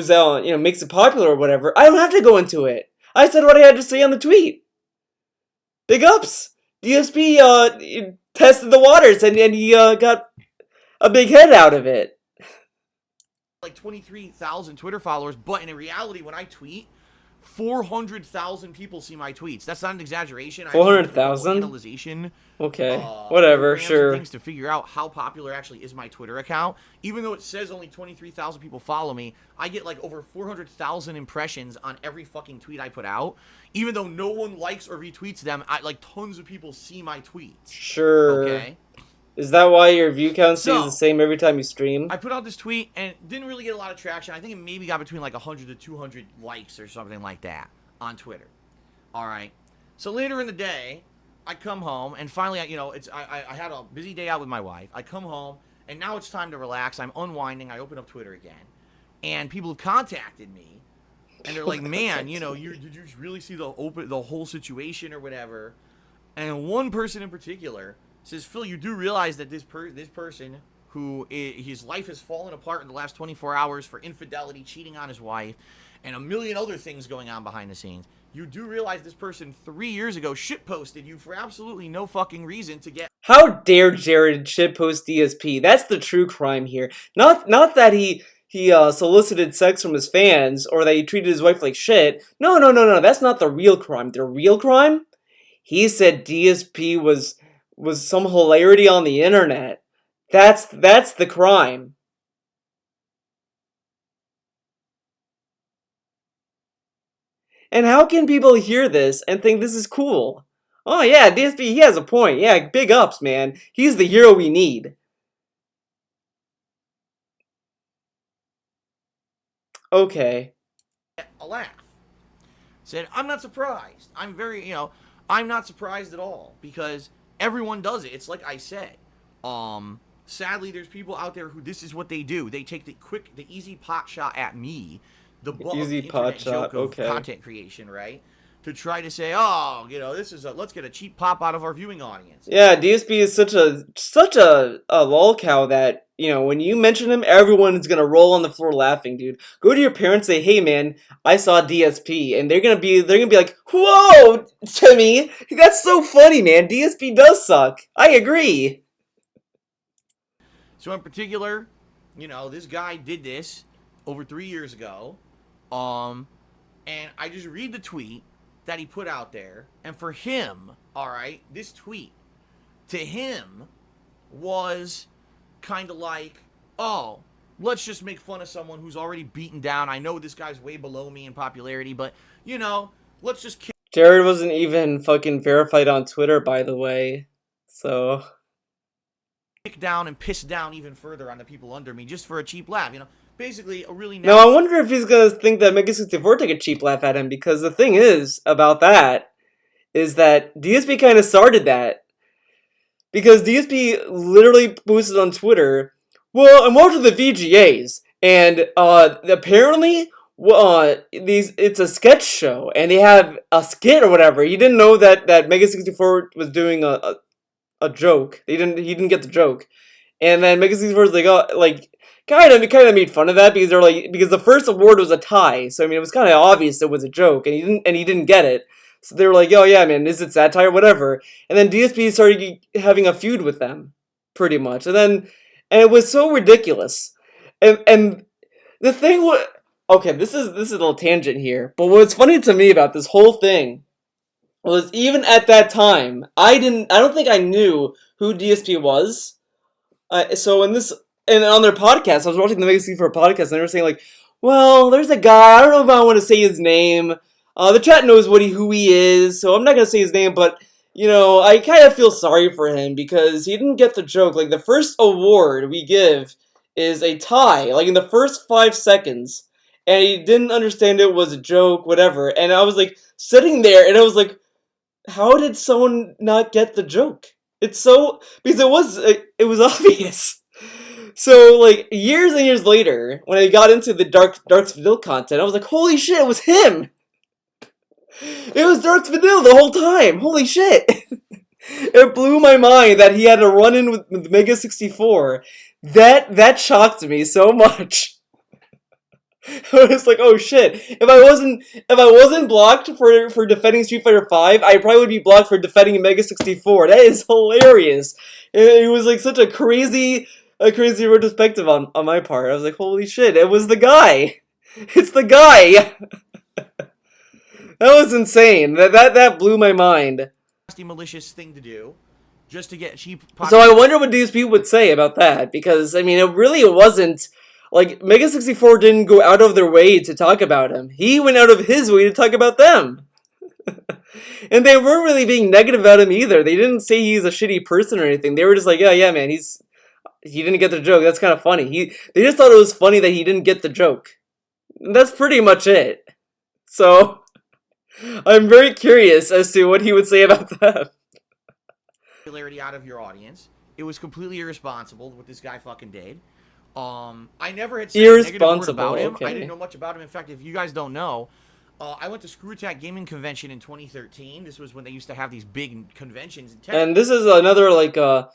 D: out, makes it popular or whatever, I don't have to go into it. I said what I had to say on the tweet. Big ups. DSP tested the waters and he got a big head out of it.
A: Like 23,000 Twitter followers, but in reality, when I tweet, 400,000 people see my tweets. That's not an exaggeration.
D: 400,000? Okay, whatever, sure.
A: Things to figure out how popular actually is my Twitter account. Even though it says only 23,000 people follow me, I get like over 400,000 impressions on every fucking tweet I put out. Even though no one likes or retweets them, like tons of people see my tweets.
D: Sure.
A: Okay.
D: Is that why your view count stays the same every time you stream?
A: I put out this tweet and didn't really get a lot of traction. I think it maybe got between like 100 to 200 likes or something like that on Twitter. All right. So later in the day, I come home and finally, I had a busy day out with my wife. I come home and now it's time to relax. I'm unwinding. I open up Twitter again, and people have contacted me, and they're like, "Man, did you really see the whole situation or whatever?" And one person in particular says, Phil, you do realize that this person who his life has fallen apart in the last 24 hours for infidelity, cheating on his wife, and a million other things going on behind the scenes. You do realize this person 3 years ago shitposted you for absolutely no fucking reason to get...
D: How dare Jared shitpost DSP? That's the true crime here. Not that he solicited sex from his fans or that he treated his wife like shit. No. That's not the real crime. The real crime? He said DSP was some hilarity on the internet. That's the crime. And how can people hear this and think this is cool? Oh yeah, DSP, he has a point. Yeah, big ups, man. He's the hero we need. Okay.
A: A laugh. Said, I'm not surprised. I'm not surprised at all because everyone does it. It's like I said. Sadly, there's people out there who this is what they do. They take the easy pot shot at me, the
D: easy pot shot, okay,
A: content creation, right? To try to say, oh, let's get a cheap pop out of our viewing audience.
D: Yeah, DSP is such a lol cow that, when you mention him, everyone's gonna roll on the floor laughing, dude. Go to your parents, say, hey man, I saw DSP, and they're gonna be like, whoa, Timmy, that's so funny, man. DSP does suck. I agree.
A: So in particular, this guy did this over 3 years ago, and I just read the tweet that he put out there, and for him, all right, this tweet to him was kind of like, oh, let's just make fun of someone who's already beaten down. I know this guy's way below me in popularity, but let's just
D: Jared wasn't even fucking verified on Twitter, by the way. So
A: kick down and piss down even further on the people under me just for a cheap laugh, you know? Basically, a really
D: now I wonder if he's gonna think that Mega 64 took a cheap laugh at him, because the thing is about that is that DSP kind of started that. Because DSP literally posted on Twitter, well, I'm watching the VGAs, and apparently it's a sketch show, and they have a skit or whatever. He didn't know that Mega 64 was doing a joke. He didn't get the joke. And then Mega 64 was like, oh, like kind of made fun of that, because they're like, because the first award was a tie, so I mean it was kind of obvious it was a joke, and he didn't get it. So they were like, oh yeah, man, is it satire, whatever. And then DSP started having a feud with them, pretty much. And it was so ridiculous. And the thing was, okay, this is a little tangent here, but what's funny to me about this whole thing was, even at that time, I don't think I knew who DSP was. So and on their podcast, I was watching the Mega 64 podcast, and they were saying like, well, there's a guy, I don't know if I want to say his name. The chat knows who he is, so I'm not gonna say his name, but, you know, I kind of feel sorry for him, because he didn't get the joke. Like, the first award we give is a tie, like, in the first 5 seconds, and he didn't understand it was a joke, whatever, and I was, like, sitting there, and I was like, how did someone not get the joke? It's so, because it was obvious. So, like, years and years later, when I got into the darksfadil content, I was like, holy shit, it was him! It was darksfadil the whole time! Holy shit! It blew my mind that he had a run-in with Mega 64. That shocked me so much. I was like, oh shit! If I wasn't blocked for defending Street Fighter V, I probably would be blocked for defending Mega 64. That is hilarious. It was like such a crazy retrospective on my part. I was like, holy shit! It was the guy. It's the guy. That was insane. That blew my mind.
A: malicious thing to do, just to get cheap.
D: So I wonder what these people would say about that, because I mean, it wasn't like Mega 64 didn't go out of their way to talk about him. He went out of his way to talk about them. And they weren't really being negative about him either. They didn't say he's a shitty person or anything. They were just like, yeah, man, he didn't get the joke. That's kind of funny. They just thought it was funny that he didn't get the joke. And that's pretty much it. So I'm very curious as to what he would say about that.
A: Popularity out of your audience. It was completely irresponsible what this guy fucking did. I never had said a negative word about him. Okay. I didn't know much about him. In fact, if you guys don't know, I went to Screw Attack Gaming Convention in 2013. This was when they used to have these big conventions in Texas.
D: And this is another like a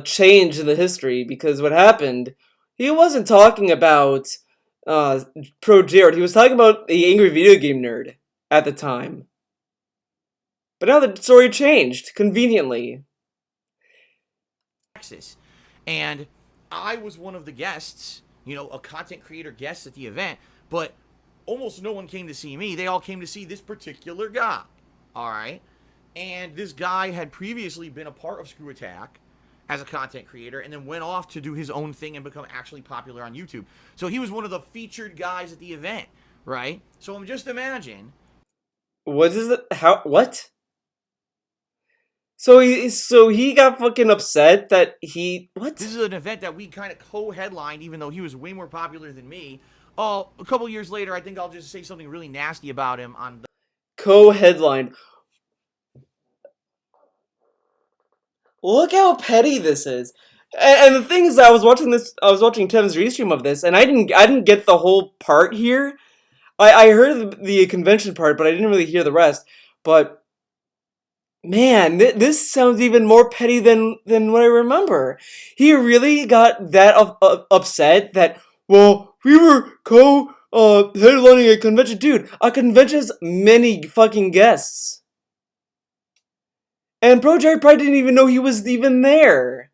D: change in the history, because what happened, he wasn't talking about Pro Jared. He was talking about the angry video game nerd at the time. But now the story changed conveniently.
A: Texas, and I was one of the guests, you know, a content creator guest at the event, but almost no one came to see me. They all came to see this particular guy, all right? And this guy had previously been a part of Screw Attack as a content creator, and then went off to do his own thing and become actually popular on YouTube. So he was one of the featured guys at the event, right? So I'm just imagine.
D: What is it? How? What? So he got fucking upset that he... What?
A: This is an event that we kind of co-headlined, even though he was way more popular than me. A couple years later, I think I'll just say something really nasty about him on the...
D: Co-headlined. Look how petty this is. And the thing is, I was watching Kevin's restream of this, and I didn't get the whole part here. I heard the convention part, but I didn't really hear the rest. But man, this sounds even more petty than what I remember. He really got that upset that, well, we were headlining a convention. Dude, a convention's many fucking guests. And Pro Jared probably didn't even know he was even there.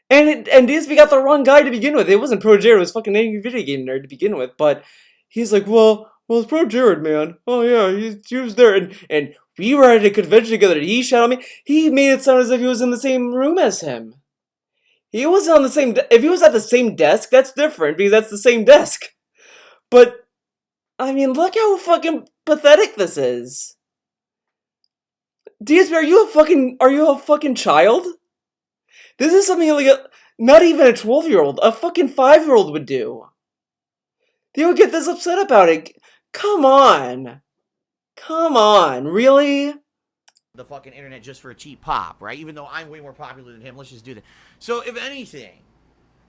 D: And DSP got the wrong guy to begin with. It wasn't Pro Jared, it was fucking angry video game nerd to begin with. But he's like, well, it's Pro Jared, man. Oh yeah, he was there, and we were at a convention together. He shouted at me. He made it sound as if he was in the same room as him. He wasn't on the same. If he was at the same desk, that's different, because that's the same desk. But I mean, look how fucking pathetic this is. DSP, are you a fucking child? This is something like not even a 12-year-old, a fucking 5-year-old would do. They would get this upset about it. Come on. Come on, really?
A: The fucking internet just for a cheap pop, right? Even though I'm way more popular than him, let's just do that. So if anything,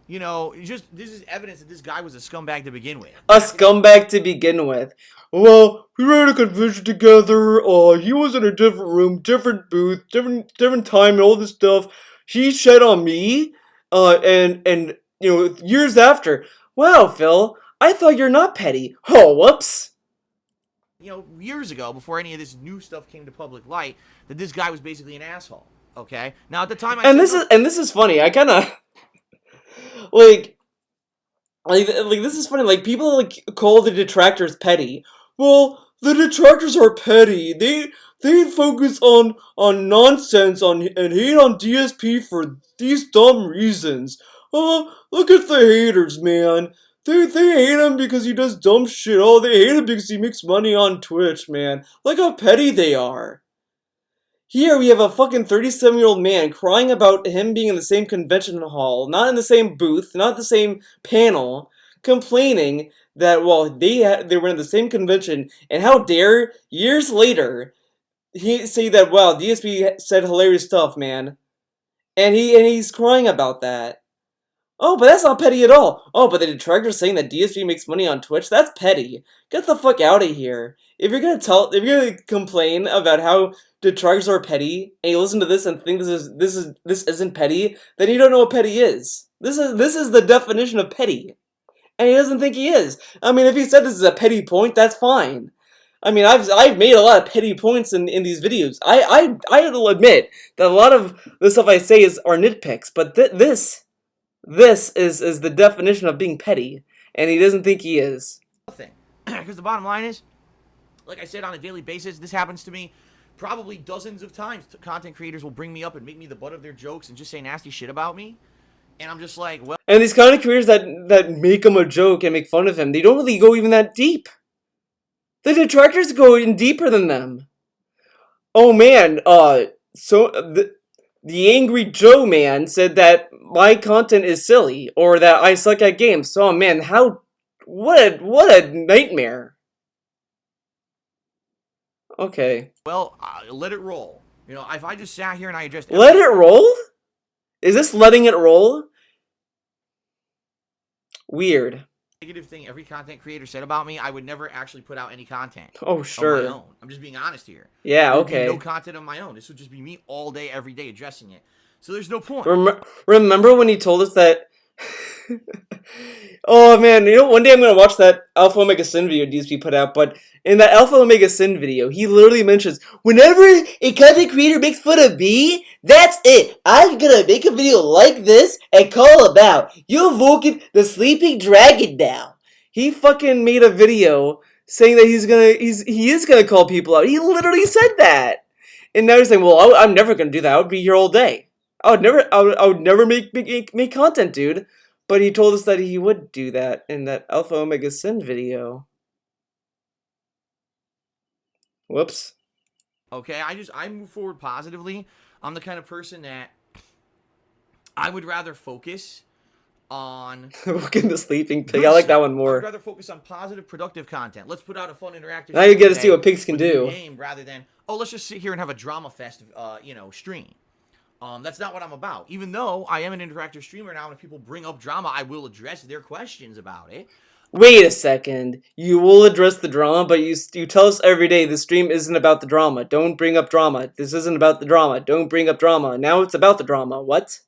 A: you know, just this is evidence that this guy was a scumbag to begin with.
D: A scumbag to begin with. Well, we ran a convention together. He was in a different room, different booth, different time, and all this stuff. He shed on me. And you know, years after, wow, Phil, I thought you're not petty. Oh, whoops.
A: You know, years ago, before any of this new stuff came to public light, that this guy was basically an asshole. Okay. Now at the time,
D: this is funny. I kind of like this is funny. Like people like call the detractors petty. Well, the detractors are petty. They focus on nonsense and hate on DSP for these dumb reasons. Look at the haters, man. They hate him because he does dumb shit. Oh, they hate him because he makes money on Twitch, man. Look how petty they are. Here we have a fucking 37-year-old man crying about him being in the same convention hall, not in the same booth, not the same panel, complaining that, well, they were in the same convention, and how dare, years later, he say that, wow, DSP said hilarious stuff, man. And he's crying about that. Oh, but that's not petty at all. Oh, but the detractors saying that DSP makes money on Twitch, that's petty. Get the fuck out of here. If you're gonna complain about how detractors are petty, and you listen to this and think this isn't petty, then you don't know what petty is. This is the definition of petty. And he doesn't think he is. I mean, if he said this is a petty point, that's fine. I mean, I've made a lot of petty points in these videos. I will admit that a lot of the stuff I say are nitpicks, but this is the definition of being petty, and he doesn't think he is.
A: Because the bottom line is, like I said, on a daily basis, this happens to me probably dozens of times. Content creators will bring me up and make me the butt of their jokes and just say nasty shit about me. And I'm just like, well...
D: And these content creators that make him a joke and make fun of him, they don't really go even that deep. The detractors go in deeper than them. Oh man, the Angry Joe man said that my content is silly, or that I suck at games. So, oh man, what a nightmare. Okay.
A: Well, let it roll. You know, if I just sat here and I addressed...
D: Let it roll? Is this letting it roll? Weird.
A: Negative thing every content creator said about me, I would never actually put out any content.
D: Oh, sure.
A: On my own. I'm just being honest here.
D: Yeah, okay.
A: No content of my own. This would just be me all day, every day addressing it. So there's no point.
D: Remember when he told us that... Oh man, you know, one day I'm gonna watch that Alpha Omega Sin video DSP put out, but in that Alpha Omega Sin video, he literally mentions, whenever a content creator makes fun of me, that's it. I'm gonna make a video like this and call him out. You're invoking the sleeping dragon now. He fucking made a video saying that he is gonna call people out. He literally said that. And now he's saying, well, I'm never gonna do that. I would be here all day. I would never make content, dude. But he told us that he would do that in that Alpha Omega Sin video. Whoops.
A: Okay, I move forward positively. I'm the kind of person that I would rather focus on...
D: Look at the sleeping pig. I like that one more.
A: I'd rather focus on positive, productive content. Let's put out a fun, interactive...
D: Now you get to see what pigs can do.
A: Game rather than, oh, let's just sit here and have a drama fest, stream. That's not what I'm about. Even though I am an interactive streamer now, and if people bring up drama, I will address their questions about it.
D: Wait a second. You will address the drama, but you tell us every day the stream isn't about the drama. Don't bring up drama. This isn't about the drama. Don't bring up drama. Now it's about the drama. What?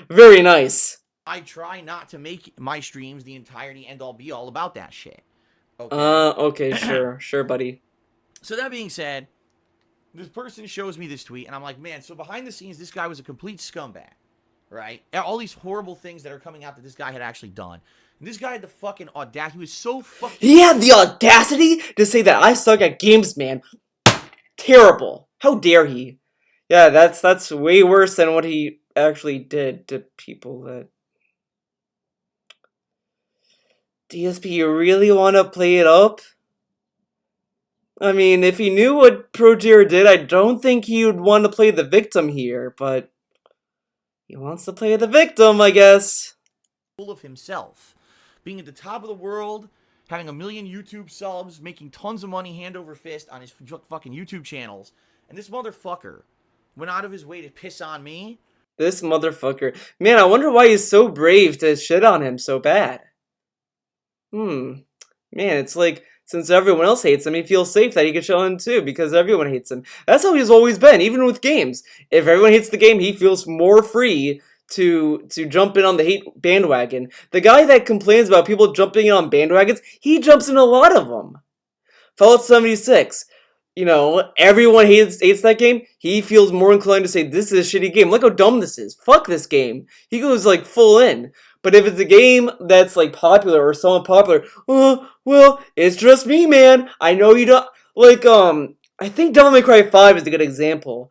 D: Very nice.
A: I try not to make my streams the entirety end-all be-all about that shit. Okay?
D: Okay, sure. Sure, buddy.
A: So that being said... This person shows me this tweet, and I'm like, man, so behind the scenes, this guy was a complete scumbag, right? All these horrible things that are coming out that this guy had actually done. And this guy had the fucking audacity. He was so fucking...
D: He had the audacity to say that I suck at games, man. Terrible. How dare he? Yeah, that's way worse than what he actually did to people that... DSP, you really want to play it up? I mean, if he knew what Progear did, I don't think he would want to play the victim here, but he wants to play the victim, I guess.
A: Full of himself, being at the top of the world, having 1 million YouTube subs, making tons of money hand over fist on his fucking YouTube channels, and this motherfucker went out of his way to piss on me.
D: This motherfucker. Man, I wonder why he's so brave to shit on him so bad. Man, it's like, since everyone else hates him, he feels safe that he can shit on him too, because everyone hates him. That's how he's always been, even with games. If everyone hates the game, he feels more free to jump in on the hate bandwagon. The guy that complains about people jumping in on bandwagons, he jumps in a lot of them. Fallout 76. You know, everyone hates that game. He feels more inclined to say, this is a shitty game. Look how dumb this is. Fuck this game. He goes, like, full in. But if it's a game that's, like, popular or somewhat popular, well, it's just me, man. I know you don't... Like, I think Devil May Cry 5 is a good example.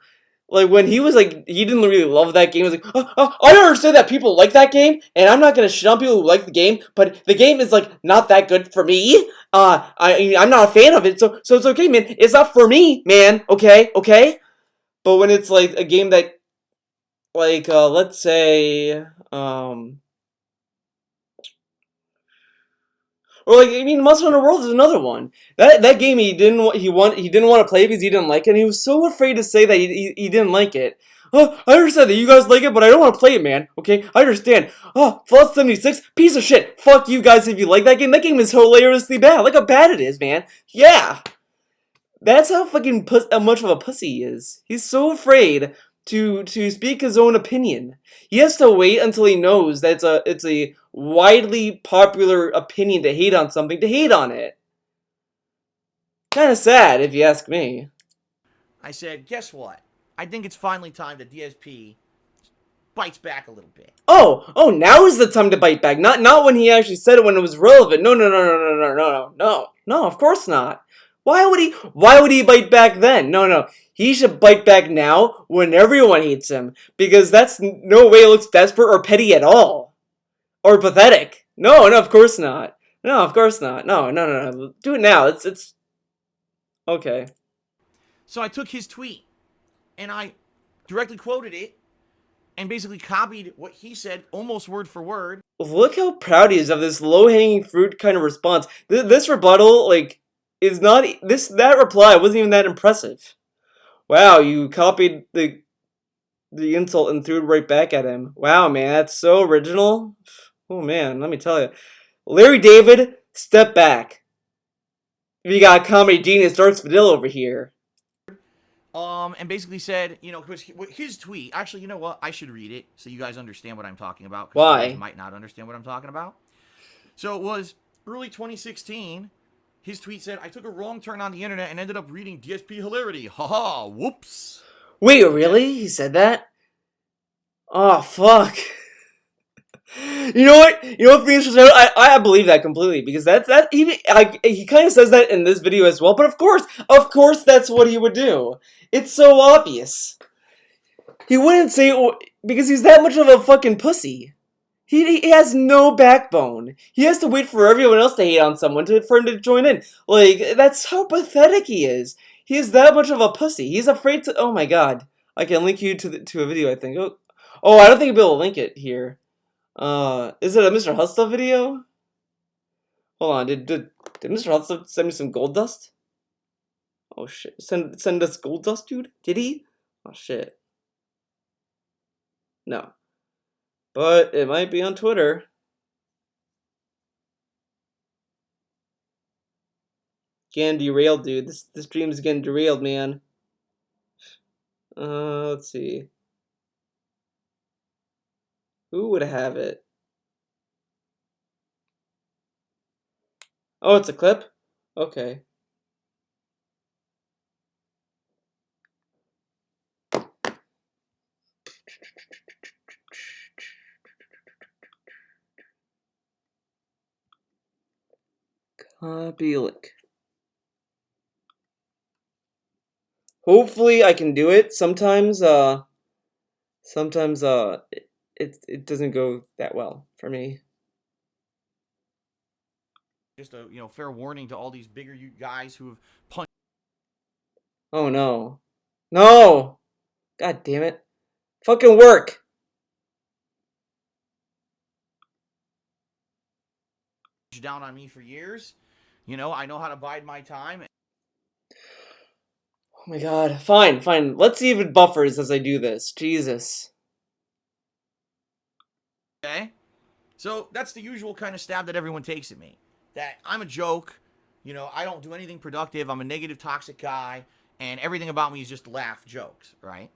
D: Like, when he was, like, he didn't really love that game. He was like, I understand that people like that game, and I'm not gonna shit on people who like the game, but the game is, like, not that good for me. I'm not a fan of it, so it's okay, man. It's not for me, man. Okay? But when it's, like, a game that, like, let's say, or like, I mean, Monster Hunter World is another one. That game he didn't want to play because he didn't like it, and he was so afraid to say that he didn't like it. Oh, I understand that you guys like it, but I don't want to play it, man. Okay, I understand. Oh, Fallout 76, piece of shit. Fuck you guys if you like that game. That game is hilariously bad. Look how bad it is, man. Yeah, that's how fucking how much of a pussy he is. He's so afraid to speak his own opinion. He has to wait until he knows that it's a widely popular opinion to hate on something, to hate on it. Kinda sad, if you ask me.
A: I said, guess what? I think it's finally time that DSP bites back a little bit.
D: Oh, now is the time to bite back. Not when he actually said it when it was relevant. No, of course not. Why would he bite back then? No. He should bite back now when everyone hates him, because that's no way looks desperate or petty at all. Or pathetic. No, of course not. No, of course not. No. Do it now. It's okay.
A: So I took his tweet and I directly quoted it and basically copied what he said almost word for word.
D: Look how proud he is of this low-hanging fruit kind of response. This rebuttal, like, is not that reply wasn't even that impressive. Wow, you copied the insult and threw it right back at him. Wow, man, that's so original. Oh man, let me tell you. Larry David, step back. We got comedy genius darksfadil over here.
A: And basically said, you know, his tweet. Actually, you know what? I should read it so you guys understand what I'm talking about.
D: Why?
A: You guys might not understand what I'm talking about. So it was early 2016. His tweet said, I took a wrong turn on the internet and ended up reading DSP hilarity. Haha, whoops.
D: Wait, really? He said that? Oh, fuck. You know what? I believe that completely, because he kind of says that in this video as well. But of course, that's what he would do. It's so obvious. He wouldn't say it because he's that much of a fucking pussy. He has no backbone. He has to wait for everyone else to hate on someone for him to join in. Like, that's how pathetic he is. He is that much of a pussy. He's afraid to. Oh my god! I can link you to a video. I think. Oh, I don't think I'll be able to link it here. Is it a Mr. Hustler video? Hold on, did Mr. Hustler send me some gold dust? Oh shit, send us gold dust, dude? Did he? Oh shit. No. But it might be on Twitter. Getting derailed, dude. This stream is getting derailed, man. Let's see. Who would have it? Oh, it's a clip? Okay. Copy link. Hopefully I can do it. Sometimes it doesn't go that well for me.
A: Just a fair warning to all these bigger guys who have punched
D: Oh no. No! God damn it. Fucking work!
A: Down on me for years. You know, I know how to bide my time.
D: Oh my god. Fine, fine. Let's see if it buffers as I do this. Jesus.
A: Okay? So that's the usual kind of stab that everyone takes at me. That I'm a joke. You know, I don't do anything productive. I'm a negative, toxic guy. And everything about me is just laugh jokes, right?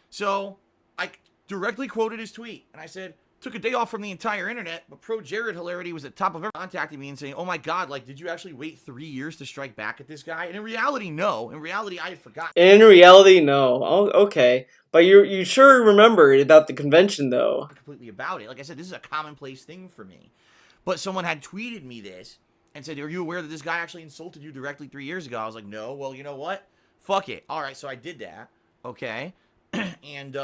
A: So I directly quoted his tweet. And I said, took a day off from the entire internet, but Pro Jared hilarity was at top of everyone contacting me and saying, oh my god, like, did you actually wait 3 years to strike back at this guy? And in reality, no. In reality, I had forgotten.
D: In reality, no. Oh, okay. But you sure remembered about the convention, though.
A: Completely about it. Like I said, this is a commonplace thing for me. But someone had tweeted me this and said, are you aware that this guy actually insulted you directly 3 years ago? I was like, no. Well, you know what? Fuck it. All right, so I did that. Okay. And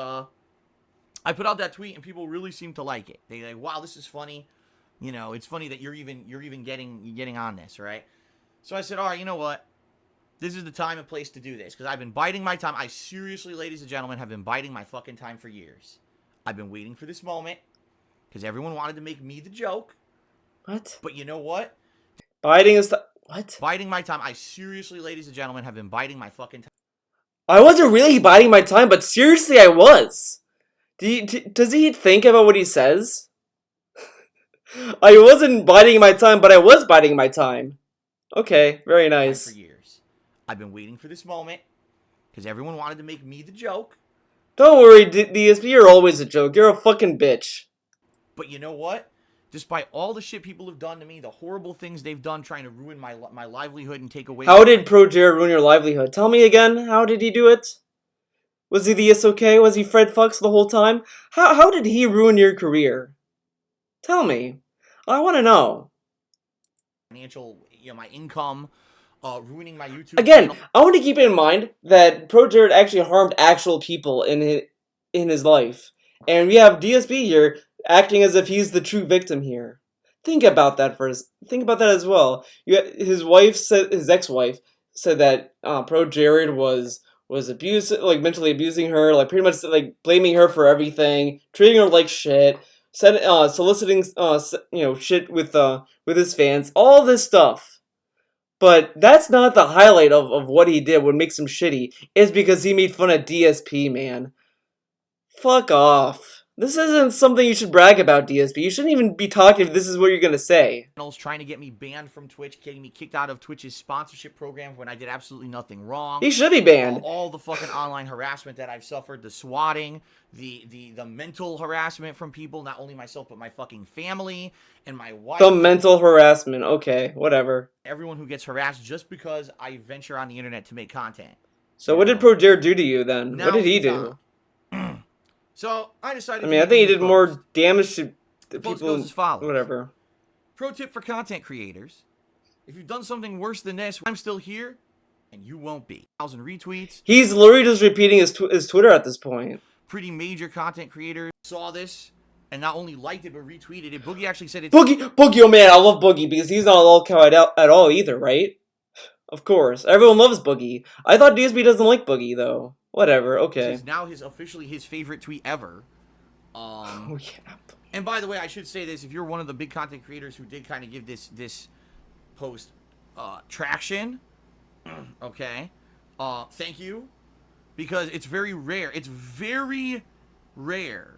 A: I put out that tweet and people really seemed to like it. They're like, wow, this is funny. You know, it's funny that you're even getting on this, right? So I said, all right, you know what? This is the time and place to do this, because I've been biding my time. I seriously, ladies and gentlemen, have been biding my fucking time for years. I've been waiting for this moment, because everyone wanted to make me the joke.
D: What?
A: But you know what?
D: Biding is what?
A: Biding my time. I seriously, ladies and gentlemen, have been biding my fucking time.
D: I wasn't really biding my time, but seriously, I was. Does he think about what he says? I wasn't biding my time, but I was biding my time. Okay, very nice.
A: For years. I've been waiting for this moment, because everyone wanted to make me the joke.
D: Don't worry, DSP, you're always a joke. You're a fucking bitch.
A: But you know what? Despite all the shit people have done to me, the horrible things they've done trying to ruin my livelihood and take away...
D: How did Pro Jared ruin your livelihood? Tell me again, how did he do it? Was he the SOK? Was he Fred Fucks the whole time? How did he ruin your career? Tell me. I want to know.
A: Financial, you know, my income, ruining my YouTube
D: Again,
A: channel.
D: I want to keep in mind that Pro Jared actually harmed actual people in his life. And we have DSP here acting as if he's the true victim here. Think about that first. Think about that as well. His ex-wife said that Pro Jared was mentally abusing her, like pretty much like blaming her for everything, treating her like shit, soliciting shit with his fans, all this stuff. But that's not the highlight of what he did. What makes him shitty is because he made fun of DSP, man. Fuck off. This isn't something you should brag about, DSP. You shouldn't even be talking if this is what you're gonna say.
A: Trying to get me banned from Twitch, getting me kicked out of Twitch's sponsorship program when I did absolutely nothing wrong.
D: He should be banned.
A: All the fucking online harassment that I've suffered, the swatting, the mental harassment from people, not only myself, but my fucking family and my wife.
D: The mental harassment, okay, whatever.
A: Everyone who gets harassed just because I venture on the internet to make content.
D: So what did Pro Jared do to you then? What did he do?
A: So I decided.
D: I mean, I think he did more damage to the people.
A: Goes as follows.
D: Whatever.
A: Pro tip for content creators: if you've done something worse than this, I'm still here, and you won't be. 1,000 retweets.
D: He's literally just repeating his Twitter at this point.
A: Pretty major content creators saw this and not only liked it but retweeted it. Boogie actually said it.
D: Boogie, oh man, I love Boogie because he's not all cow at all either, right? Of course, everyone loves Boogie. I thought DSP doesn't like Boogie though. Whatever, okay.
A: This is now officially his favorite tweet ever.
D: Oh yeah.
A: And by the way, I should say this: if you're one of the big content creators who did kind of give this post traction, okay, thank you, because it's very rare. It's very rare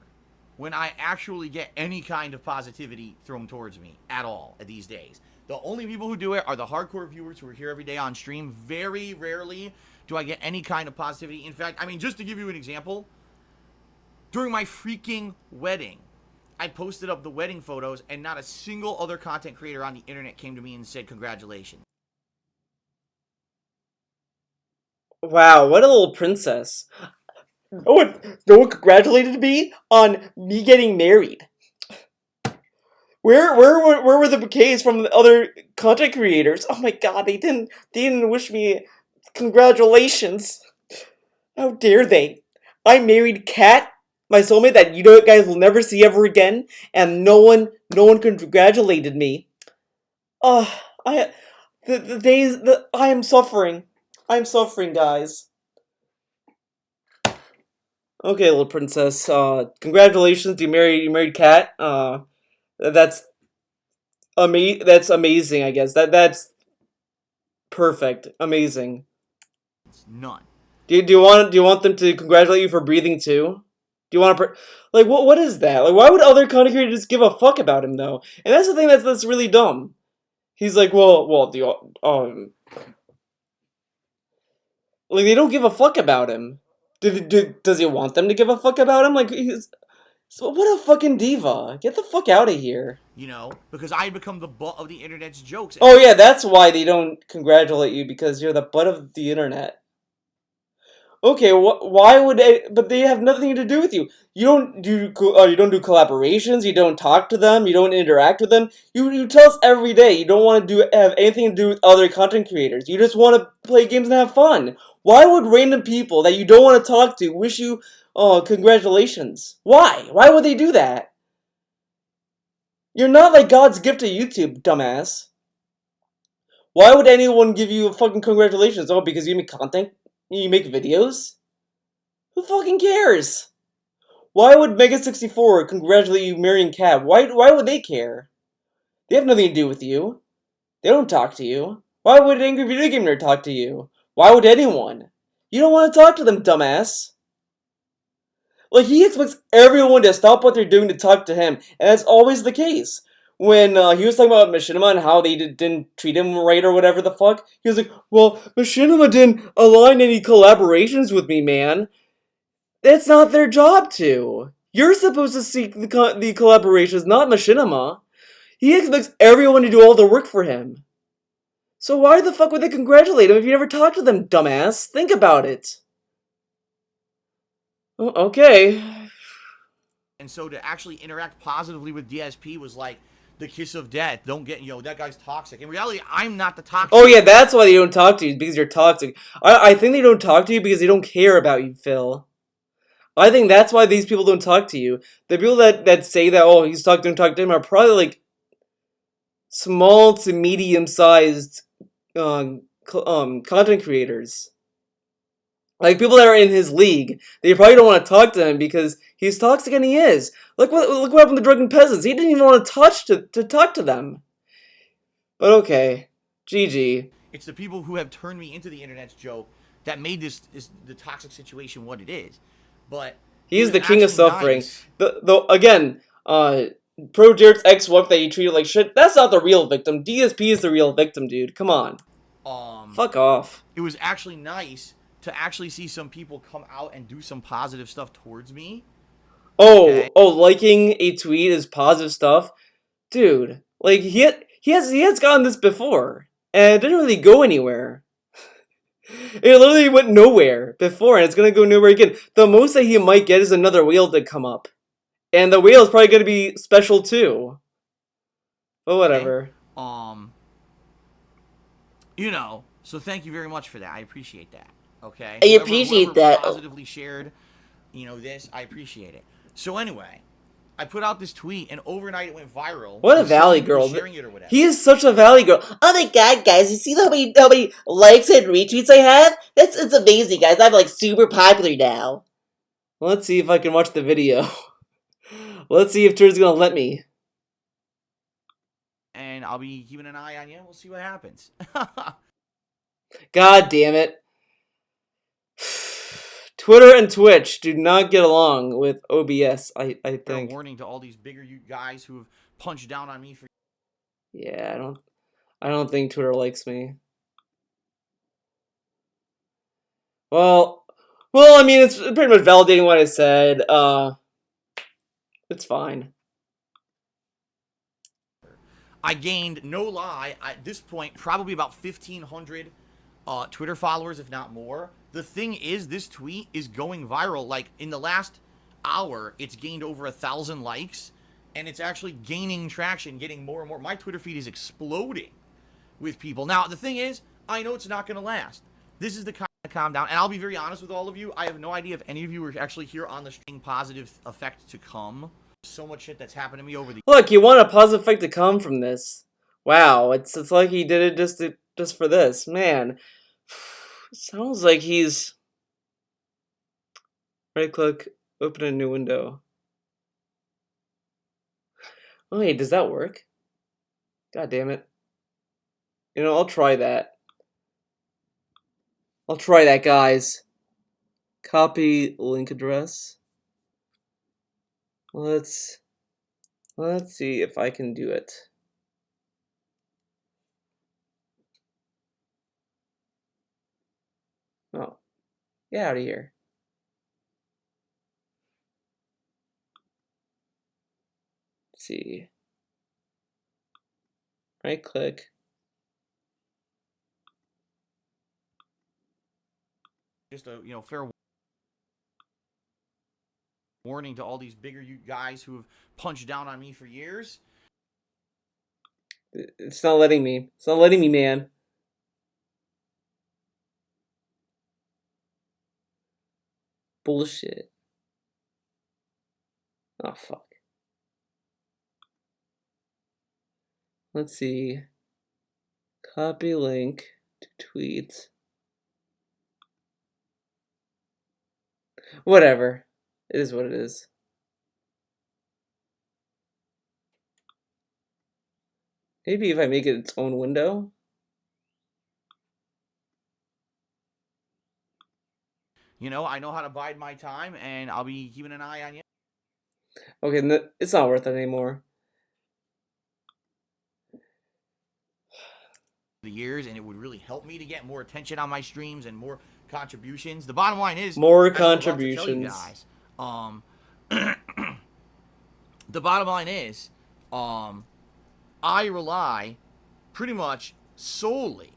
A: when I actually get any kind of positivity thrown towards me at all these days. The only people who do it are the hardcore viewers who are here every day on stream. Very rarely do I get any kind of positivity. In fact, I mean, just to give you an example, during my freaking wedding, I posted up the wedding photos, and not a single other content creator on the internet came to me and said congratulations.
D: Wow, what a little princess. No one congratulated me on me getting married. Where were the bouquets from the other content creators? Oh my god, they didn't wish me congratulations. How dare they? I married Kat, my soulmate that you guys will never see ever again, and no one congratulated me. I am suffering. I'm suffering, guys. Okay, little princess. Congratulations, you married Kat. That's that's amazing. I guess that's perfect. Amazing.
A: None.
D: Do you want them to congratulate you for breathing too? Do you want to like what is that? Like why would other content creators give a fuck about him though? And that's the thing that's really dumb. He's like, well, do you, like they don't give a fuck about him. Does he want them to give a fuck about him? Like he's so what a fucking diva. Get the fuck out of here.
A: You know, because I had become the butt of the internet's jokes.
D: Oh yeah, that's why they don't congratulate you, because you're the butt of the internet. Okay, why would but they have nothing to do with you. You don't do collaborations. You don't talk to them. You don't interact with them. You tell us every day you don't want to have anything to do with other content creators. You just want to play games and have fun. Why would random people that you don't want to talk to wish you congratulations? Why? Why would they do that? You're not like God's gift to YouTube, dumbass. Why would anyone give you a fucking congratulations? Oh, because you make content? You make videos? Who fucking cares? Why would Mega64 congratulate you marrying Cat? Why would they care? They have nothing to do with you. They don't talk to you. Why would an angry video game nerd talk to you? Why would anyone? You don't want to talk to them, dumbass. Like, he expects everyone to stop what they're doing to talk to him, and that's always the case. When he was talking about Machinima and how they didn't treat him right or whatever the fuck, he was like, well, Machinima didn't align any collaborations with me, man. That's not their job to. You're supposed to seek the collaborations, not Machinima. He expects everyone to do all the work for him. So why the fuck would they congratulate him if you never talk to them, dumbass? Think about it. Okay.
A: And so to actually interact positively with DSP was like the kiss of death. Don't get, that guy's toxic. In reality, I'm not the toxic.
D: Oh yeah, that's why they don't talk to you, because you're toxic. I think they don't talk to you because they don't care about you, Phil. I think that's why these people don't talk to you. The people that say that, oh, he's talking to him, are probably like small to medium-sized content creators. Like, people that are in his league, they probably don't want to talk to him because he's toxic, and he is. Look what happened to Drunken Peasants. He didn't even want to talk to them. But okay. GG.
A: It's the people who have turned me into the internet's joke that made the toxic situation what it is. But
D: he's the king of suffering. Nice. Again, Pro Jared's ex-wife that he treated like shit, that's not the real victim. DSP is the real victim, dude. Come on. Fuck off.
A: It was actually nice to actually see some people come out and do some positive stuff towards me.
D: Oh, liking a tweet is positive stuff? Dude, like, he has gotten this before, and it didn't really go anywhere. It literally went nowhere before, and it's gonna go nowhere again. The most that he might get is another whale to come up. And the whale is probably gonna be special too. But whatever.
A: So thank you very much for that. I appreciate that. Okay?
D: I appreciate that.
A: Positively shared, this, I appreciate it. So anyway, I put out this tweet, and overnight it went viral.
D: What a Valley girl.
A: Sharing it or whatever.
D: He is such a Valley girl. Oh my god, guys, you see how many likes and retweets I have? It's amazing, guys. I'm like super popular now. Let's see if I can watch the video. Let's see if Twitter's gonna let me.
A: And I'll be keeping an eye on you. We'll see what happens.
D: God damn it. Twitter and Twitch do not get along with OBS, I think.
A: A warning to all these bigger guys who have punched down on me for...
D: Yeah, I don't think Twitter likes me. Well, I mean, it's pretty much validating what I said. It's fine.
A: I gained, no lie, at this point, probably about 1,500 Twitter followers, if not more. The thing is, this tweet is going viral. Like, in the last hour, it's gained over 1,000 likes, and it's actually gaining traction, getting more and more. My Twitter feed is exploding with people. Now, the thing is, I know it's not going to last. This is the kind of calm down, and I'll be very honest with all of you. I have no idea if any of you are actually here on the string positive effect to come. So much shit that's happened to me over the...
D: Look, you want a positive effect to come from this. Wow, it's like he did it just for this. Man. Sounds like he's... Right click, open a new window. Oh, wait, does that work? God damn it. You know, I'll try that. I'll try that, guys. Copy link address. Let's see if I can do it. Oh, get out of here. Let's see. Right click.
A: Just a fair warning to all these bigger guys who have punched down on me for years.
D: It's not letting me. It's not letting me, man. Bullshit. Oh, fuck. Let's see. Copy link to tweet. Whatever. It is what it is. Maybe if I make it its own window.
A: I know how to bide my time, and I'll be keeping an eye on you.
D: Okay, it's not worth it anymore.
A: The years, and it would really help me to get more attention on my streams and more contributions. The bottom line is
D: More
A: as I'm about to tell you
D: contributions.
A: guys, the bottom line is, I rely pretty much solely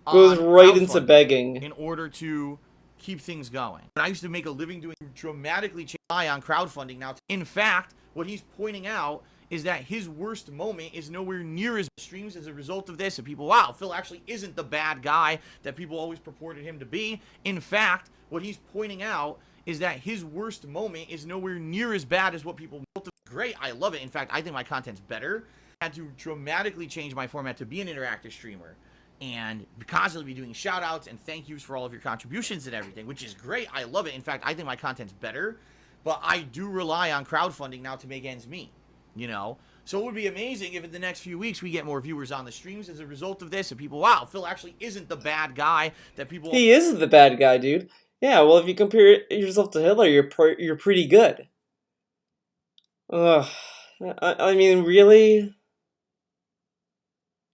D: Goes
A: on
D: right into
A: crowdfunding
D: begging.
A: in order to keep things going. I used to make a living doing dramatically rely on crowdfunding now. In fact, what he's pointing out is that his worst moment is nowhere near as streams as a result of this, and people, wow, Phil actually isn't the bad guy that people always purported him to be. In fact, what he's pointing out is that his worst moment is nowhere near as bad as what people built. Great, I love it. In fact, I think my content's better. I had to dramatically change my format to be an interactive streamer and constantly be doing shout outs and thank yous for all of your contributions and everything, which is great. I love it. In fact, I think my content's better, but I do rely on crowdfunding now to make ends meet, So it would be amazing if in the next few weeks we get more viewers on the streams as a result of this, and people, wow, Phil actually isn't the bad guy that people...
D: He isn't the bad guy, dude. Yeah, well, if you compare yourself to Hitler, you're pretty good. Ugh. I mean, really?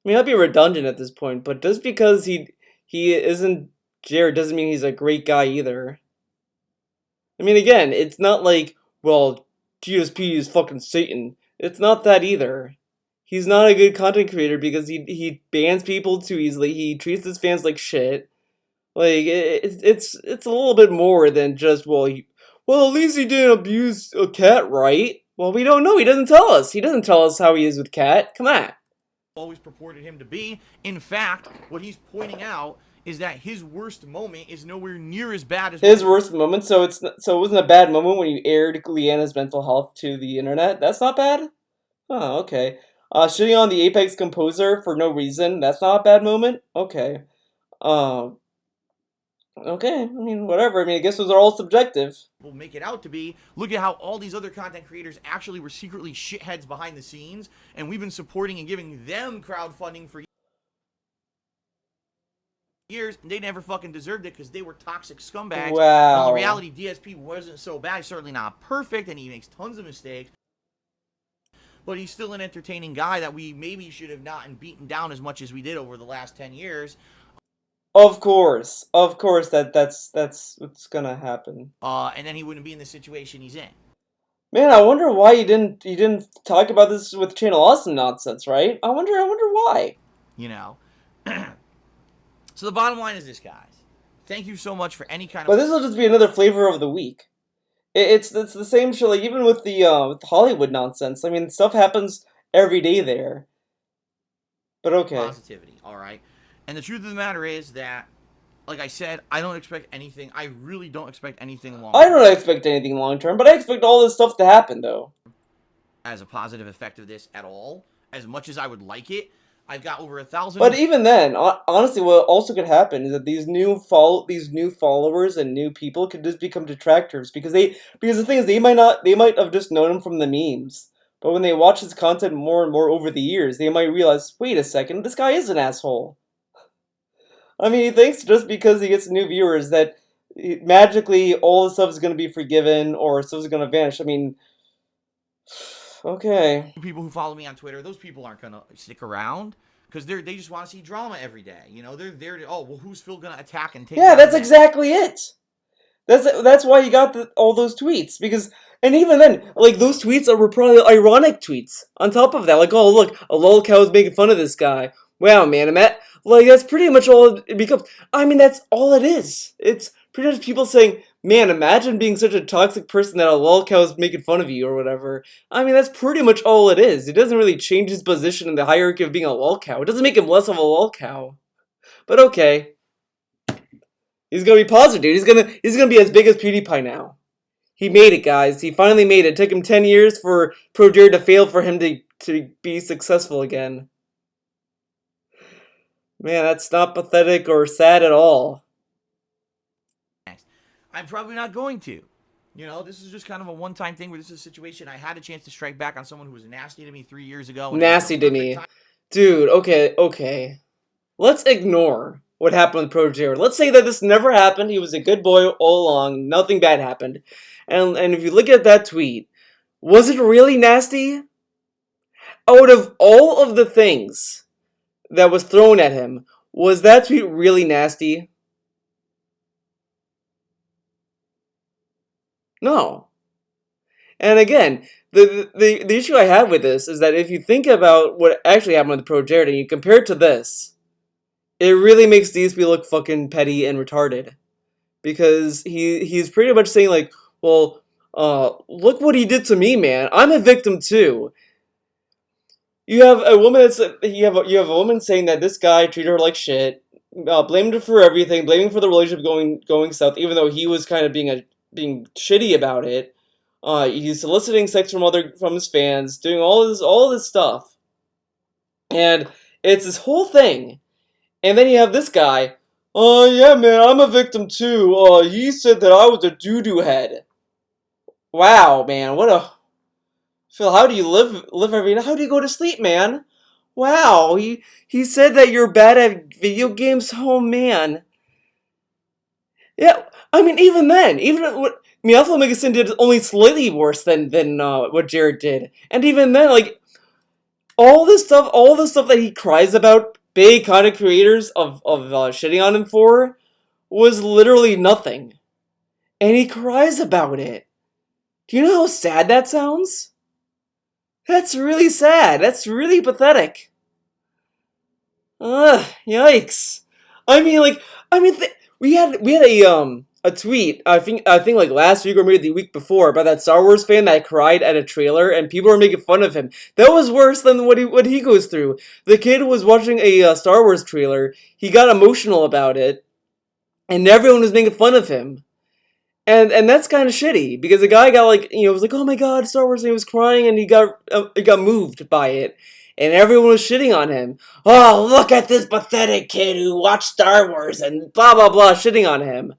D: I mean, I'll be redundant at this point, but just because he isn't Jared doesn't mean he's a great guy either. I mean, again, it's not like, well, GSP is fucking Satan. It's not that either. He's not a good content creator because he bans people too easily. He treats his fans like shit. Like, it's a little bit more than just, well, at least he didn't abuse a cat, right? Well, we don't know. He doesn't tell us. He doesn't tell us how he is with Cat. Come on.
A: Always purported him to be. In fact, what he's pointing out is that his worst moment is nowhere near as bad as
D: his worst moment. So it wasn't a bad moment when you aired Leanna's mental health to the internet. That's not bad. Oh, okay. Shitting on the Apex composer for no reason. That's not a bad moment. Okay. Okay, I mean, whatever. I mean, I guess those are all subjective.
A: Will make it out to be. Look at how all these other content creators actually were secretly shitheads behind the scenes, and we've been supporting and giving them crowdfunding for years, and they never fucking deserved it because they were toxic scumbags.
D: Wow.
A: Well, in reality, DSP wasn't so bad. He's certainly not perfect, and he makes tons of mistakes. But he's still an entertaining guy that we maybe should have not beaten down as much as we did over the last 10 years.
D: Of course, that's what's gonna happen.
A: And then he wouldn't be in the situation he's in.
D: Man, I wonder why you didn't talk about this with Channel Awesome nonsense, right? I wonder why.
A: So the bottom line is this, guys. Thank you so much for any kind of...
D: But this will just be another flavor of the week. It's the same shit, like, even with the Hollywood nonsense. I mean, stuff happens every day there. But okay.
A: Positivity, alright? And the truth of the matter is that, like I said, I don't expect anything. I really don't expect anything long.
D: I don't expect anything long term, but I expect all this stuff to happen, though.
A: As a positive effect of this at all, as much as I would like it, I've got over 1,000.
D: But even then, honestly, what also could happen is that these new followers and new people could just become detractors because the thing is they might have just known him from the memes. But when they watch his content more and more over the years, they might realize, wait a second, this guy is an asshole. I mean, he thinks just because he gets new viewers that magically all the stuff is going to be forgiven or stuff is going to vanish. I mean, okay.
A: People who follow me on Twitter, those people aren't gonna stick around because they just want to see drama every day. You know, they're there to, oh well, who's Phil gonna attack and take?
D: Yeah, that's exactly it. That's why you got all those tweets and even then, like those tweets were probably ironic tweets. On top of that, like, oh look, a lol cow is making fun of this guy. Wow, man, like that's pretty much all it becomes. I mean, that's all it is. It's pretty much people saying, man, imagine being such a toxic person that a lol cow is making fun of you or whatever. I mean, that's pretty much all it is. It doesn't really change his position in the hierarchy of being a lol cow. It doesn't make him less of a lol cow. But okay. He's gonna be positive, dude. He's gonna be as big as PewDiePie now. He made it, guys. He finally made it. It took him 10 years for ProDare to fail for him to be successful again. Man, that's not pathetic or sad at all.
A: I'm probably not going to. You know, this is just kind of a one-time thing where this is a situation I had a chance to strike back on someone who was nasty to me 3 years ago.
D: Nasty to me. Dude, okay. Let's ignore what happened with ProDare. Let's say that this never happened. He was a good boy all along. Nothing bad happened. And if you look at that tweet, was it really nasty? Out of all of the things that was thrown at him, was that tweet really nasty? No. And again, the issue I have with this is that if you think about what actually happened with ProDare and you compare it to this, it really makes DSP look fucking petty and retarded. Because he's pretty much saying like, well, look what he did to me, man. I'm a victim too. You have a woman you have a woman saying that this guy treated her like shit, blamed her for everything, blaming for the relationship going south, even though he was kind of being shitty about it. He's soliciting sex from his fans, doing all this stuff, and it's this whole thing. And then you have this guy. Oh yeah, man, I'm a victim too. He said that I was a doo-doo head. Wow, man, Phil, how do you live every night? How do you go to sleep, man? Wow, he said that you're bad at video games. Oh, man. Yeah, I mean, even then, what Alpha Omega Sin did is only slightly worse than what Jared did. And even then, like, all the stuff that he cries about big content creators of shitting on him for was literally nothing. And he cries about it. Do you know how sad that sounds? That's really sad. That's really pathetic. Ugh, yikes. We had a tweet. I think like last week or maybe the week before about that Star Wars fan that cried at a trailer and people were making fun of him. That was worse than what he goes through. The kid was watching a Star Wars trailer. He got emotional about it, and everyone was making fun of him. And that's kind of shitty because the guy got was like, oh my god, Star Wars, and he was crying and he got moved by it, and everyone was shitting on him. Oh, look at this pathetic kid who watched Star Wars and blah blah blah, shitting on him.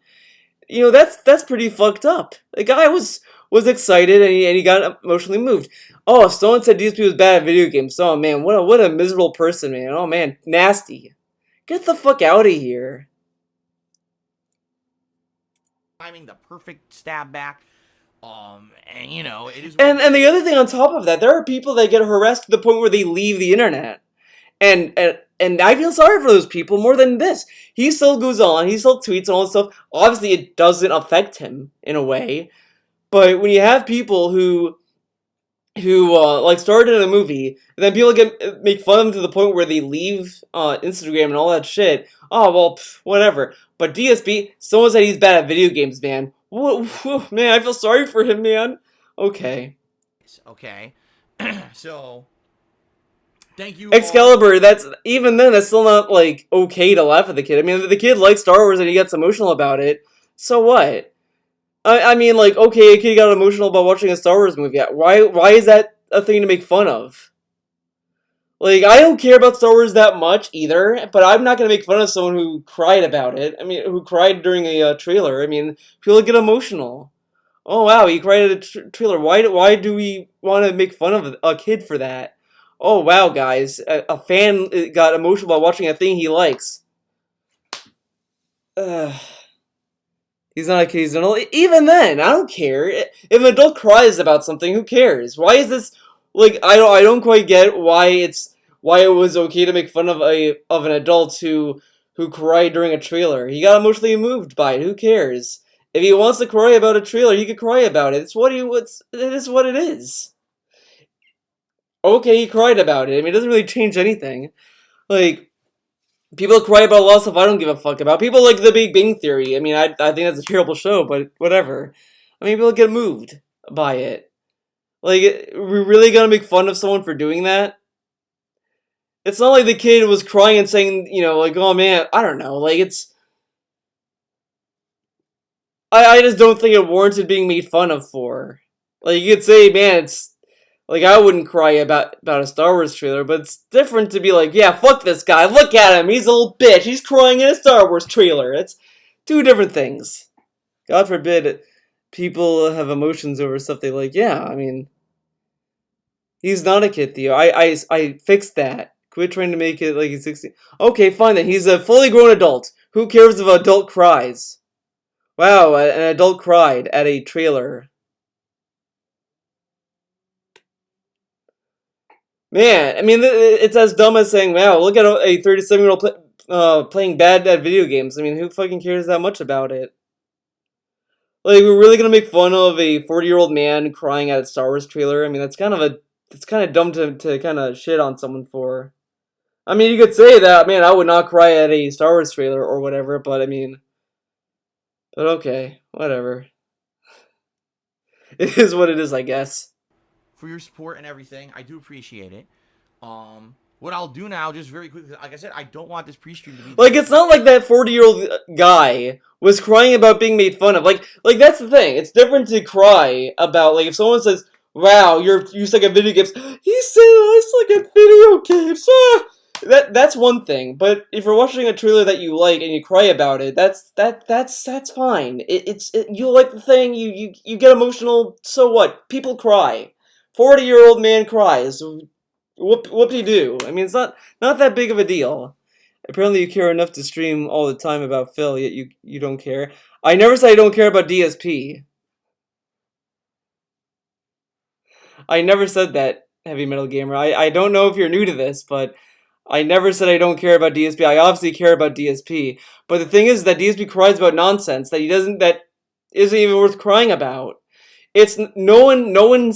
D: You know, that's pretty fucked up. The guy was excited and he got emotionally moved. Oh, someone said DSP was bad at video games. Oh man, what a miserable person, man. Oh man, nasty. Get the fuck out of here.
A: Timing the perfect stab back, and you know it is.
D: And the other thing on top of that, there are people that get harassed to the point where they leave the internet, and I feel sorry for those people more than this. He still goes on, he still tweets and all this stuff. Obviously, it doesn't affect him in a way, but when you have people who like started in a movie, and then people make fun of them to the point where they leave Instagram and all that shit. Oh well, whatever. But DSP, someone said he's bad at video games, man. Whoa, man, I feel sorry for him, man. Okay.
A: Okay. So, thank you.
D: Excalibur, that's still not like okay to laugh at the kid. I mean, the kid likes Star Wars and he gets emotional about it. So what? I mean, like, okay, a kid got emotional about watching a Star Wars movie. Why is that a thing to make fun of? Like, I don't care about Star Wars that much either, but I'm not gonna make fun of someone who cried about it. I mean, who cried during a trailer. I mean, people get emotional. Oh wow, he cried at a trailer. Why do we want to make fun of a kid for that? Oh wow, guys, a fan got emotional about watching a thing he likes. Ugh. He's not a kid, he's an adult. Even then, I don't care. If an adult cries about something, who cares? Why is this like I don't quite get why it was okay to make fun of an adult who cried during a trailer. He got emotionally moved by it. Who cares? If he wants to cry about a trailer, he could cry about it. It is what it is. Okay, he cried about it. I mean, it doesn't really change anything. Like, people cry about a lot of stuff I don't give a fuck about. People like The Big Bang Theory. I mean, I think that's a terrible show, but whatever. I mean, people get moved by it. Like, we're really gonna make fun of someone for doing that? It's not like the kid was crying and saying, like, oh man, I don't know. Like, it's... I just don't think it warranted being made fun of for. Like, you could say, man, it's... Like, I wouldn't cry about a Star Wars trailer, but it's different to be like, yeah, fuck this guy, look at him, he's a little bitch, he's crying in a Star Wars trailer. It's two different things. God forbid people have emotions over stuff they like. Yeah, I mean, he's not a kid, Theo. I fixed that. Quit trying to make it like he's 16. Okay, fine then, he's a fully grown adult. Who cares if an adult cries? Wow, an adult cried at a trailer. Man, I mean, it's as dumb as saying, wow, look at a 37-year-old playing bad at video games. I mean, who fucking cares that much about it? Like, we're really gonna make fun of a 40-year-old man crying at a Star Wars trailer? I mean, it's kind of dumb to kind of shit on someone for. I mean, you could say that, man, I would not cry at a Star Wars trailer or whatever, but I mean, but okay, whatever. It is what it is, I guess.
A: For your support and everything. I do appreciate it. What I'll do now, just very quickly, like I said, I don't want this pre-stream to be...
D: Like, it's not like that 40-year-old guy was crying about being made fun of. Like that's the thing. It's different to cry about, like, if someone says, wow, you suck at video games. He said I suck at video games. Ah! That's one thing. But if you're watching a trailer that you like and you cry about it, that's fine. You like the thing, you get emotional, so what? People cry. 40-year-old man cries. Whoop-de-doo. I mean, it's not that big of a deal. Apparently you care enough to stream all the time about Phil, yet you don't care. I never said I don't care about DSP. I never said that, Heavy Metal Gamer. I don't know if you're new to this, but I never said I don't care about DSP. I obviously care about DSP. But the thing is that DSP cries about nonsense that isn't even worth crying about. It's no one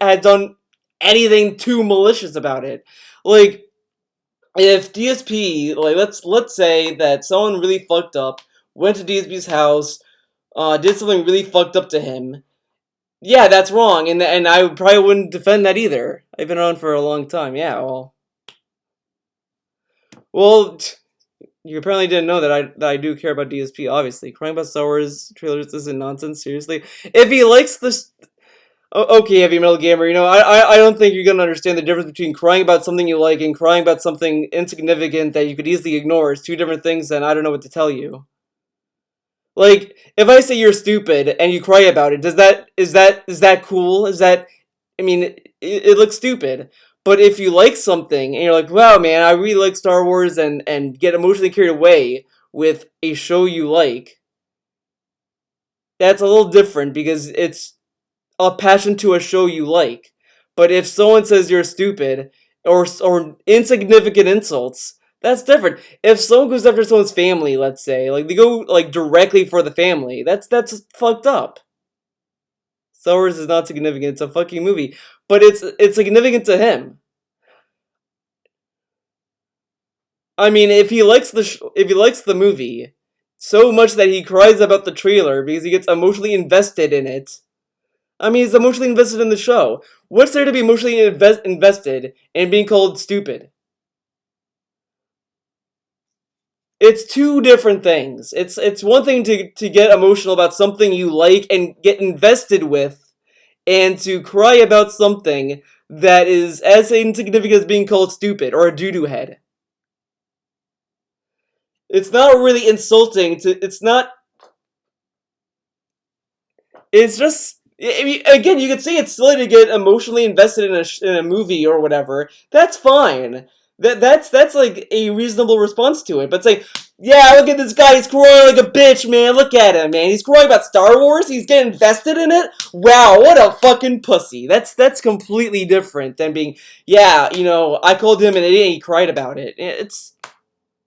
D: has done anything too malicious about it. Like, if DSP, like, let's say that someone really fucked up, went to DSP's house, did something really fucked up to him. Yeah, that's wrong, and I probably wouldn't defend that either. I've been around for a long time. Yeah, well, you apparently didn't know that I do care about DSP. Obviously, crying about Star Wars trailers isn't nonsense. Seriously, if he likes this. Okay, Heavy Metal Gamer, I don't think you're going to understand the difference between crying about something you like and crying about something insignificant that you could easily ignore. It's two different things, and I don't know what to tell you. Like, if I say you're stupid and you cry about it, is that cool? I mean, it looks stupid. But if you like something and you're like, wow, man, I really like Star Wars and get emotionally carried away with a show you like, that's a little different because it's a passion to a show you like. But if someone says you're stupid or insignificant insults, that's different. If someone goes after someone's family, let's say, like they go like directly for the family, that's fucked up. Star Wars is not significant. It's a fucking movie, but it's significant to him. I mean, if he likes the movie so much that he cries about the trailer because he gets emotionally invested in it. I mean, he's emotionally invested in the show. What's there to be emotionally invested in being called stupid? It's two different things. It's one thing to get emotional about something you like and get invested with and to cry about something that is as insignificant as being called stupid or a doo-doo head. It's not really insulting to. It's just. I mean, again, you could say it's silly to get emotionally invested in a movie or whatever. That's fine. That's like a reasonable response to it. But it's like, yeah, look at this guy. He's crying like a bitch, man. Look at him, man. He's crying about Star Wars. He's getting invested in it. Wow, what a fucking pussy. That's completely different than being, yeah, you know, I called him an idiot and he cried about it. It's,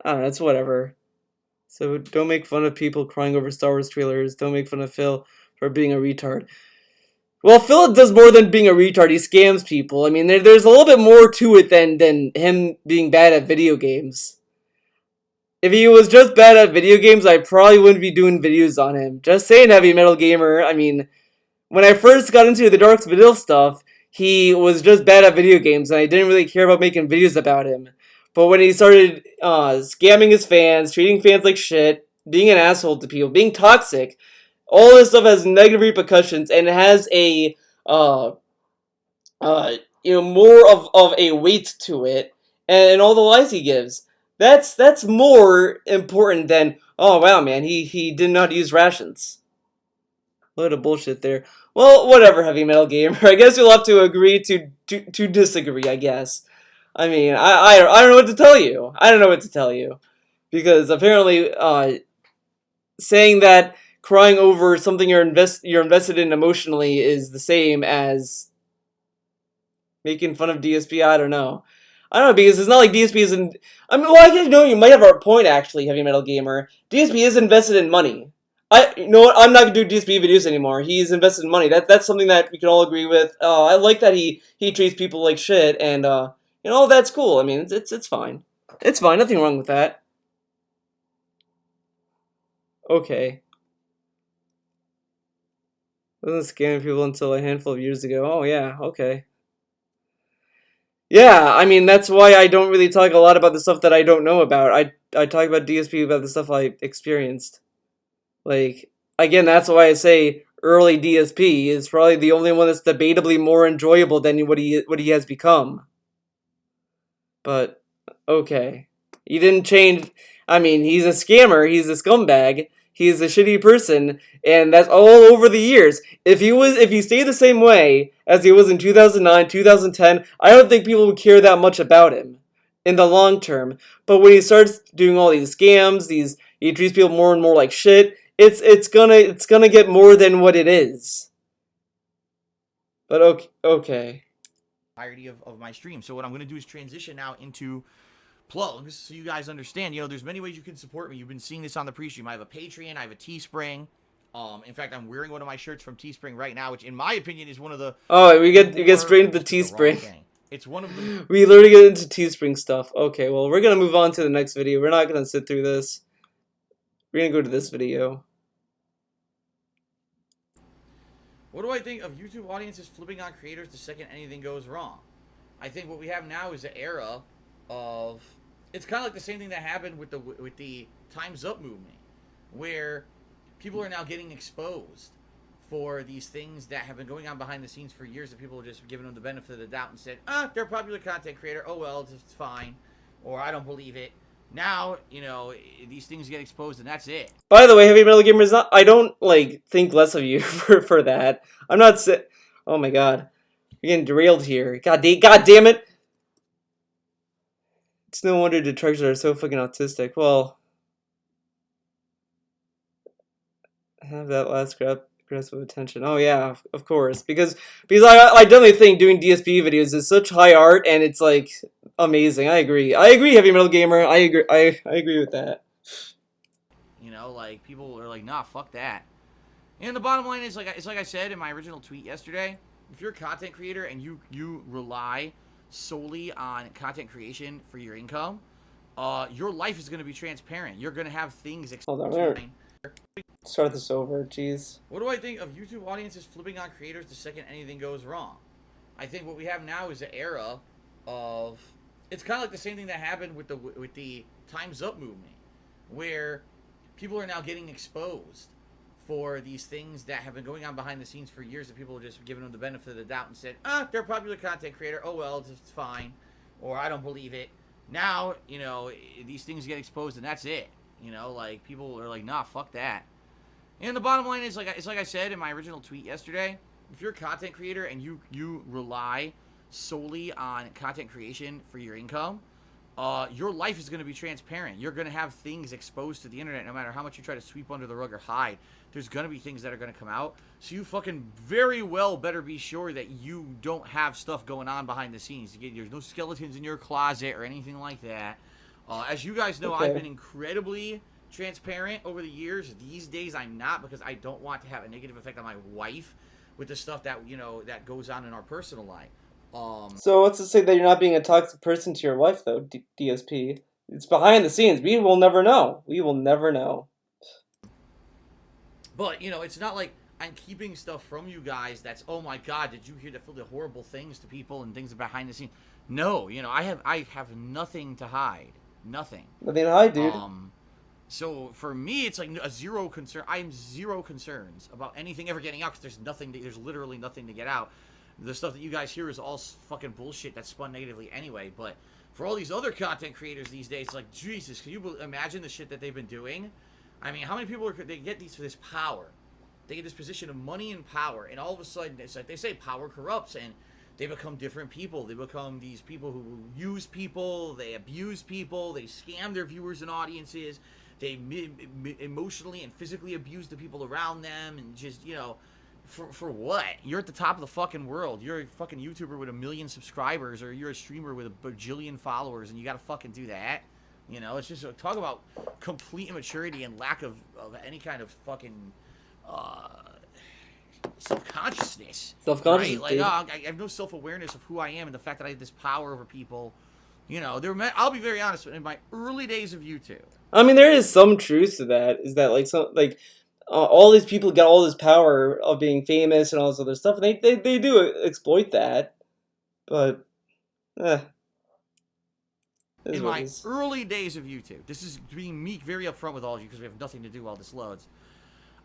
D: I don't know, it's whatever. So don't make fun of people crying over Star Wars trailers. Don't make fun of Phil for being a retard. Well, Phil does more than being a retard. He scams people. I mean, there's a little bit more to it than him being bad at video games. If he was just bad at video games, I probably wouldn't be doing videos on him. Just saying, Heavy Metal Gamer. I mean, when I first got into the darksfadil stuff, he was just bad at video games, and I didn't really care about making videos about him. But when he started scamming his fans, treating fans like shit, being an asshole to people, being toxic, all this stuff has negative repercussions and has a more of a weight to it, and all the lies he gives. That's more important than, oh wow, man, he didn't know how to use rations. Load of bullshit there. Well, whatever, Heavy Metal Gamer. I guess you'll have to agree to disagree, I guess. I mean, I don't know what to tell you. I don't know what to tell you. Because apparently, saying that crying over something you're invested in emotionally is the same as making fun of DSP. I don't know. I don't know, because it's not like DSP isn't. I mean, well, I guess, you might have a point actually, Heavy Metal Gamer. DSP is invested in money. You know what? I'm not gonna do DSP videos anymore. He's invested in money. That's something that we can all agree with. I like that he treats people like shit, and that's cool. I mean, it's fine. It's fine. Nothing wrong with that. Okay. Wasn't scamming people until a handful of years ago. Oh yeah. Okay. Yeah, I mean, that's why I don't really talk a lot about the stuff that I don't know about. I talk about DSP about the stuff I experienced. Like, again, that's why I say early DSP is probably the only one that's debatably more enjoyable than what he has become. But, okay. He didn't change. I mean, he's a scammer, he's a scumbag, he's a shitty person, and that's all over the years. If he stayed the same way as he was in 2009, 2010, I don't think people would care that much about him in the long term. But when he starts doing all these scams, he treats people more and more like shit, it's gonna get more than what it is. But okay.
A: Entirety of my stream. So what I'm going to do is transition now into plugs so you guys understand. There's many ways you can support me. You've been seeing this on the pre-stream. I have a Patreon. I have a Teespring. In fact, I'm wearing one of my shirts from Teespring right now, which in my opinion is one of the...
D: Oh, we get straight into Teespring.
A: It's one of the...
D: We literally get into Teespring stuff. Okay, well, we're going to move on to the next video. We're not going to sit through this. We're going to go to this video.
A: What do I think of YouTube audiences flipping on creators the second anything goes wrong? I think what we have now is the era of... It's kind of like the same thing that happened with the Time's Up movement, where people are now getting exposed for these things that have been going on behind the scenes for years, that people are just giving them the benefit of the doubt and said, they're a popular content creator, oh well, it's fine, or I don't believe it. Now, these things get exposed and that's it.
D: By the way, Heavy Metal Gamer, I don't, think less of you for that. I'm not oh my god. You're getting derailed here. God damn it! It's no wonder detractors are so fucking autistic. Well, have that last grasp of attention. Oh yeah, of course. Because I definitely think doing DSP videos is such high art, and it's like amazing. I agree, Heavy Metal Gamer. I agree with that.
A: People are like, nah, fuck that. And the bottom line is, it's like I said in my original tweet yesterday, if you're a content creator and you rely solely on content creation for your income, your life is going to be transparent. You're going to have things
D: Hold on, start this over, jeez.
A: What do I think of YouTube audiences flipping on creators the second anything goes wrong? I think what we have now is the era of... It's kind of like the same thing that happened with the Time's Up movement, where people are now getting exposed for these things that have been going on behind the scenes for years that people have just given them the benefit of the doubt and said, they're a popular content creator. Oh, well, it's fine. Or I don't believe it. Now, you know, these things get exposed and that's it. You know, like, people are like, nah, fuck that. And the bottom line is, it's like I said in my original tweet yesterday, if you're a content creator and you rely solely on content creation for your income, your life is going to be transparent. You're going to have things exposed to the internet no matter how much you try to sweep under the rug or hide. There's going to be things that are going to come out. So you fucking very well better be sure that you don't have stuff going on behind the scenes. There's no skeletons in your closet or anything like that. As you guys know, I've been incredibly transparent over the years. These days I'm not, because I don't want to have a negative effect on my wife with the stuff that, you know, that goes on in our personal life.
D: So what's to say that you're not being a toxic person to your wife, though, DSP? It's behind the scenes. We will never know. We will never know.
A: But, you know, it's not like I'm keeping stuff from you guys that's, oh my god, did you hear the horrible things to people and things behind the scenes? No, you know, I have nothing to hide. Nothing.
D: Nothing to hide, dude.
A: So for me, it's like a zero concern. I am zero concerns about anything ever getting out, because there's literally nothing to get out. The stuff that you guys hear is all fucking bullshit that's spun negatively anyway. But for all these other content creators these days, like, Jesus, can you imagine the shit that they've been doing? I mean, how many people they get this power? They get this position of money and power, and all of a sudden, it's like they say power corrupts, and they become different people. They become these people who use people, they abuse people, they scam their viewers and audiences, they emotionally and physically abuse the people around them, and just, you know, for what? You're at the top of the fucking world. You're a fucking YouTuber with 1 million subscribers, or you're a streamer with a bajillion followers, and you gotta fucking do that. You know, it's just, talk about complete immaturity and lack of any kind of fucking self-consciousness.
D: Self-consciousness,
A: right? Like, I have no self-awareness of who I am and the fact that I have this power over people. You know, I'll be very honest, in my early days of YouTube.
D: I mean, there is some truth to that. Is that all these people get all this power of being famous and all this other stuff, and they do exploit that. But,
A: in my early days of YouTube, this is being me very upfront with all of you because we have nothing to do while this loads.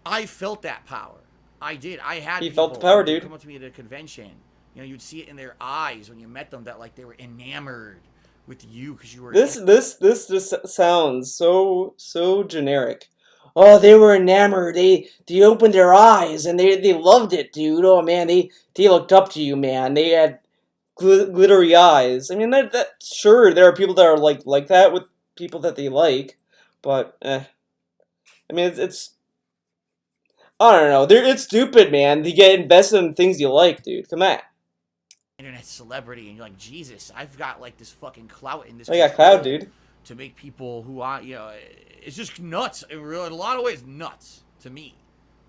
A: I felt that power. I did. I had.
D: You felt the power, dude.
A: Come up to me at a convention. You know, you'd see it in their eyes when you met them that, like, they were enamored with you because you were.
D: This just sounds so generic. Oh, they were enamored. They opened their eyes and they loved it, dude. Oh man, they looked up to you, man. They had glittery eyes. I mean, that sure, there are people that are like that with people that they like, but I mean, it's I don't know. It's stupid, man. To get invested in things you like, dude. Come on.
A: Internet celebrity, and you're like, Jesus, I've got like this fucking clout in this.
D: I got clout, dude.
A: To make people who I, you know, it's just nuts. In a lot of ways, nuts to me.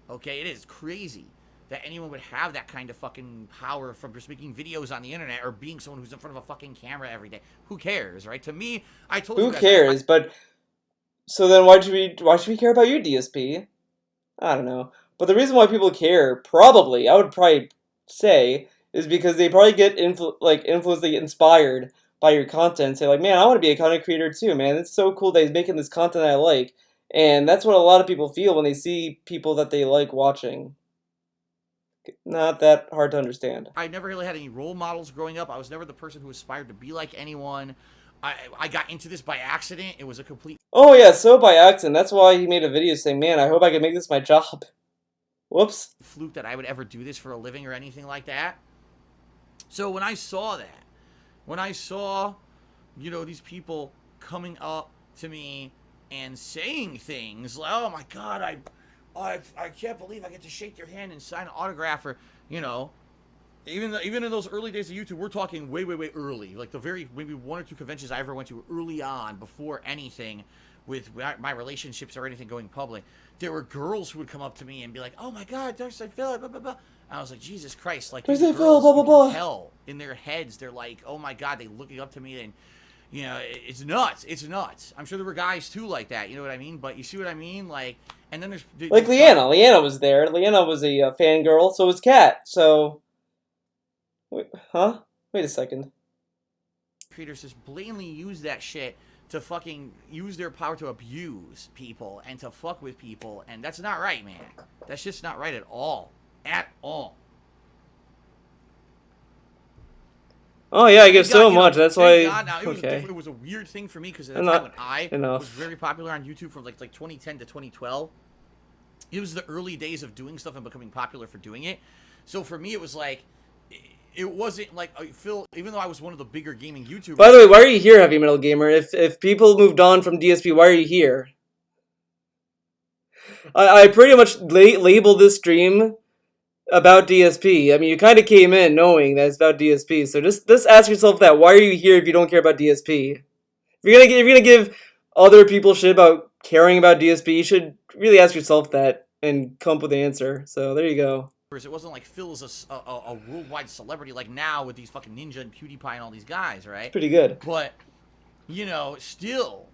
A: Okay, it is crazy that anyone would have that kind of fucking power from just making videos on the internet or being someone who's in front of a fucking camera every day. Who cares, right? To me, I told you. Who
D: cares? But so then, why should we care about you, DSP? I don't know. But the reason why people care, I would probably say, is because they probably get influenced, they get inspired by your content. Say like, man, I want to be a content creator too, man. It's so cool that he's making this content I like. And that's what a lot of people feel when they see people that they like watching. Not that hard to understand.
A: I never really had any role models growing up. I was never the person who aspired to be like anyone. I got into this by accident. It was a complete...
D: Oh yeah, so by accident. That's why he made a video saying, man, I hope I can make this my job. Whoops.
A: Fluke that I would ever do this for a living or anything like that. So when I saw that, when I saw, you know, these people coming up to me and saying things like, oh my God, I can't believe I get to shake your hand and sign an autograph, or, you know, even in those early days of YouTube, we're talking way early, like the very maybe 1 or 2 conventions I ever went to early on, before anything with my relationships or anything going public, there were girls who would come up to me and be like, oh my God, darksfadil, blah blah blah. And I was like, Jesus Christ, like, these girls, blah blah blah. Hell, in their heads, they're like, oh my God, they looking up to me, and, you know, it's nuts. It's nuts. I'm sure there were guys too like that. You know what I mean? But you see what I mean? Like, and then there's
D: like Leanna. Leanna was there. Leanna was a fangirl. So was Kat. So, wait, huh? Wait a second.
A: Creators just blatantly use that shit to fucking use their power to abuse people and to fuck with people, and that's not right, man. That's just not right at all. At all.
D: Oh yeah, I give so much. That's why.
A: God, now,
D: Okay.
A: It was a weird thing for me because at the time when I
D: enough.
A: was very popular on YouTube from like 2010 to 2012. It was the early days of doing stuff and becoming popular for doing it. So for me, it was like, it wasn't like Phil. Even though I was one of the bigger gaming YouTubers.
D: By the way, why are you here, Heavy Metal Gamer? If people moved on from DSP, why are you here? I pretty much labeled this stream about DSP. I mean, you kind of came in knowing that it's about DSP, so just ask yourself that. Why are you here if you don't care about DSP? If you're gonna give other people shit about caring about DSP, you should really ask yourself that and come up with an answer. So there you go.
A: It wasn't like Phil is a worldwide celebrity like now with these fucking Ninja and PewDiePie and all these guys, right?
D: Pretty good.
A: But, you know, still,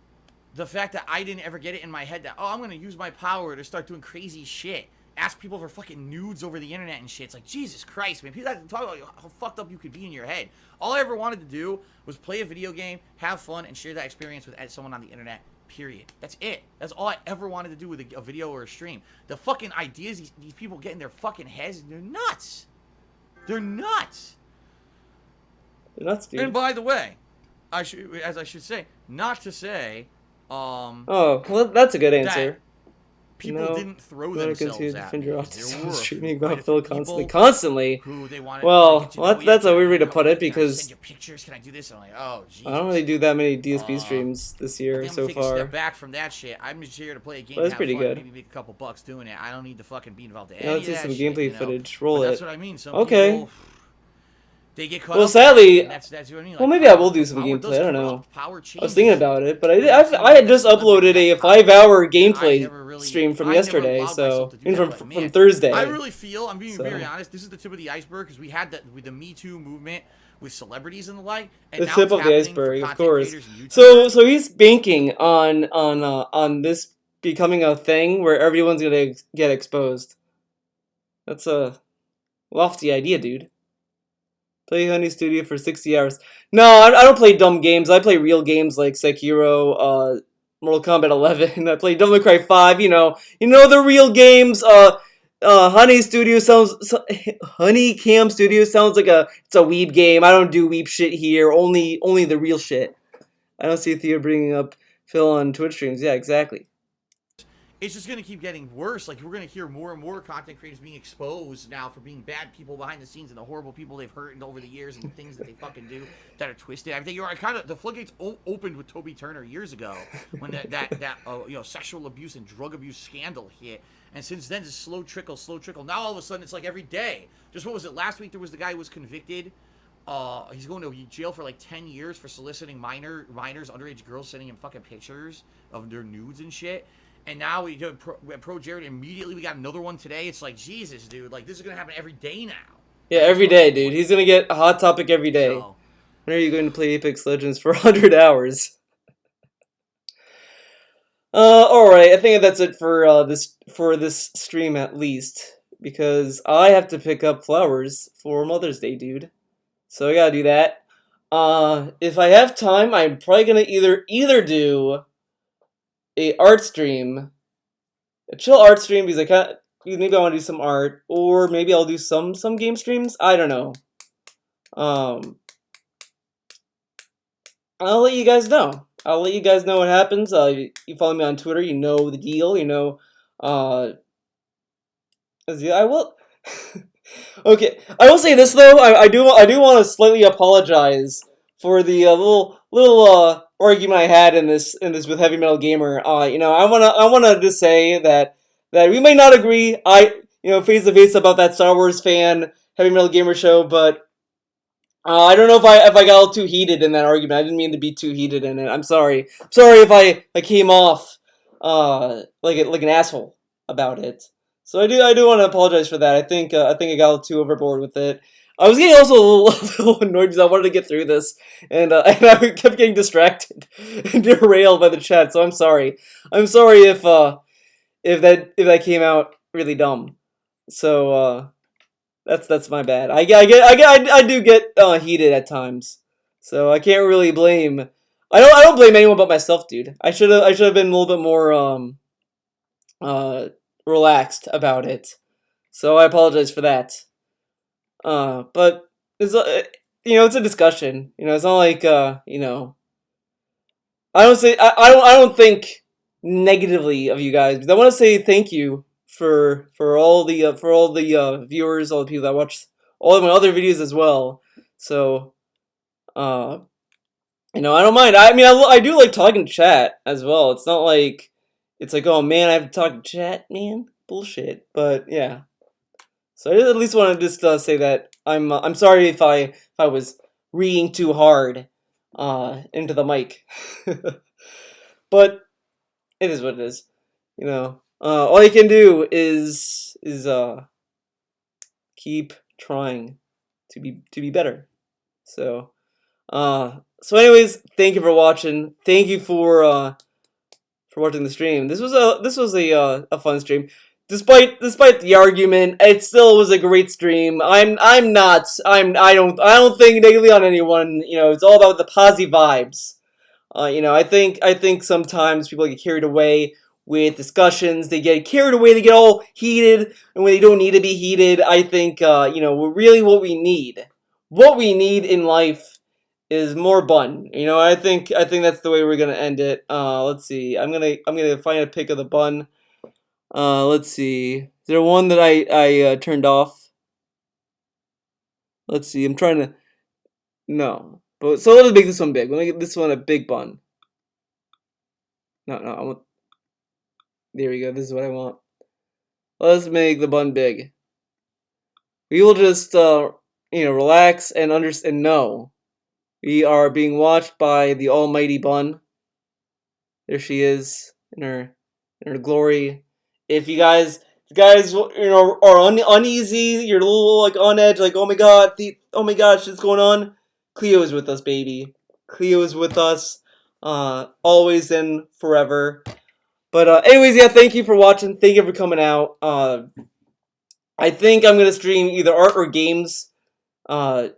A: the fact that I didn't ever get it in my head that, oh, I'm gonna use my power to start doing crazy shit. Ask people for fucking nudes over the internet and shit. It's like, Jesus Christ, man. People talk about how fucked up you could be in your head. All I ever wanted to do was play a video game, have fun, and share that experience with someone on the internet. Period. That's it. That's all I ever wanted to do with a video or a stream. The fucking ideas these people get in their fucking heads, they're nuts. They're nuts.
D: They're nuts, dude.
A: And by the way, I should say, not to say,
D: oh, well, that's a good answer.
A: People didn't throw themselves at me.
D: There were streaming about
A: Phil
D: constantly.
A: Who they wanted,
D: well, that's a weird way to put it because
A: send you pictures. Can I do this? I'm like, oh, Jesus.
D: I don't really do that many DSP streams this year so far.
A: Step back from that shit. I'm just here to play a game.
D: Well, that's pretty good.
A: Maybe make a couple bucks doing it. I don't need to fucking be involved in
D: Yeah,
A: any
D: let's
A: of
D: see
A: that
D: some
A: shit,
D: gameplay
A: you know?
D: footage. Roll
A: But
D: it.
A: that's what I mean. Some
D: okay.
A: People, they get caught
D: well,
A: up
D: sadly,
A: that's what I mean. Like,
D: well, maybe I will do some gameplay. I don't know.
A: Power
D: I was thinking about it, but I had just uploaded a 5-hour gameplay stream from yesterday, so from Thursday.
A: I really feel, I'm being very honest, this is the tip of the iceberg because we had that with the Me Too movement with celebrities and the like. And
D: the
A: now
D: tip
A: it's
D: of the iceberg, of course.
A: So
D: So he's banking on this becoming a thing where everyone's gonna get exposed. That's a lofty idea, dude. Play Honey Studio for 60 hours. No, I don't play dumb games. I play real games like Sekiro, Mortal Kombat 11. I play Devil May Cry 5. You know the real games. Honey Cam Studio sounds like it's a weeb game. I don't do weeb shit here. Only the real shit. I don't see Theo bringing up Phil on Twitch streams. Yeah, exactly.
A: It's just going to keep getting worse. Like, we're going to hear more and more content creators being exposed now for being bad people behind the scenes and the horrible people they've hurt over the years and things that they fucking do that are twisted. I think you're kind of, the floodgates opened with Toby Turner years ago when that sexual abuse and drug abuse scandal hit. And since then, it's slow trickle. Now all of a sudden, it's like every day. Just what was it? Last week, there was the guy who was convicted. He's going to jail for like 10 years for soliciting minors, underage girls, sending him fucking pictures of their nudes and shit. And now we do pro Jared immediately. We got another one today. It's like, Jesus, dude. Like, this is going to happen every day now.
D: Yeah, every day, dude. He's going to get a hot topic every day.
A: So,
D: when are you going to play Apex Legends for 100 hours? Alright. I think that's it for this stream at least. Because I have to pick up flowers for Mother's Day, dude. So I gotta do that. If I have time, I'm probably going to either do a art stream, a chill art stream, because maybe I want to do some art, or maybe I'll do some game streams. I don't know. I'll let you guys know. I'll let you guys know what happens. You follow me on Twitter, you know the deal. You know, I will. Okay, I will say this though. I do want to slightly apologize for the little argument I had in this with Heavy Metal Gamer. I wanna just say that we may not agree. Face to face about that Star Wars fan Heavy Metal Gamer show, but I don't know if I got a little too heated in that argument. I didn't mean to be too heated in it. I'm sorry. I'm sorry if I came off like an asshole about it. So I do want to apologize for that. I think I got a little too overboard with it. I was getting also a little annoyed because I wanted to get through this, and I kept getting distracted and derailed by the chat. So I'm sorry. I'm sorry if that came out really dumb. So that's my bad. I do get heated at times. So I can't really blame I don't blame anyone but myself, dude. I should have been a little bit more relaxed about it. So I apologize for that. But it's it's a discussion. It's not like I don't think negatively of you guys. But I want to say thank you for all the viewers, all the people that watch all of my other videos as well. So I don't mind. I mean, I do like talking to chat as well. It's not like it's like, oh man, I have to talk to chat, man. Bullshit. But yeah. So I at least want to just say that I'm sorry if I was reading too hard into the mic. But it is what it is. All you can do is keep trying to be better. So anyways, thank you for watching. Thank you for watching the stream. This was a fun stream. Despite the argument, it still was a great stream. I don't think negatively on anyone. It's all about the positive vibes. I think sometimes people get carried away with discussions. They get carried away. They get all heated, and when they don't need to be heated, I think really what we need in life is more bun. I think that's the way we're gonna end it. Let's see. I'm gonna find a pic of the bun. Let's see. Is there one that I turned off? Let's see. I'm trying to. No. But so let's make this one big. Let me get this one a big bun. No, I want. There we go. This is what I want. Let's make the bun big. We will just relax and understand. No, we are being watched by the almighty bun. There she is in her glory. If you guys are uneasy, you're a little like on edge, like oh my god, shit's going on. Cleo is with us, baby. Cleo is with us, always and forever. But anyways, yeah, thank you for watching. Thank you for coming out. I think I'm gonna stream either art or games, either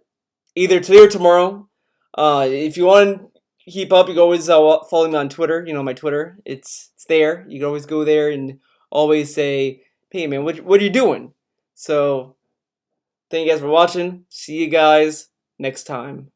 D: today or tomorrow. If you want to keep up, you can always follow me on Twitter. My Twitter. It's there. You can always go there and always say, "Hey, man, what are you doing?" So, thank you guys for watching. See you guys next time.